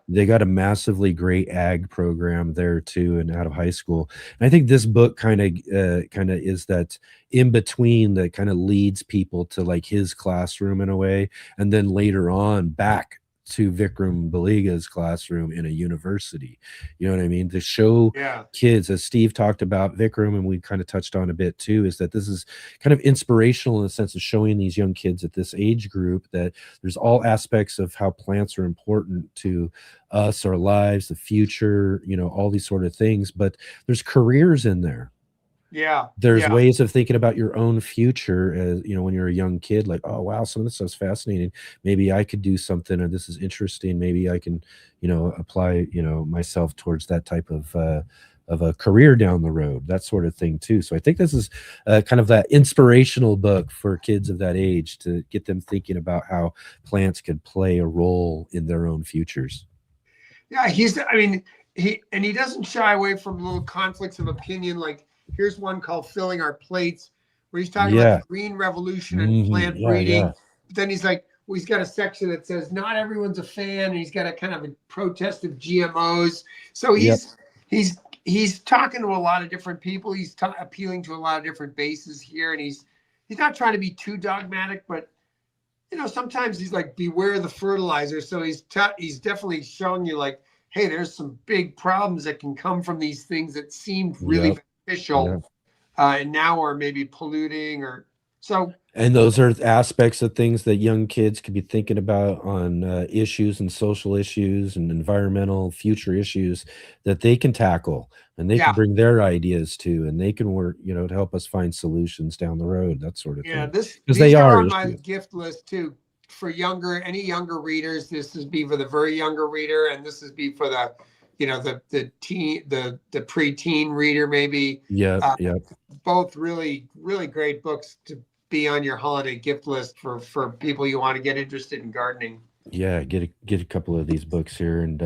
They got a massively great ag program there too, and out of high school. And I think this book kind of is that in between that kind of leads people to like his classroom in a way, and then later on back to Vikram Baliga's classroom in a university. You know what I mean? To show kids, as Steve talked about Vikram, and we kind of touched on a bit too, is that this is kind of inspirational in the sense of showing these young kids at this age group that there's all aspects of how plants are important to us, our lives, the future, you know, all these sort of things. But there's careers in there. There's ways of thinking about your own future, as you know, when you're a young kid, like, oh wow, some of this stuff's fascinating, maybe I could do something, or this is interesting, maybe I can, you know, apply, you know, myself towards that type of a career down the road, that sort of thing too. So I think this is kind of that inspirational book for kids of that age to get them thinking about how plants could play a role in their own futures. He doesn't shy away from little conflicts of opinion. Like, here's one called Filling Our Plates, where he's talking about the green revolution and plant breeding. But then he's like, well, he's got a section that says not everyone's a fan, and he's got a kind of a protest of GMOs. So he's talking to a lot of different people. He's appealing to a lot of different bases here, and he's not trying to be too dogmatic, but you know, sometimes he's like, beware the fertilizer. So he's definitely showing you like, hey, there's some big problems that can come from these things that seemed really beneficial and now are maybe polluting or so. And those are aspects of things that young kids could be thinking about on issues and social issues and environmental future issues that they can tackle, and they can bring their ideas to, and they can work, you know, to help us find solutions down the road, that sort of thing. These are on my gift list too for any younger readers. This is be for the very younger reader, and this is be for the, you know, the teen, the preteen reader maybe. Both really, really great books to be on your holiday gift list for people you want to get interested in gardening. Get a couple of these books here, and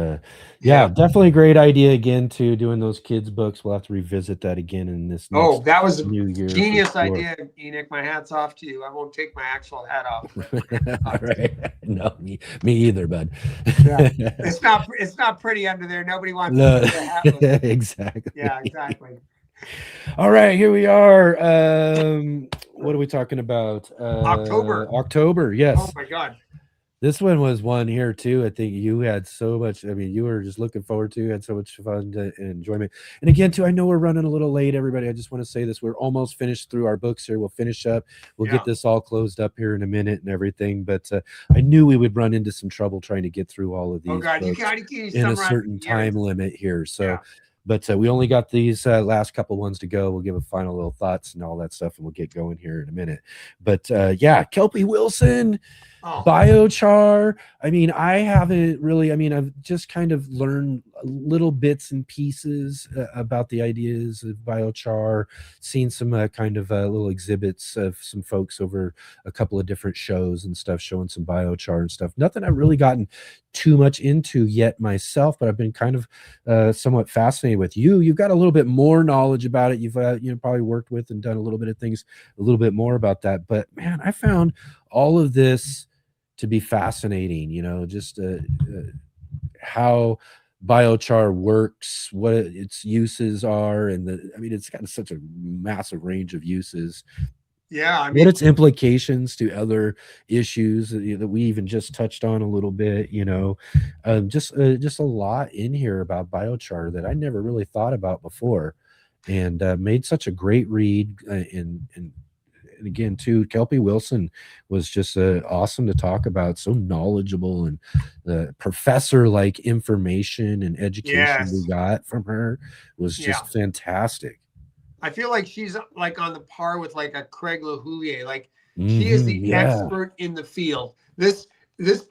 definitely a great idea again to doing those kids books. We'll have to revisit that again in this next that was a new year. Genius idea, Enoch. My hat's off to you. I won't take my actual hat off. All right. No, me either, bud. It's not pretty under there. Nobody wants to put the hat with. Exactly. Yeah, exactly. All right, here we are. What are we talking about? October, yes. Oh my God. This one was one here too. I think you had so much. I mean, you were just looking forward to. Had so much fun and enjoyment. And again, too, I know we're running a little late, everybody. I just want to say this: we're almost finished through our books here. We'll finish up. We'll get this all closed up here in a minute and everything. But I knew we would run into some trouble trying to get through all of these. Oh God, you in a certain time limit here. So. But we only got these last couple ones to go. We'll give a final little thoughts and all that stuff, and we'll get going here in a minute. But Kelpie Wilson, biochar. I mean, I haven't really. I mean, I've just kind of learned little bits and pieces about the ideas of biochar. Seen some kind of little exhibits of some folks over a couple of different shows and stuff, showing some biochar and stuff. Nothing I've really gotten too much into yet myself, but I've been kind of somewhat fascinated with you. You've got a little bit more knowledge about it. You've probably worked with and done a little bit of things a little bit more about that. But man, I found all of this to be fascinating. You know, just how biochar works, what its uses are, and it's got such a massive range of uses. Yeah, I mean, what its implications to other issues that we even just touched on a little bit, you know, just a lot in here about biochar that I never really thought about before, and made such a great read. And again, too, Kelpie Wilson was just awesome to talk about. So knowledgeable, and the professor-like information and education we got from her was just fantastic. I feel like she's like on the par with like a Craig LaHoulier. Like she is the expert in the field. This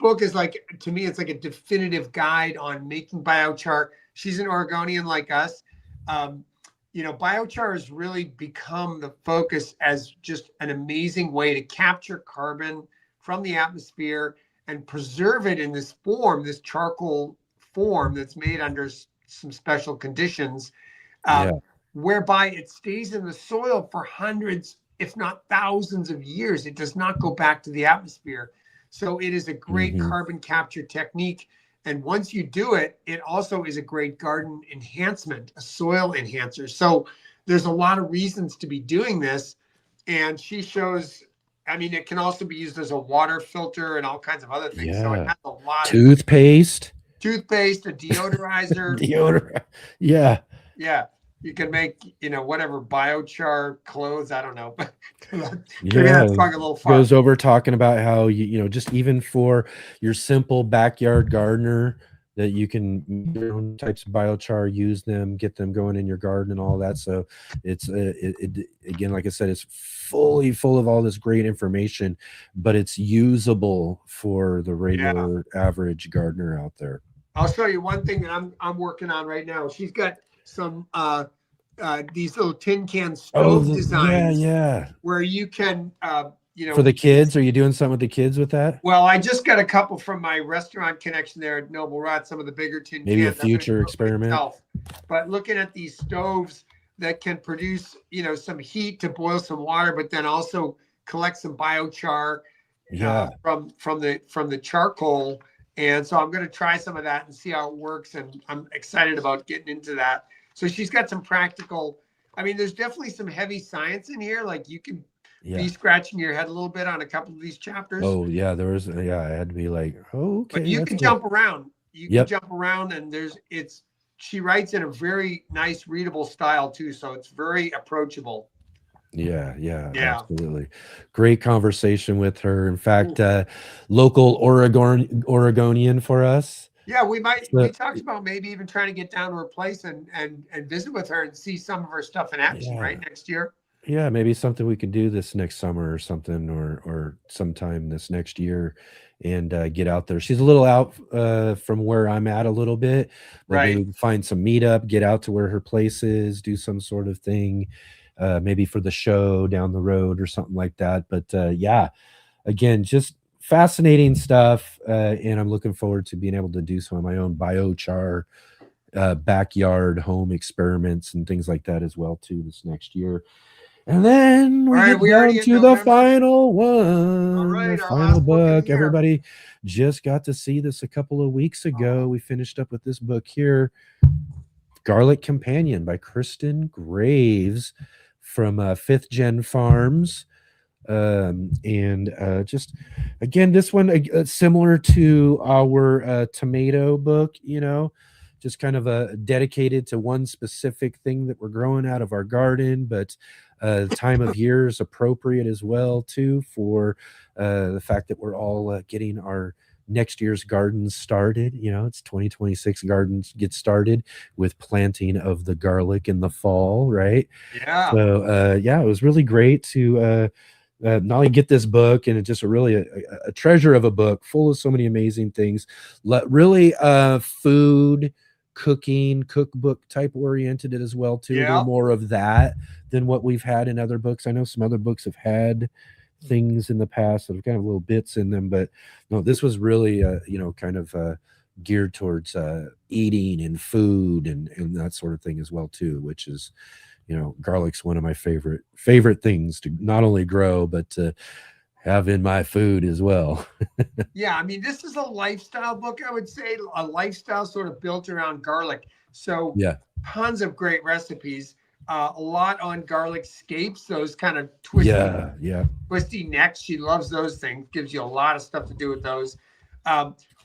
book is like, to me, it's like a definitive guide on making biochar. She's an Oregonian like us. You know, biochar has really become the focus as just an amazing way to capture carbon from the atmosphere and preserve it in this form, this charcoal form that's made under some special conditions. Whereby it stays in the soil for hundreds, if not thousands of years. It does not go back to the atmosphere. So it is a great carbon capture technique. And once you do it, it also is a great garden enhancement, a soil enhancer. So there's a lot of reasons to be doing this. And she shows I mean, it can also be used as a water filter and all kinds of other things. So it Yeah. has a lot Toothpaste. of toothpaste, a deodorizer. Deodorant. Yeah. Yeah. You can make, whatever biochar clothes. I don't know. Maybe Yeah. that's going a little far. Goes over talking about how just even for your simple backyard gardener that you can make your own types of biochar, use them, get them going in your garden and all that. So it's again, like I said, it's fully full of all this great information, but it's usable for the regular average gardener out there. I'll show you one thing that I'm working on right now. She's got some these little tin can stove designs. Yeah. Where you can for the kids. Are you doing something with the kids with that? Well, I just got a couple from my restaurant connection there at Noble Rot, some of the bigger tin Maybe cans. a future experiment. But looking at these stoves that can produce, some heat to boil some water, but then also collect some biochar from the charcoal. And so I'm going to try some of that and see how it works. And I'm excited about getting into that. So she's got some practical, there's definitely some heavy science in here. Like you can be scratching your head a little bit on a couple of these chapters. Oh yeah, there was. Yeah, I had to be like, oh, okay. But you can jump around. You can jump around, and she writes in a very nice, readable style too. So it's very approachable. Yeah, absolutely. Great conversation with her. In fact, local Oregonian for us. Yeah, we talked about maybe even trying to get down to her place and visit with her and see some of her stuff in action right next year. Yeah, maybe something we could do this next summer or something, or sometime this next year, and get out there. She's a little out from where I'm at a little bit. Maybe find some meetup, get out to where her place is, do some sort of thing, maybe for the show down the road or something like that. But again, just fascinating stuff, and I'm looking forward to being able to do some of my own biochar backyard home experiments and things like that as well too this next year. And then we get down to the final one, the final book. Everybody just got to see this a couple of weeks ago. We finished up with this book here, Garlic Companion by Kristen Graves from 5th Gen Farms. Just again, this one similar to our tomato book, just kind of dedicated to one specific thing that we're growing out of our garden, but the time of year is appropriate as well too for the fact that we're all getting our next year's gardens started. It's 2026 gardens get started with planting of the garlic in the fall, right? Yeah. So it was really great to not only get this book, and it's just a treasure of a book full of so many amazing things, really food, cooking, cookbook type oriented as well too. A little more of that than what we've had in other books. I know some other books have had things in the past that have kind of little bits in them, but no, this was really kind of geared towards eating and food and that sort of thing as well too, which is garlic's one of my favorite things to not only grow but to have in my food as well. Yeah, this is a lifestyle book, I would say, a lifestyle sort of built around garlic. So tons of great recipes, a lot on garlic scapes, those kind of twisty necks. She loves those things, gives you a lot of stuff to do with those.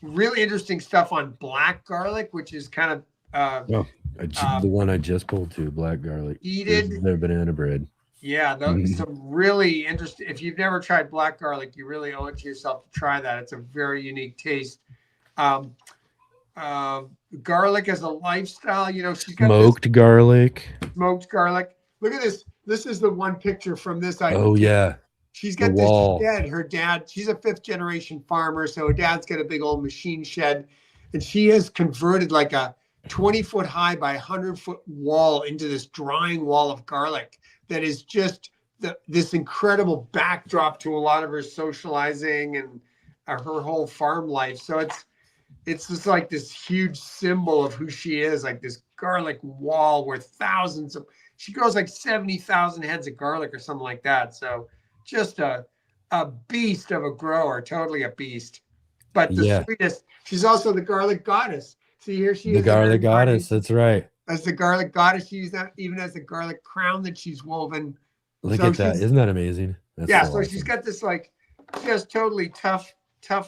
Really interesting stuff on black garlic, which is kind of the one I just pulled to, black garlic. Their banana bread. Yeah, some really interesting. If you've never tried black garlic, you really owe it to yourself to try that. It's a very unique taste. Garlic as a lifestyle, she's got smoked garlic. Smoked garlic. Look at this. This is the one picture from this. She's got this shed. Her dad, she's a 5th generation farmer, so her dad's got a big old machine shed, and she has converted like a 20-foot high by 100-foot wall into this drying wall of garlic that is just this incredible backdrop to a lot of her socializing and her whole farm life. So it's just like this huge symbol of who she is, like this garlic wall where she grows like 70,000 heads of garlic or something like that. So just a beast of a grower, totally a beast. But the sweetest, she's also the garlic goddess. See, here she is. The garlic goddess, that's right. As the garlic goddess, she even has the garlic crown that she's woven. Look at that. Isn't that amazing? That's Yeah, so so she's awesome. got this like just totally tough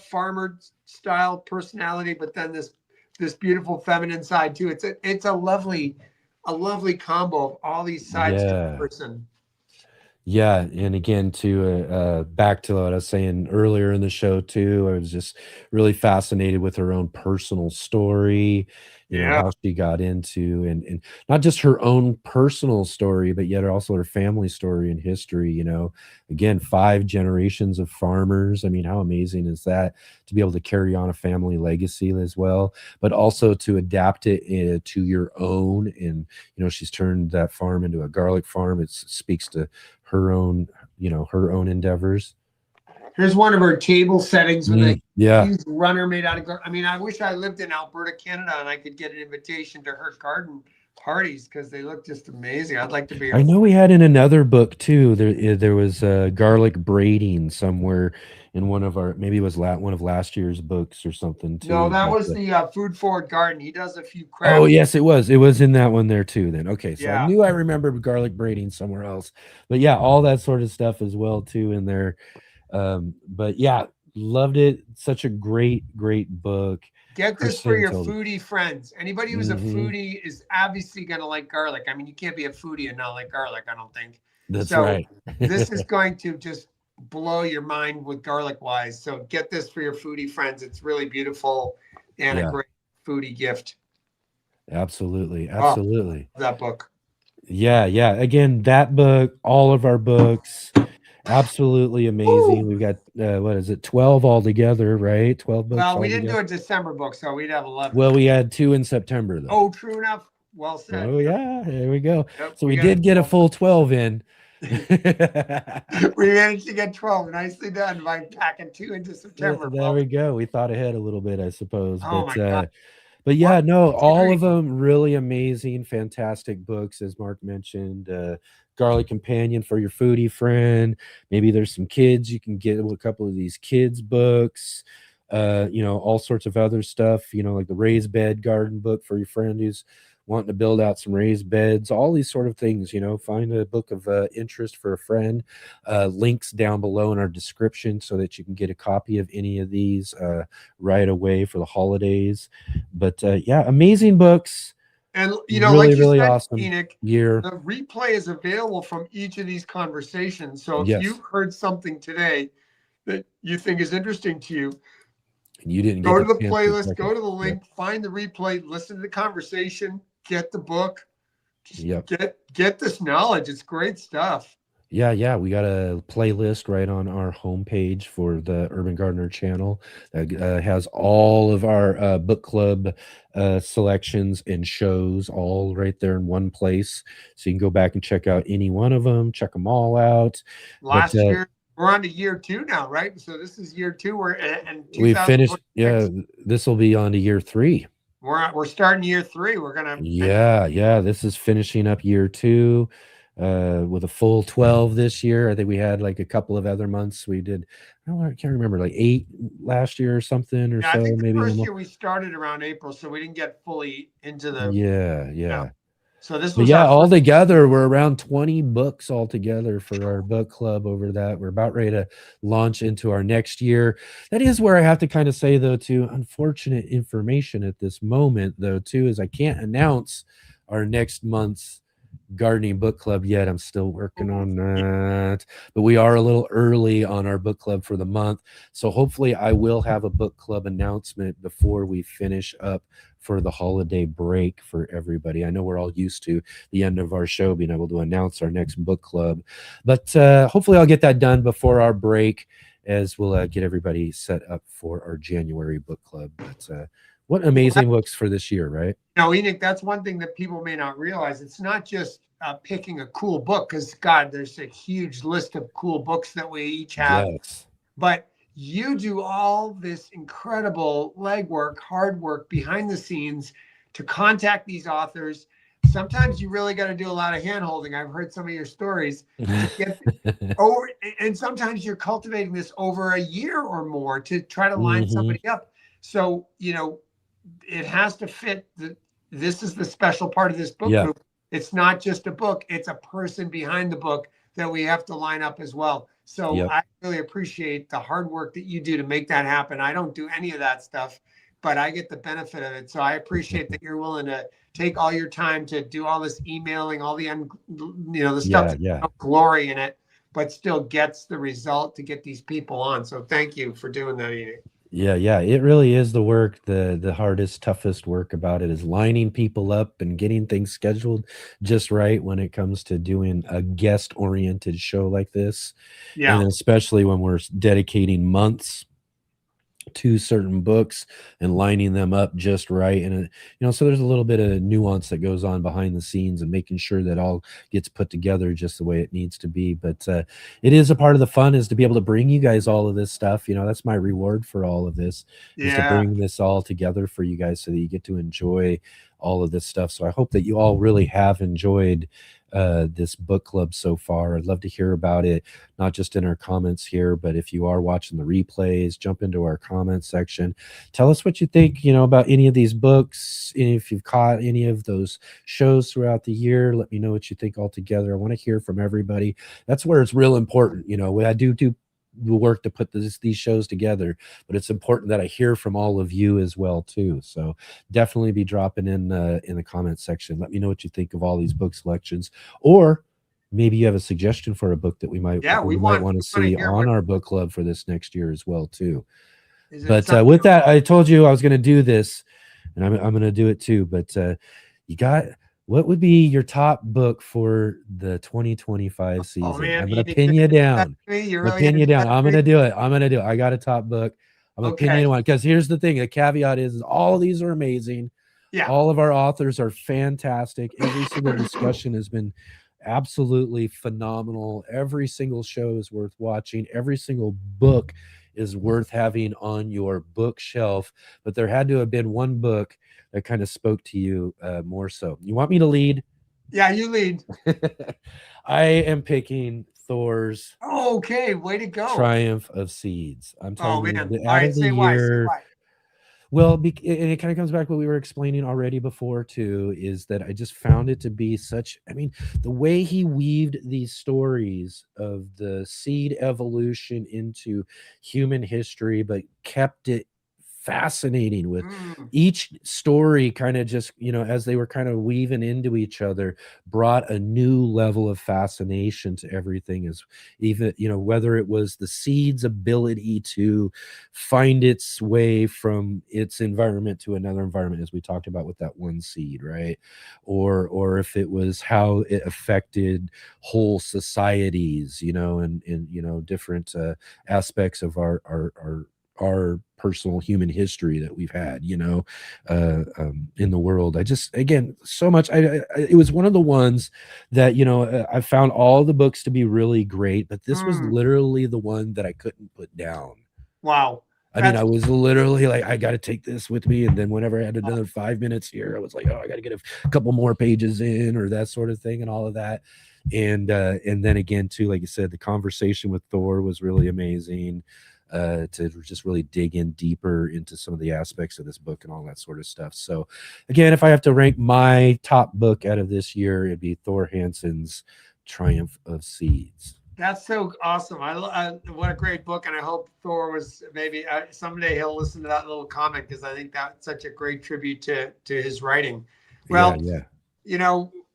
farmer style personality, but then this beautiful feminine side too. It's a lovely combo of all these sides to the Yeah. person. Yeah, and again, to back to what I was saying earlier in the show too, I was just really fascinated with her own personal story, you know, Yeah. how she got into and not just her own personal story, but yet also her family story and history, you know. Again, 5 generations of farmers. I mean, how amazing is that to be able to carry on a family legacy as well, but also to adapt it to your own. And, you know, she's turned that farm into a garlic farm. It speaks to her own, you know, her own endeavors. Here's one of her table settings with a Yeah. huge runner made out of I mean, I wish I lived in Alberta, Canada, and I could get an invitation to her garden parties because they look just amazing. I'd like to be I know we had in another book too. There was garlic braiding somewhere in one of our, maybe it was one of last year's books or something too. No, that But, was the Food Forward Garden. He does a few crafts. oh yes, it was. It was in that one there too. Then okay, so I Yeah. knew I remembered garlic braiding somewhere else. But yeah, all that sort of stuff as well too in there. But yeah, loved it. Such a great book. Get this for Kristen your told it. foodie friends. Anybody who's a Mhm. foodie is obviously going to like garlic. I mean, you can't be a foodie and not like garlic, I don't think. That's So right. this is going to just blow your mind with garlic wise. So get this for your foodie friends. It's really beautiful and Yeah. a great foodie gift. Absolutely. Oh, Absolutely. that book. Yeah. Again, that book, all of our books, absolutely amazing. We've got what is it, 12 altogether, right? 12 books Well, we didn't do altogether. a December book, so we'd have 11. Well, we had 2 in September though. Oh, true enough. Well said. Oh yeah, there we go. Yep, So we we got did get a 12. full 12 in. We managed to get 12. Nicely done by packing 2 into September. There we go. We thought ahead a little bit, I suppose. Oh my God. But yeah, What no, all history. of them really amazing, fantastic books, as Mark mentioned. Garlic Companion for your foodie friend. Maybe there's some kids, you can get a couple of these kids books. You know, all sorts of other stuff, you know, like the raised bed garden book for your friend who's wanting to build out some raised beds, all these sort of things, you know. Find a book of interest for a friend. Links down below in our description so that you can get a copy of any of these right away for the holidays. But yeah, amazing books. And you know, Really, like you really said, awesome Enoch, year. the replay is available from each of these conversations. So if Yes. you've heard something today that you think is interesting to you, And you didn't go get to the chance playlist, check go it. to the link, find the replay, listen to the conversation, get the book, just Yep. get this knowledge. It's great stuff. Yeah. We got a playlist right on our homepage for the Urban Gardener channel that has all of our book club selections and shows all right there in one place. So you can go back and check out any one of them, check them all out. Last year, we're on to year 2 now, right? So this is year 2. We're and we finished. Yeah, this will be on to year 3. We're starting year 3. We're gonna Yeah. This is finishing up year 2. With a full 12 this year. I think we had like a couple of other months we did, I can't remember, like 8 last year or something or Yeah, so. I think the Maybe first year we started around April, so we didn't get fully into the yeah. So this But was yeah, our all first, together we're around 20 books altogether for our book club over that. We're about ready to launch into our next year. That is where I have to kind of say though, too, unfortunate information at this moment though, too, is I can't announce our next month's gardening book club yet. I'm still working on that, but we are a little early on our book club for the month, so hopefully I will have a book club announcement before we finish up for the holiday break for everybody. I know we're all used to the end of our show being able to announce our next book club, but hopefully I'll get that done before our break, as we'll get everybody set up for our January book club. But what amazing books for this year, right? now, Enoch, that's one thing that people may not realize. It's not just picking a cool book, because God, there's a huge list of cool books that we each have. Yes. But you do all this incredible legwork, hard work behind the scenes to contact these authors. Sometimes you really got to do a lot of hand holding. I've heard some of your stories. To get and sometimes you're cultivating this over a year or more to try to line somebody up. So, you know, it has to fit. This is the special part of this book group. It's not just a book. It's a person behind the book that we have to line up as well. So I really appreciate the hard work that you do to make that happen. I don't do any of that stuff, but I get the benefit of it. So I appreciate that you're willing to take all your time to do all this emailing, all the, the stuff that's no glory in it, but still gets the result to get these people on. So thank you for doing that, Enoch. Yeah, it really is the work. The hardest, toughest work about it is lining people up and getting things scheduled just right when it comes to doing a guest-oriented show like this. Yeah. And especially when we're dedicating months to certain books and lining them up just right. And so there's a little bit of nuance that goes on behind the scenes and making sure that all gets put together just the way it needs to be. But it is a part of the fun is to be able to bring you guys all of this stuff. That's my reward for all of this, is to bring this all together for you guys so that you get to enjoy all of this stuff. So I hope that you all really have enjoyed this book club so far. I'd love to hear about it, not just in our comments here, but if you are watching the replays, jump into our comment section. Tell us what you think, about any of these books. And if you've caught any of those shows throughout the year, let me know what you think altogether. I want to hear from everybody. That's where it's real important. I do the work to put these shows together, but it's important that I hear from all of you as well too. So definitely be dropping in the comment section. Let me know what you think of all these book selections, or maybe you have a suggestion for a book that we might want to see on our book club for this next year as well too. But with that, I told you I was going to do this, and I'm going to do it too. But what would be your top book for the 2025 season? I'm going to pin you down. I'm going to do it. I got a top book. I'm going to pin you on, because here's the thing. The caveat is all of these are amazing. Yeah. All of our authors are fantastic. Every single discussion has been absolutely phenomenal. Every single show is worth watching. Every single book is worth having on your bookshelf. But there had to have been one book that kind of spoke to you more so. You want me to lead? Yeah, you lead. I am picking Thor's way to go. Triumph of Seeds. I'm telling you, the out of the year. Why. Well, and it kind of comes back to what we were explaining already before too, is that I just found it to be the way he weaved these stories of the seed evolution into human history, but kept it fascinating with each story kind of just, as they were kind of weaving into each other, brought a new level of fascination to everything. As even, whether it was the seed's ability to find its way from its environment to another environment, as we talked about with that one seed, right? Or if it was how it affected whole societies, and different aspects of our personal human history that we've had, in the world. I just, again, so much. It was one of the ones that, I found all the books to be really great, but this was literally the one that I couldn't put down. Wow. I was literally like, I got to take this with me. And then whenever I had another 5 minutes here, I was like, I got to get a couple more pages in, or that sort of thing, and all of that. And then again, too, like you said, the conversation with Thor was really amazing. To just really dig in deeper into some of the aspects of this book and all that sort of stuff. So again, if I have to rank my top book out of this year, it'd be Thor Hansen's Triumph of Seeds. That's so awesome. What a great book. And I hope Thor was maybe someday he'll listen to that little comment, because I think that's such a great tribute to his writing. Well,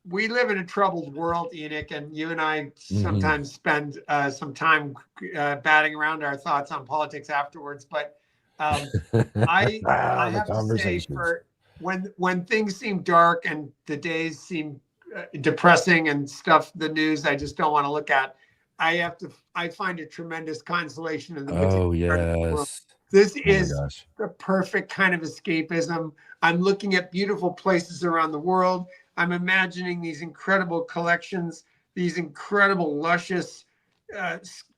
we live in a troubled world, Enoch, and you and I sometimes spend some time batting around our thoughts on politics afterwards. But I have to say, when things seem dark and the days seem depressing and stuff, the news I just don't want to look at, I find a tremendous consolation in the world. This is the perfect kind of escapism. I'm looking at beautiful places around the world. I'm imagining these incredible collections, these incredible luscious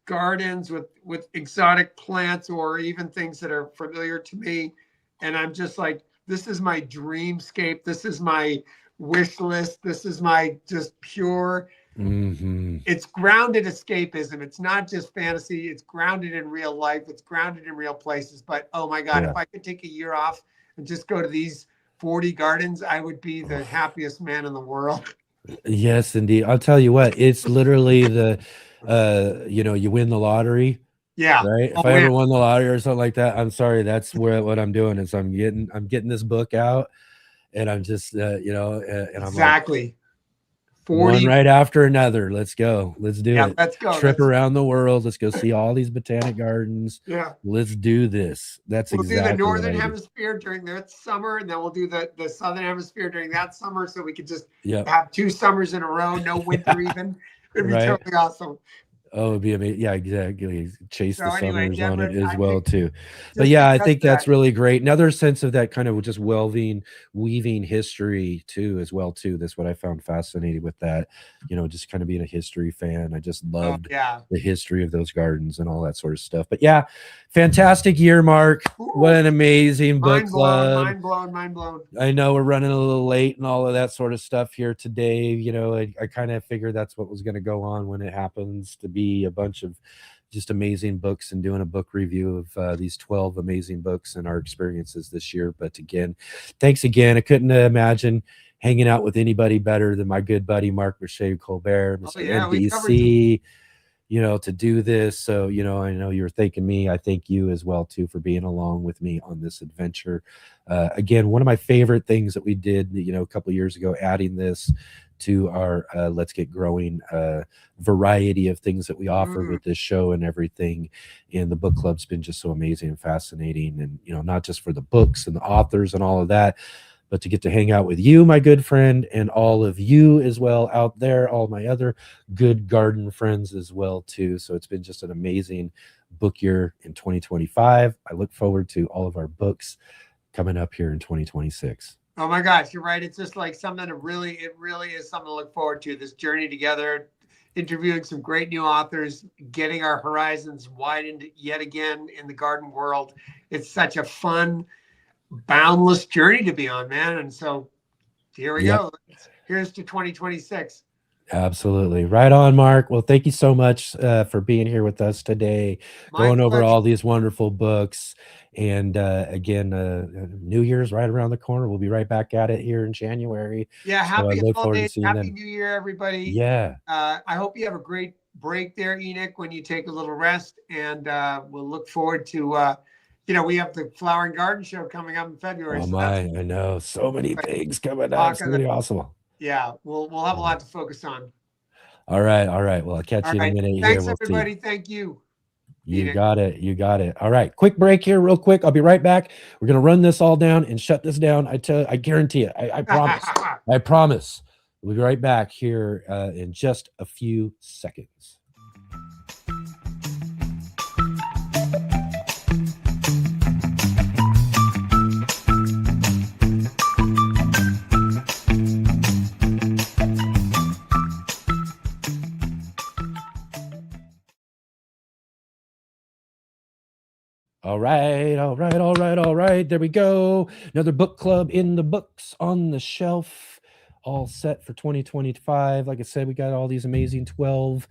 gardens with exotic plants, or even things that are familiar to me. And I'm just like, this is my dreamscape. This is my wish list. This is my just pure. It's grounded escapism. It's not just fantasy. It's grounded in real life. It's grounded in real places. But oh my God, if I could take a year off and just go to these 40 gardens, I would be the happiest man in the world. Yes, indeed. I'll tell you what, it's literally you win the lottery, Yeah. right? If Oh, I yeah. ever won the lottery or something like that, I'm sorry, that's what I'm doing is I'm getting this book out, and I'm just and I'm like, Exactly. one 40. right after another. Let's go. Let's do Yeah, it. let's go. Trip around the world. Let's go see all these botanic gardens. Yeah. Let's do this. That's We'll do the exactly what northern I do. hemisphere during that summer, and then we'll do the southern hemisphere during that summer, so we could just Yep. have 2 summers in a row, no winter even. It'd be Right. totally awesome. Oh, it'd be amazing. Yeah, exactly. Chase the anyway, summers on it Deborah, as I well think too. But just yeah, I because think of that's that, really great. Another sense of that kind of just weaving history too, as well too. That's what I found fascinating with that. Just kind of being a history fan. I just loved yeah. the history of those gardens and all that sort of stuff. But yeah, fantastic year, Mark. What an amazing book Mind blown, club. mind blown, mind blown. I know we're running a little late and all of that sort of stuff here today. I kind of figured that's what was going to go on when it happens to be a bunch of just amazing books and doing a book review of these 12 amazing books and our experiences this year. But again, thanks again. I couldn't imagine hanging out with anybody better than my good buddy, Marc Boucher-Colbert, Mr. Yeah, we covered NBC, to do this. So, I know you're thanking me. I thank you as well, too, for being along with me on this adventure. Again, one of my favorite things that we did, a couple of years ago, adding this to our Let's Get Growing variety of things that we offer with this show and everything. And the book club's been just so amazing and fascinating. And, not just for the books and the authors and all of that, but to get to hang out with you, my good friend, and all of you as well out there, all my other good garden friends as well, too. So it's been just an amazing book year in 2025. I look forward to all of our books coming up here in 2026. Oh my gosh, you're right. It's just like something it really is something to look forward to. This journey together, interviewing some great new authors, getting our horizons widened yet again in the garden world. It's such a fun, boundless journey to be on, man. And so here we go. Here's to 2026. Absolutely. Right on, Mark. Well, thank you so much for being here with us today, going over all these wonderful books. And again, New Year's right around the corner. We'll be right back at it here in January. Yeah, happy holidays, happy them. New Year, everybody. Yeah. I hope you have a great break there, Enoch, when you take a little rest. And we'll look forward to we have the Flower and Garden Show coming up in February. Oh my, I know. So many things coming up. So many awesome. Yeah, we'll have a lot to focus on. All right. Well, I'll catch you in a minute. Thanks, everybody. Thank you. You got it. All right. Quick break here, real quick. I'll be right back. We're gonna run this all down and shut this down. I guarantee it. I promise. I promise. We'll be right back here in just a few seconds. All right. There we go. Another book club in the books, on the shelf, all set for 2025. Like I said, we got all these amazing 12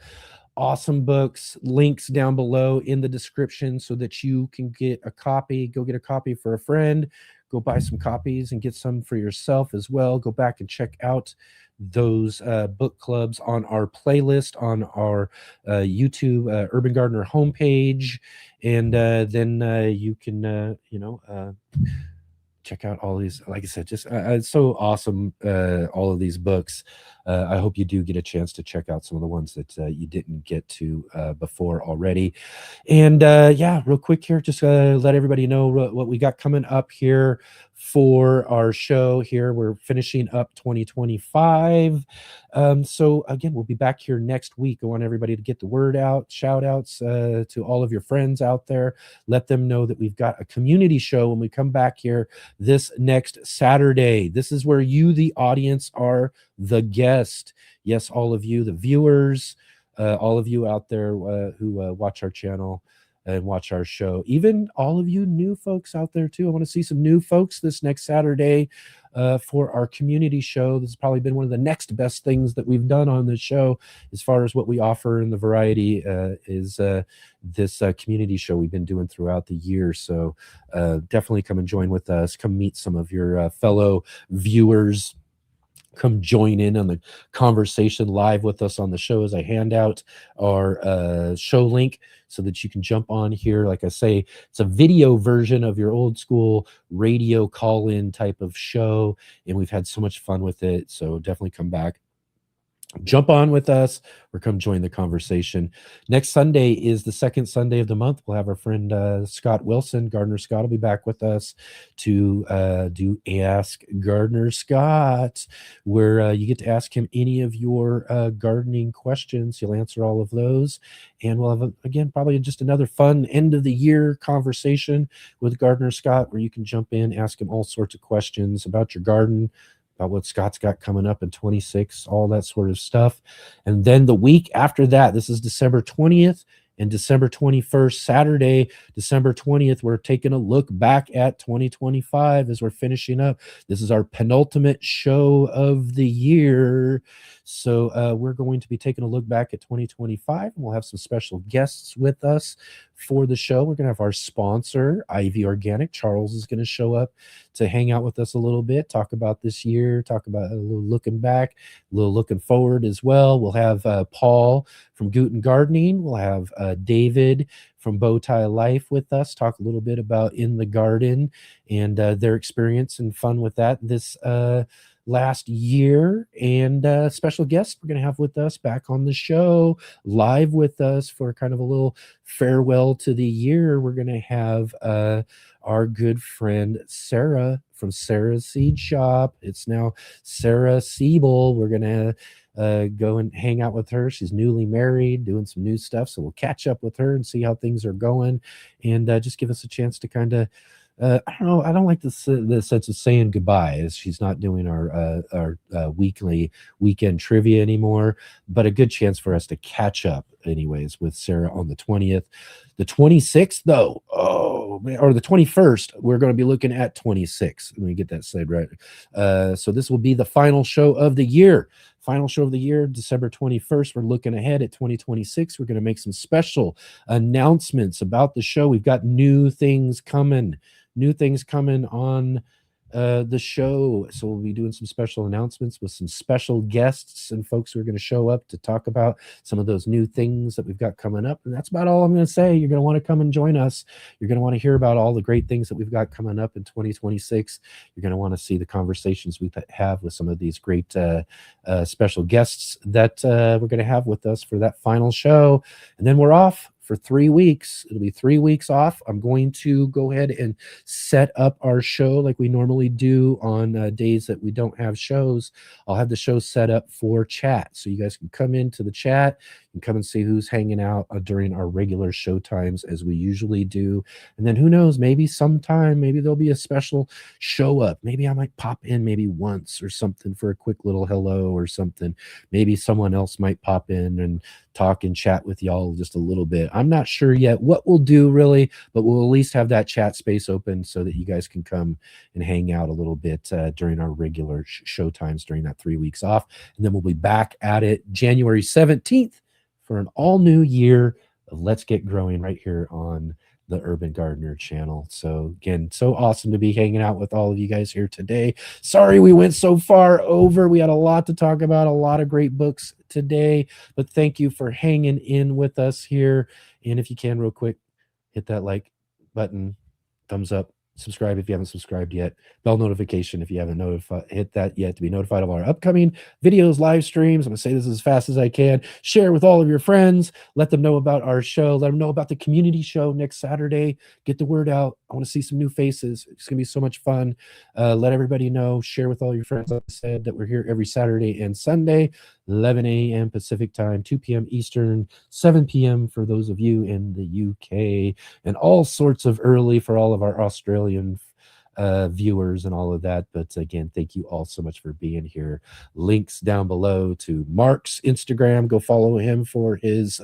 awesome books. Links down below in the description so that you can get a copy. Go get a copy for a friend. Go buy some copies and get some for yourself as well. Go back and check out those book clubs on our playlist on our YouTube Urban Gardener homepage. And then you can, check out all these, like I said, just it's so awesome, all of these books. I hope you do get a chance to check out some of the ones that you didn't get to before already. And real quick here, just let everybody know what we got coming up here for our show here. We're finishing up 2025. So again, we'll be back here next week. I want everybody to get the word out, shout outs to all of your friends out there. Let them know that we've got a community show when we come back here this next Saturday. This is where you, the audience, are the guest. Yes, all of you, the viewers, all of you out there who watch our channel and watch our show, even all of you new folks out there too. I want to see some new folks this next Saturday for our community show. This has probably been one of the next best things that we've done on the show as far as what we offer in the variety is this community show we've been doing throughout the year. So definitely come and join with us. Come meet some of your fellow viewers come join in on the conversation live with us on the show as I hand out our show link so that you can jump on here. Like I say, it's a video version of your old school radio call-in type of show, and we've had so much fun with it. So definitely come back, jump on with us, or come join the conversation. Next Sunday is the second Sunday of the month. We'll have our friend Scott Wilson, Gardner Scott, will be back with us to do Ask Gardner Scott, where you get to ask him any of your gardening questions. He'll answer all of those, and we'll have again probably just another fun end of the year conversation with Gardner Scott, where you can jump in, ask him all sorts of questions about your garden, about what Scott's got coming up in 26, all that sort of stuff. And then the week after that, this is December 20th and December 21st, Saturday, December 20th, we're taking a look back at 2025 as we're finishing up. This is our penultimate show of the year. So we're going to be taking a look back at 2025, and we'll have some special guests with us for the show. We're going to have our sponsor, Ivy Organic. Charles is going to show up to hang out with us a little bit, talk about this year, talk about a little looking back, a little looking forward as well. We'll have Paul from Guten Gardening. We'll have David from Bowtie Life with us, talk a little bit about in the garden and their experience and fun with that this last year. And special guest we're going to have with us back on the show live with us for kind of a little farewell to the year. We're going to have our good friend Sarah from Sarah's Seed Shop. It's now Sarah Siebel. We're going to go and hang out with her. She's newly married, doing some new stuff, so we'll catch up with her and see how things are going, and just give us a chance to kind of I don't know. I don't like the sense of saying goodbye, as she's not doing our weekly weekend trivia anymore, but a good chance for us to catch up anyways with Sarah on the 20th. The 26th, though, or the 21st, we're going to be looking at 26. Let me get that said right. So this will be the final show of the year. Final show of the year, December 21st. We're looking ahead at 2026. We're going to make some special announcements about the show. We've got new things coming on the show. So we'll be doing some special announcements with some special guests and folks who are going to show up to talk about some of those new things that we've got coming up. And that's about all I'm going to say. You're going to want to come and join us. You're going to want to hear about all the great things that we've got coming up in 2026. You're going to want to see the conversations we have with some of these great special guests that we're going to have with us for that final show. And then we're off for 3 weeks. It'll be 3 weeks off. I'm going to go ahead and set up our show like we normally do on days that we don't have shows. I'll have the show set up for chat, so you guys can come into the chat and come and see who's hanging out during our regular show times as we usually do. And then who knows, maybe sometime, maybe there'll be a special show up. Maybe I might pop in maybe once or something for a quick little hello or something. Maybe someone else might pop in and talk and chat with y'all just a little bit. I'm not sure yet what we'll do really, but we'll at least have that chat space open so that you guys can come and hang out a little bit during our regular show times during that 3 weeks off. And then we'll be back at it January 17th for an all new year of Let's Get Growing right here on the Urban Gardener channel. So again, so awesome to be hanging out with all of you guys here today. Sorry we went so far over. We had a lot to talk about, a lot of great books today, but thank you for hanging in with us here. And if you can, real quick, hit that like button, thumbs up, subscribe if you haven't subscribed yet, bell notification if you haven't hit that yet to be notified of our upcoming videos, live streams. I'm gonna say this as fast as I can. Share with all of your friends, let them know about our show, let them know about the community show next Saturday. Get the word out. I want to see some new faces. It's gonna be so much fun. Let everybody know, share with all your friends, like I said, that we're here every Saturday and Sunday, 11 a.m. Pacific time, 2 p.m. Eastern, 7 p.m. for those of you in the UK, and all sorts of early for all of our Australian viewers and all of that. But again, thank you all so much for being here. Links down below to Marc's Instagram. Go follow him for his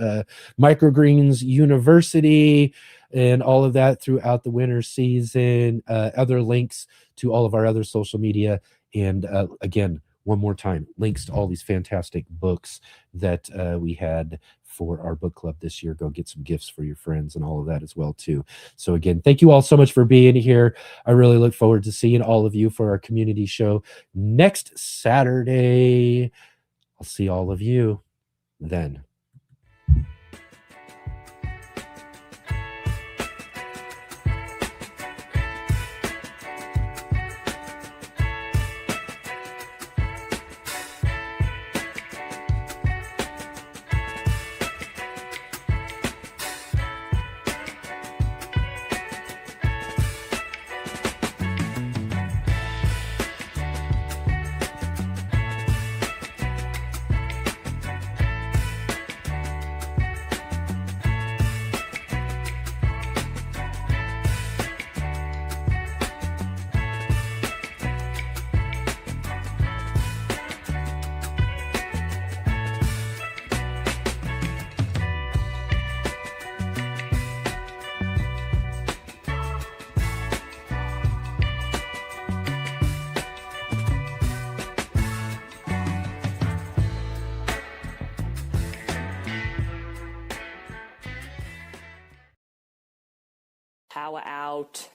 Microgreens University and all of that throughout the winter season. Other links to all of our other social media. And again, one more time, links to all these fantastic books that we had for our book club this year. Go get some gifts for your friends and all of that as well too. So again, thank you all so much for being here. I really look forward to seeing all of you for our community show next Saturday. I'll see all of you then. Power out.